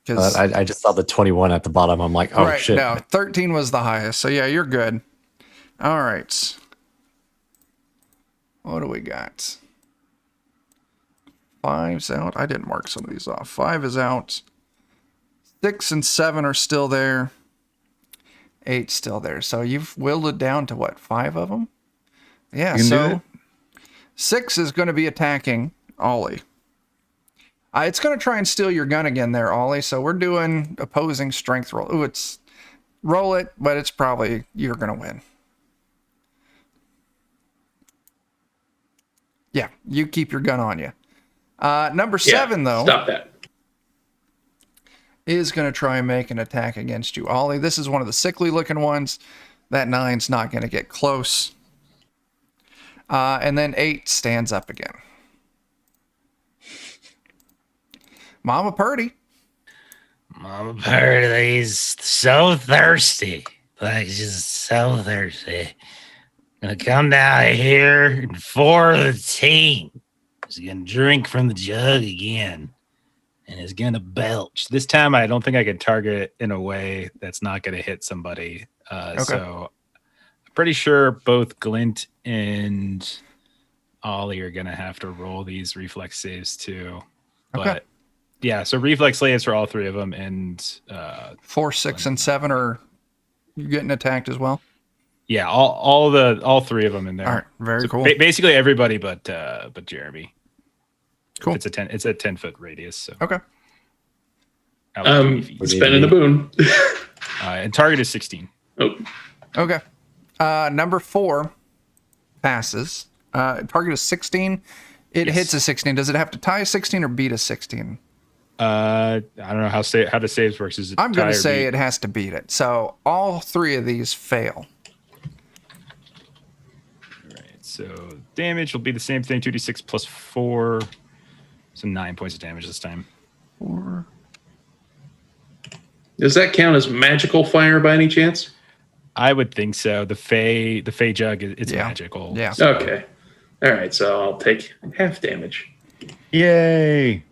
'Cause- I just saw the 21 at the bottom. I'm like, oh right, shit. no, 13 was the highest. So yeah, you're good. All right. What do we got? 5's out. I didn't mark some of these off. 5 is out. 6 and 7 are still there. 8's still there. So you've whittled it down to what? 5 of them? Yeah, You can do so it. 6 is going to be attacking Ollie. It's going to try and steal your gun again there, Ollie. So we're doing opposing strength roll. Ooh, it's roll it, but it's probably you're going to win. Yeah, you keep your gun on you. Number 7, though, Stop that. is going to try and make an attack against you, Ollie. This is one of the sickly looking ones. That 9's not going to get close. And then 8 stands up again. Mama Purdy. Mama Purdy's so thirsty. Like, she's so thirsty. Gonna come down here and for the team. She's gonna drink from the jug again. And is gonna belch. This time, I don't think I can target it in a way that's not going to hit somebody. So I'm pretty sure both Glint and Ollie are going to have to roll these reflex saves too. Okay. But yeah, so reflex saves for all 3 of them. And 4, 6, and 7 are you getting attacked as well? yeah, all 3 of them in there. All right, very So cool. Basically everybody but Jeremy. Cool. It's a 10-foot radius. So Okay. out like 20 feet. Spending the boon. And target is 16. Oh, Okay. Number 4 passes. Target is 16. It Yes. hits a 16. Does it have to tie a 16 or beat a 16? I don't know how the saves works. Is it I'm going tie to or say beat? it has to beat it. So all 3 of these fail. Right. So damage will be the same thing. 2d6 plus 4. So 9 points of damage this time. 4. does that count as magical fire by any chance? I would think so. The Fey jug, it's Yeah. magical. Yeah. So Okay. All right, so I'll take half damage. Yay.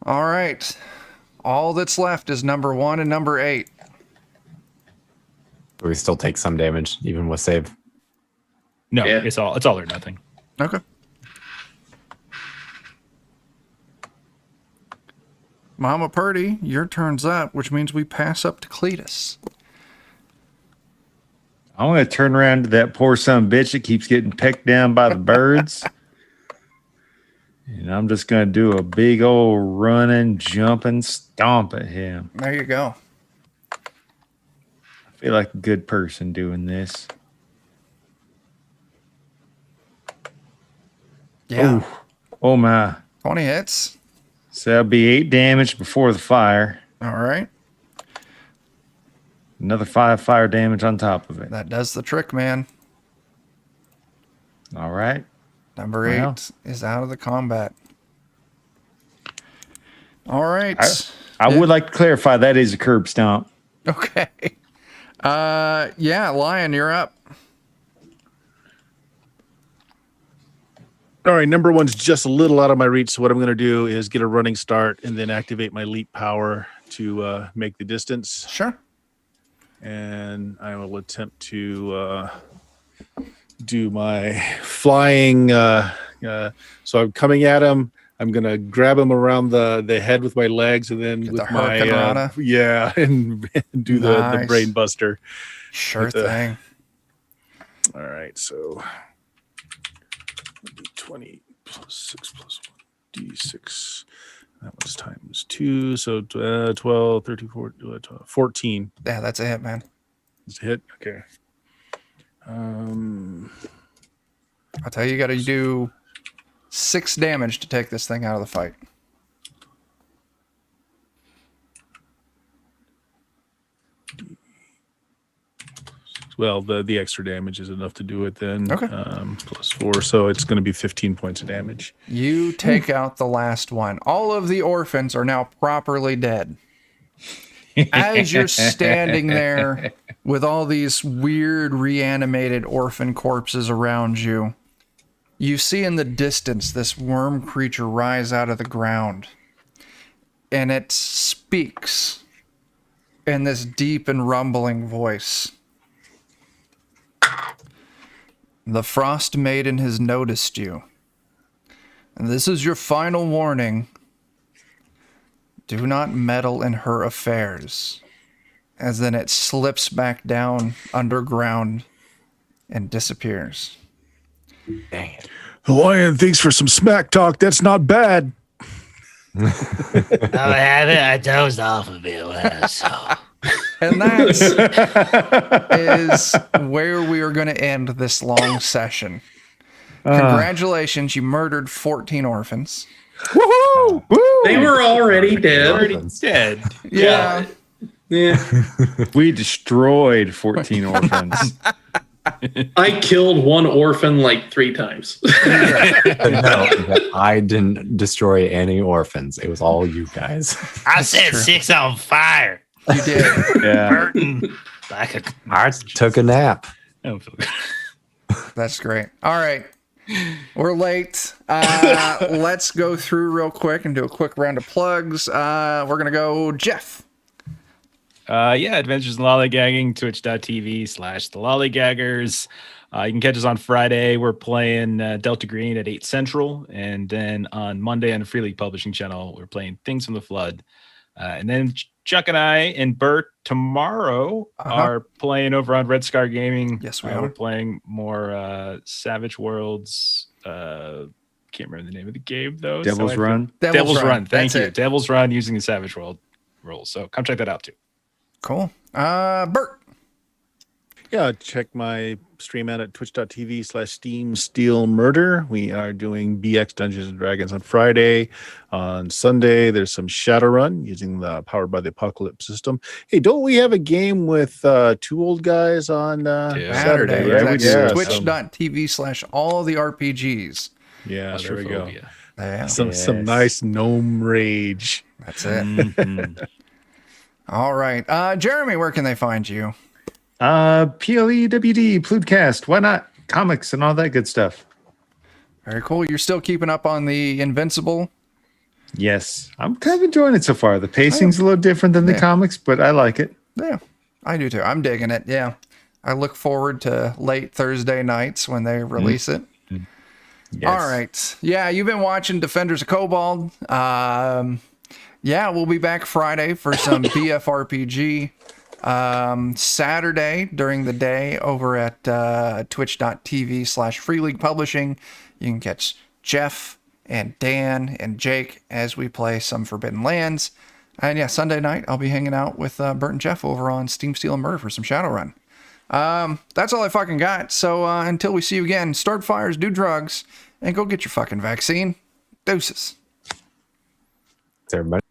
All right. All that's left is number 1 and number 8. We still take some damage, even with save. no, Yeah. it's all or nothing. Okay. Mama Purdy, your turn's up, which means we pass up to Cletus. I'm going to turn around to that poor son of a bitch that keeps getting pecked down by the birds. And I'm just going to do a big old running, jumping stomp at him. There you go. I feel like a good person doing this. Yeah. Oh, oh my. 20 hits. So that'll be 8 damage before the fire. All right. Another 5 fire damage on top of it. That does the trick, man. All right. Number 8 Well. is out of the combat. All right. I would like to clarify that is a curb stomp. Okay. Yeah, Lion, you're up. All right, number 1's just a little out of my reach. So what I'm going to do is get a running start and then activate my leap power to make the distance. Sure. And I will attempt to do my flying. So I'm coming at him. I'm gonna grab him around the head with my legs, and then Get with the my hurricanrana. and do the Nice. brain buster. Sure With the- thing. All right, so 20 plus 6 plus 1 d6. That was times 2, so 12, 13, 14. Yeah, that's a hit, man. Is a hit? Okay. I'll tell you, you got to do 6 damage to take this thing out of the fight. Well, the extra damage is enough to do it then. Okay. Plus 4, so it's going to be 15 points of damage. You take out the last one. All of the orphans are now properly dead. As you're standing there with all these weird reanimated orphan corpses around you, you see in the distance this worm creature rise out of the ground. and it speaks in this deep and rumbling voice. The Frost Maiden has noticed you. And this is your final warning. Do not meddle in her affairs. As then it slips back down underground and disappears. Dang it. Hawaiian, thanks for some smack talk. That's not bad. Oh, I haven't. I dozed off a bit last. So. And that is where we are going to end this long session. Congratulations, you murdered 14 orphans. Woohoo! Woo! They were already dead. Already dead. Yeah. Yeah. We destroyed 14 orphans. I killed one orphan like 3 times. No, I didn't destroy any orphans. It was all you guys. I set 6 on fire. You did. Yeah. Burton. Like a I took a nap. I don't feel good. That's great. All right. We're late. Let's go through real quick and do a quick round of plugs. We're going to go Jeff. Adventures in Lollygagging, twitch.tv/the Lollygaggers. You can catch us on Friday. We're playing Delta Green at 8 Central. And then on Monday on the Free League Publishing channel, we're playing Things from the Flood. And then Chuck and I and Bert tomorrow are playing over on Red Scar Gaming. Yes, we We're are. playing more Savage Worlds. Can't remember the name of the game, though. Devil's I Run. Devil's Run. Thank That's you. it. Devil's Run using the Savage World rules. So come check that out, too. Cool. Bert. Yeah, check my stream out at twitch.tv/Steam Steel Murder. We are doing BX Dungeons and Dragons on Friday. On Sunday, there's some Shadowrun using the Powered by the Apocalypse system. Hey, don't we have a game with 2 old guys on Saturday? Saturday. Right? That's Yeah, twitch.tv/all the RPGs. yeah, there we go. Claustrophobia. Yeah, Some nice gnome rage. that's it. Mhm. All right. Jeremy, where can they find you? PLEWD, Pludcast. Why not? Comics and all that good stuff. Very cool. You're still keeping up on the Invincible. Yes. I'm kind of enjoying it so far. The pacing's a little different than the Yeah. comics, but I like it. Yeah, I do too. I'm digging it. Yeah. I look forward to late Thursday nights when they release it. Yes. All right. Yeah, you've been watching Defenders of Cobalt. Yeah, we'll be back Friday for some BFRPG. Saturday during the day over at twitch.tv/Free League Publishing. You can catch Jeff and Dan and Jake as we play some Forbidden Lands. And yeah, Sunday night I'll be hanging out with Bert and Jeff over on Steam, Steel, and Murder for some Shadowrun. That's all I fucking got. So until we see you again, start fires, do drugs, and go get your fucking vaccine. Deuces. Everybody.